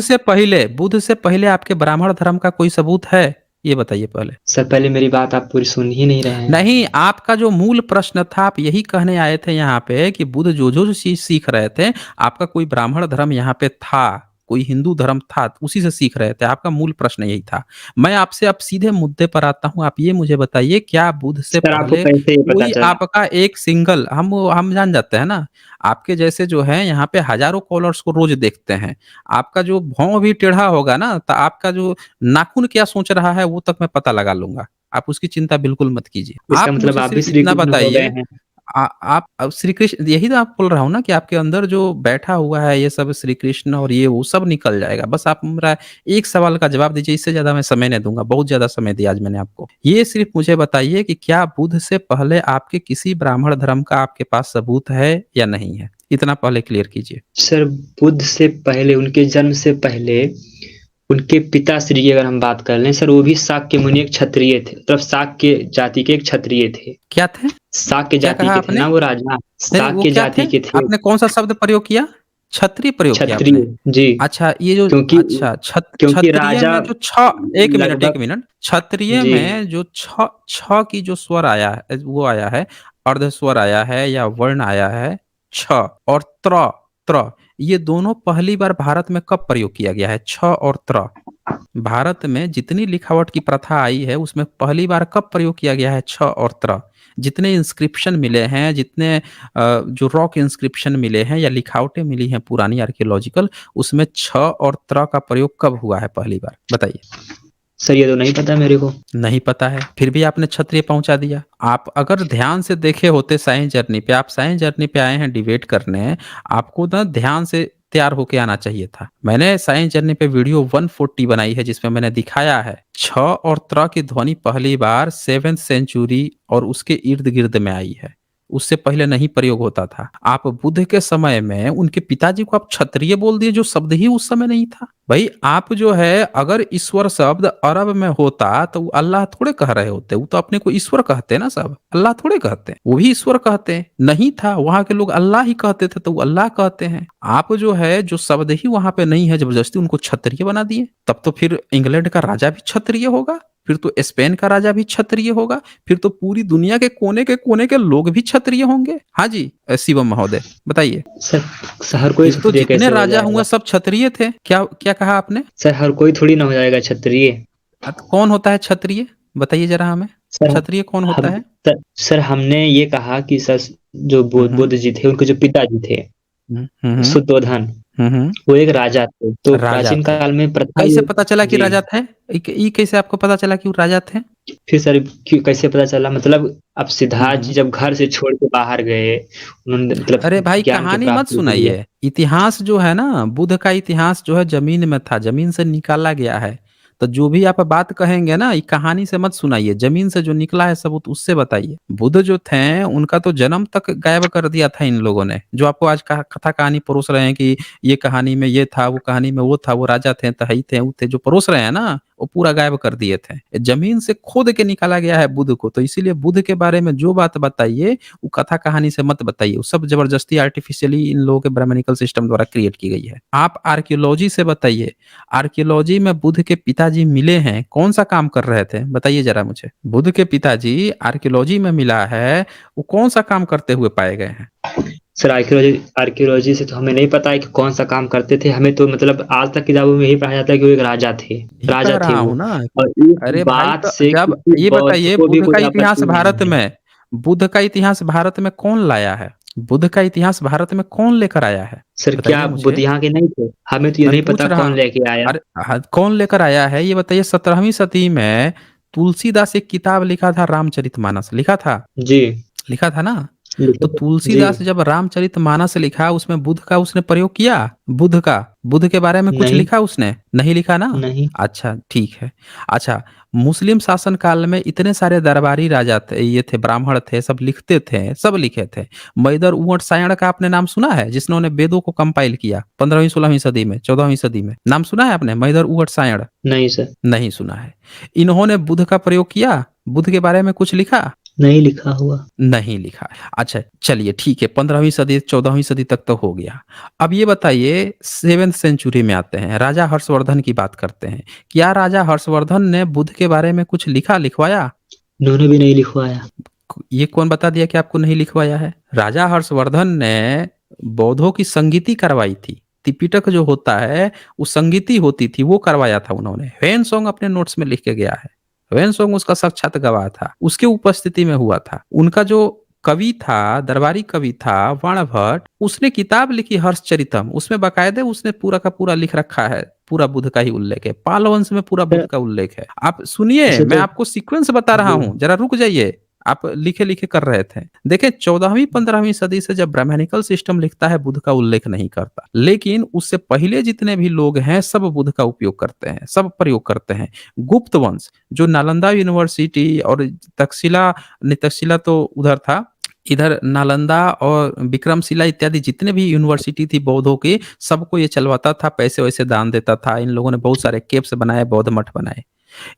से पहले आपके ब्राह्मण धर्म का कोई सबूत है? ये बताइए पहले। सर पहले मेरी बात आप पूरी सुन ही नहीं रहे हैं। नहीं, आपका जो मूल प्रश्न था, आप यही कहने आए थे यहाँ पे कि बुद्ध जो चीज सीख रहे थे, आपका कोई ब्राह्मण धर्म यहाँ पे था, कोई हिंदू धर्म था, उसी से सीख रहे थे। आपका मूल प्रश्न यही था। मैं आपसे अब सीधे मुद्दे पर आता हूँ। आप ये मुझे बताइए, क्या बुद्ध से सर आपको पहले कैसे ये पता कोई चला? आपका एक सिंगल, हम जान जाते हैं ना, आपके जैसे जो है यहाँ पे हजारों कॉलर्स को रोज देखते हैं। आपका जो भौं भी टेढ़ा होगा ना, तो आपका जो नाखून क्या सोच रहा है वो तक मैं पता लगा लूंगा। आप उसकी चिंता बिल्कुल मत कीजिए। इसका आप मतलब मुझे आप भी सिर्फ श्री इतना कृष्ण हो गए बताइए, हैं। आप अब श्री कृष्ण, यही तो आप बोल रहा हूँ ना कि आपके अंदर जो बैठा हुआ है ये सब श्री कृष्ण और ये वो सब निकल जाएगा। बस आप मेरा एक सवाल का जवाब दीजिए, इससे ज्यादा मैं समय नहीं दूंगा, बहुत ज्यादा समय दिया आज मैंने आपको। ये सिर्फ मुझे बताइए कि क्या बुद्ध से पहले आपके किसी ब्राह्मण धर्म का आपके पास सबूत है या नहीं है? इतना पहले क्लियर कीजिए। सर बुद्ध से पहले, उनके जन्म से पहले, उनके पिताश्री की अगर हम बात कर लें सर, वो भी शाक्य मुनि एक क्षत्रिय थे, मतलब शाक्य जाति के एक क्षत्रिय थे। क्या थे? शाक्य क्या जाति कहा के थे आपने? ना वो राजा। नहीं, वो शाक्य क्या थे? जाति के थे। आपने कौन-सा शब्द प्रयोग किया? क्षत्रिय प्रयोग किया आपने? क्षत्रिय जी, अच्छा, ये जो क्योंकि अच्छा क्योंकि क्षत्रिय राजा में जो 1 मिनट, 1 लगभग मिनट। क्षत्रिय जी में जो 6 की जो स्वर आया है, वो आया है, अर्ध स्वर आया है या वर्ण आया है, छ और त्र, ये दोनों पहली बार भारत में कब प्रयोग किया गया है? छ और त्र। भारत में जितनी लिखावट की प्रथा आई है, उसमें पहली बार कब प्रयोग किया गया है छ और त्र? जितने इंस्क्रिप्शन मिले हैं, जितने जो रॉक इंस्क्रिप्शन मिले हैं या लिखावटें मिली हैं पुरानी आर्कियोलॉजिकल, उसमें छ और त्र का प्रयोग कब हुआ है पहली बार? बताइए। सर, ये तो नहीं पता मेरे को। नहीं पता है, फिर भी आपने क्षत्रिय पहुंचा दिया। आप अगर ध्यान से देखे होते साइंस जर्नी पे, आप साइंस जर्नी पे आए हैं डिबेट करने, आपको ना ध्यान से तैयार होके आना चाहिए था। मैंने साइंस जर्नी पे वीडियो 140 बनाई है, जिसमें मैंने दिखाया है छ और त्र की ध्वनि पहली बार 7th सेंचुरी और उसके इर्द गिर्द में आई है, उससे पहले नहीं प्रयोग होता था। आप बुद्ध के समय में उनके पिताजी को आप क्षत्रिय बोल दिए, जो शब्द ही उस समय नहीं था। भाई, आप जो है, अगर ईश्वर शब्द अरब में होता तो वो अल्लाह थोड़े कह रहे होते, वो तो अपने को ईश्वर कहते ना, सब अल्लाह थोड़े कहते, वो भी ईश्वर कहते। नहीं था, वहां के लोग अल्लाह ही कहते थे, तो वो अल्लाह कहते हैं। आप जो है, जो शब्द ही वहां पे नहीं है, जबरदस्ती उनको क्षत्रिय बना दिए। तब तो फिर इंग्लैंड का राजा भी क्षत्रिय होगा, फिर तो स्पेन का राजा भी क्षत्रिय होगा, फिर तो पूरी दुनिया के कोने के लोग भी क्षत्रिय होंगे। हाँ जी, शिवम महोदय बताइए। सर, हर कोई फिर तो क्षत्रिय जितने कैसे हो राजा हुए जाएगा? सब क्षत्रिय थे। क्या क्या कहा आपने? सर, हर कोई थोड़ी ना हो जाएगा क्षत्रिय। तो कौन होता है क्षत्रिय? बताइए जरा हमें। सर क्षत्रिय कौन होता हम है? सर हमने ये कहा कि सर, जो हम्म बुद्ध जी थे, उनके जो पिताजी थे हम्म हम्म शुद्धोधन, हम्म। वो एक राजा थे। तो राजा प्राचीन थे। काल में प्रथा कैसे ये पता चला कि जी। राजा थे? ये कैसे आपको पता चला कि वो राजा थे? फिर सर, कैसे पता चला? मतलब अब सिद्धार्थ जी हम्म। जब घर से छोड़ के बाहर गए, उन्होंने मतलब अरे भाई, ज्ञान की कहानी मत प्राप्ति के लिए। सुनाइए। इतिहास जो है ना, बुद्ध का इतिहास जो है जमीन में था, जमीन से निकाला गया है। तो जो भी आप बात कहेंगे ना, ये कहानी से मत सुनाइए, जमीन से जो निकला है सबूत उससे बताइए। बुद्ध जो थे, उनका तो जन्म तक गायब कर दिया था इन लोगों ने, जो आपको आज कथा कहानी परोस रहे हैं कि ये कहानी में ये था, वो कहानी में वो था, वो राजा थे, तही थे, वो थे, जो परोस रहे हैं ना, वो पूरा गायब कर दिए थे। जमीन से खोद के निकाला गया है बुद्ध को। तो इसीलिए बुद्ध के बारे में जो बात बताइए, वो कथा कहानी से मत बताइए, वो सब जबरदस्ती आर्टिफिशियली इन लोगों के ब्राह्मणिकल सिस्टम द्वारा क्रिएट की गई है। आप आर्कियोलॉजी से बताइए। आर्कियोलॉजी में बुद्ध के पिताजी मिले हैं, कौन सा काम कर रहे थे? बताइए जरा मुझे। बुद्ध के पिताजी आर्कियोलॉजी में मिला है, वो कौन सा काम करते हुए पाए गए हैं? सर, आर्कियोलॉजी से तो हमें नहीं पता है कि कौन सा काम करते थे। हमें तो मतलब आज तक किताबों में यही पढ़ा जाता है कि वो एक राजा थे। यही कह राजा थे रहा वो। हूं ना। और इस अरे भाई, बात तो से जब किसी ये बौद्ध बताइए, को भी बुद्ध का कोई इतिहास आपत्ति भारत नहीं है। में, बुद्ध का इतिहास भारत में कौन लाया है? बुद्ध का इतिहास भारत में कौन लेकर आया है? सर, क्या बताइए आप बुद्ध मुझे। यहाँ के नहीं थे? हमें तो ये मैं नहीं पूछ पता रहा कौन हूँ। लेके आया। अरे हाँ, कौन लेकर आया है ये बताइए। 17वीं सदी में तुलसीदास एक किताब लिखा था, रामचरितमानस लिखा था। जी, लिखा था ना। तो जी, तुलसीदास जब रामचरितमानस लिखा, उसमें बुद्ध का उसने प्रयोग किया। बुद्ध का, बुद्ध के बारे में कुछ नहीं, लिखा उसने? नहीं लिखा ना। नहीं, अच्छा ठीक है। अच्छा, मुस्लिम शासन काल में इतने सारे दरबारी राजा थे, ये थे, ब्राह्मण थे, सब लिखते थे, सब लिखे थे। मैदर उमट सायण का आपने नाम सुना है? जिन्होंने वेदों को कंपाइल किया 15वीं 16वीं सदी में, 14वीं सदी में। नाम सुना है आपने मैदर उमट सायण? नहीं सर, नहीं सुना है। इन्होंने बुद्ध का प्रयोग किया, बुद्ध के बारे में कुछ लिखा? नहीं लिखा हुआ। नहीं लिखा। अच्छा चलिए ठीक है, 15वीं सदी 14वीं सदी तक तो हो गया। अब ये बताइए, 7th सेंचुरी में आते हैं, राजा हर्षवर्धन की बात करते हैं। क्या राजा हर्षवर्धन ने बुद्ध के बारे में कुछ लिखा, लिखवाया? उन्होंने भी नहीं लिखवाया। ये कौन बता दिया कि आपको नहीं लिखवाया है? राजा हर्षवर्धन ने बौद्धों की संगीति करवाई थी। त्रिपिटक जो होता है, वो संगीति होती थी, वो करवाया था उन्होंने। ह्वेन सॉन्ग अपने नोट्स में लिख के गया है। ह्वेन सॉन्ग उसका साक्षात गवाह था, उसके उपस्थिति में हुआ था। उनका जो कवि था, दरबारी कवि था वाणभट्ट, उसने किताब लिखी हर्षचरितम, उसमें बाकायदे उसने पूरा का पूरा लिख रखा है, पूरा बुद्ध का ही उल्लेख है। पाल वंश में पूरा बुद्ध सर, का उल्लेख है। आप सुनिए, ऐसे मैं तो आपको सीक्वेंस बता रहा जी, हूं, जरा रुक जाइए। आप लिखे लिखे कर रहे थे। देखें, 14वीं 15वीं सदी से जब ब्राह्मणिकल सिस्टम लिखता है, बुद्ध का उल्लेख नहीं करता, लेकिन उससे पहले जितने भी लोग हैं, सब बुद्ध का उपयोग करते हैं, सब प्रयोग करते हैं। गुप्त वंश, जो नालंदा यूनिवर्सिटी और तक्षशिला, नहीं तक्षशिला तो उधर था, इधर नालंदा और विक्रमशिला इत्यादि जितने भी यूनिवर्सिटी थी बौद्धों की, सबको ये चलवाता था, पैसे वैसे दान देता था। इन लोगों ने बहुत सारे केव्स बनाए, बौद्ध मठ बनाए।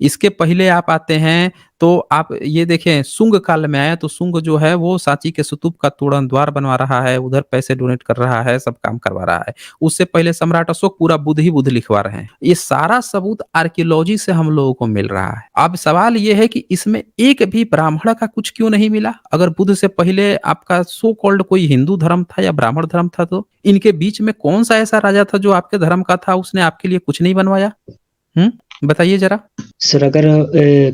इसके पहले आप आते हैं तो आप ये देखें शुंग काल में आए तो शुंग जो है वो सांची के स्तूप का तोरण द्वार बनवा रहा है, उधर पैसे डोनेट कर रहा है, सब काम करवा रहा है। उससे पहले सम्राट अशोक पूरा बुद्ध ही बुद्ध लिखवा रहे हैं। ये सारा सबूत आर्कियोलॉजी से हम लोगों को मिल रहा है। अब सवाल ये है कि इसमें एक भी ब्राह्मण का कुछ क्यों नहीं मिला? अगर बुद्ध से पहले आपका सो कॉल्ड कोई हिंदू धर्म था या ब्राह्मण धर्म था तो इनके बीच में कौन सा ऐसा राजा था जो आपके धर्म का था, उसने आपके लिए कुछ नहीं बनवाया? बताइए जरा। सर अगर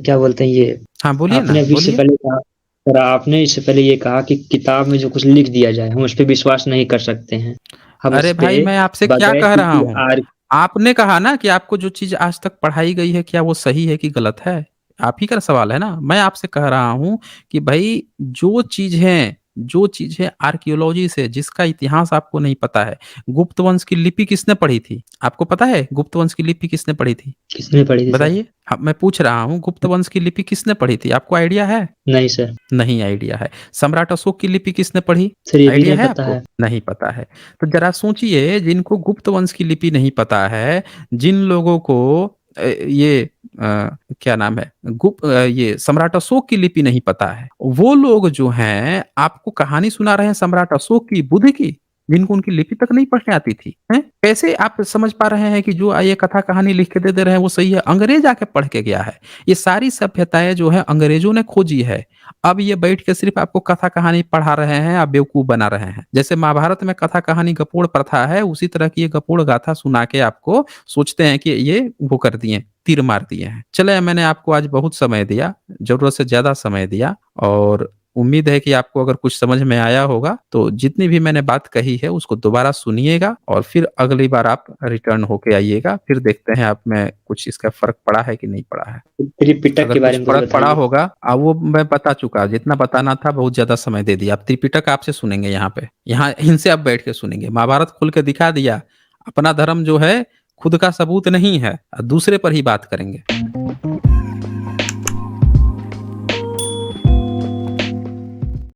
क्या बोलते हैं ये, हाँ बोलिए ना, आपने अभी इससे बोलिए। पहले कहा, सर आपने इससे पहले ये कहा कि किताब में जो कुछ लिख दिया जाए हम उस पे विश्वास नहीं कर सकते हैं। हम अरे उस पे भाई मैं आपसे क्या बगैर कह रहा किसी हूँ? आपने कहा ना कि आपको जो चीज आज तक पढ़ाई गई है क्या वो सही है कि गलत है? आप ही का सवाल है ना। मैं आपसे कह रहा हूँ कि भाई जो चीज है आर्कियोलॉजी से जिसका इतिहास आपको नहीं पता है। गुप्त वंश की लिपि किसने पढ़ी थी? आपको पता है गुप्त वंश की लिपि किसने पढ़ी थी? किसने पढ़ी थी सर? बताइए। हाँ, मैं पूछ रहा हूँ गुप्त वंश की लिपि किसने पढ़ी थी? आपको आइडिया है? नहीं सर। नहीं आइडिया है। सम्राट अशोक की लिपि किसने पढ़ी? सर ये भी आइडिया नहीं है पता आपको? है। नहीं पता है। तो जरा सोचिए जिनको गुप्त वंश की लिपि नहीं पता है, जिन लोगों को ये क्या नाम है ये सम्राट अशोक की लिपि नहीं पता है, वो लोग जो हैं आपको कहानी सुना रहे हैं सम्राट अशोक की, बुद्ध की, जिनको उनकी लिपि तक नहीं पढ़ने आती थी। हैं? कैसे आप समझ पा रहे हैं कि जो ये कथा कहानी लिख के दे दे रहे हैं वो सही है? अंग्रेज आके पढ़ के गया है। ये सारी सभ्यताएं जो है अंग्रेजों ने खोजी है। अब ये बैठ के सिर्फ आपको कथा कहानी पढ़ा रहे हैं, आप बेवकूफ बना रहे हैं। जैसे महाभारत में कथा कहानी गपोड़ प्रथा है, उसी तरह की ये गपोड़ गाथा सुना के आपको सोचते हैं कि ये वो कर दिए, तीर मार दिए हैं। चले मैंने आपको आज बहुत समय दिया, जरूरत से ज्यादा समय दिया, और उम्मीद है कि आपको अगर कुछ समझ में आया होगा तो जितनी भी मैंने बात कही है उसको दोबारा सुनिएगा और फिर अगली बार आप रिटर्न होके आइएगा। फिर देखते हैं आप में कुछ इसका फर्क पड़ा है कि नहीं पड़ा है। त्रिपिटक अगर के कुछ बारे में कुछ फर्क पड़ा बताइए। होगा वो मैं बता चुका, जितना बताना था बहुत ज्यादा समय दे दिया। आप त्रिपिटक आपसे सुनेंगे, यहाँ पे यहाँ इनसे आप बैठ के सुनेंगे। महाभारत खोल के दिखा दिया। अपना धर्म जो है खुद का सबूत नहीं है, दूसरे पर ही बात करेंगे।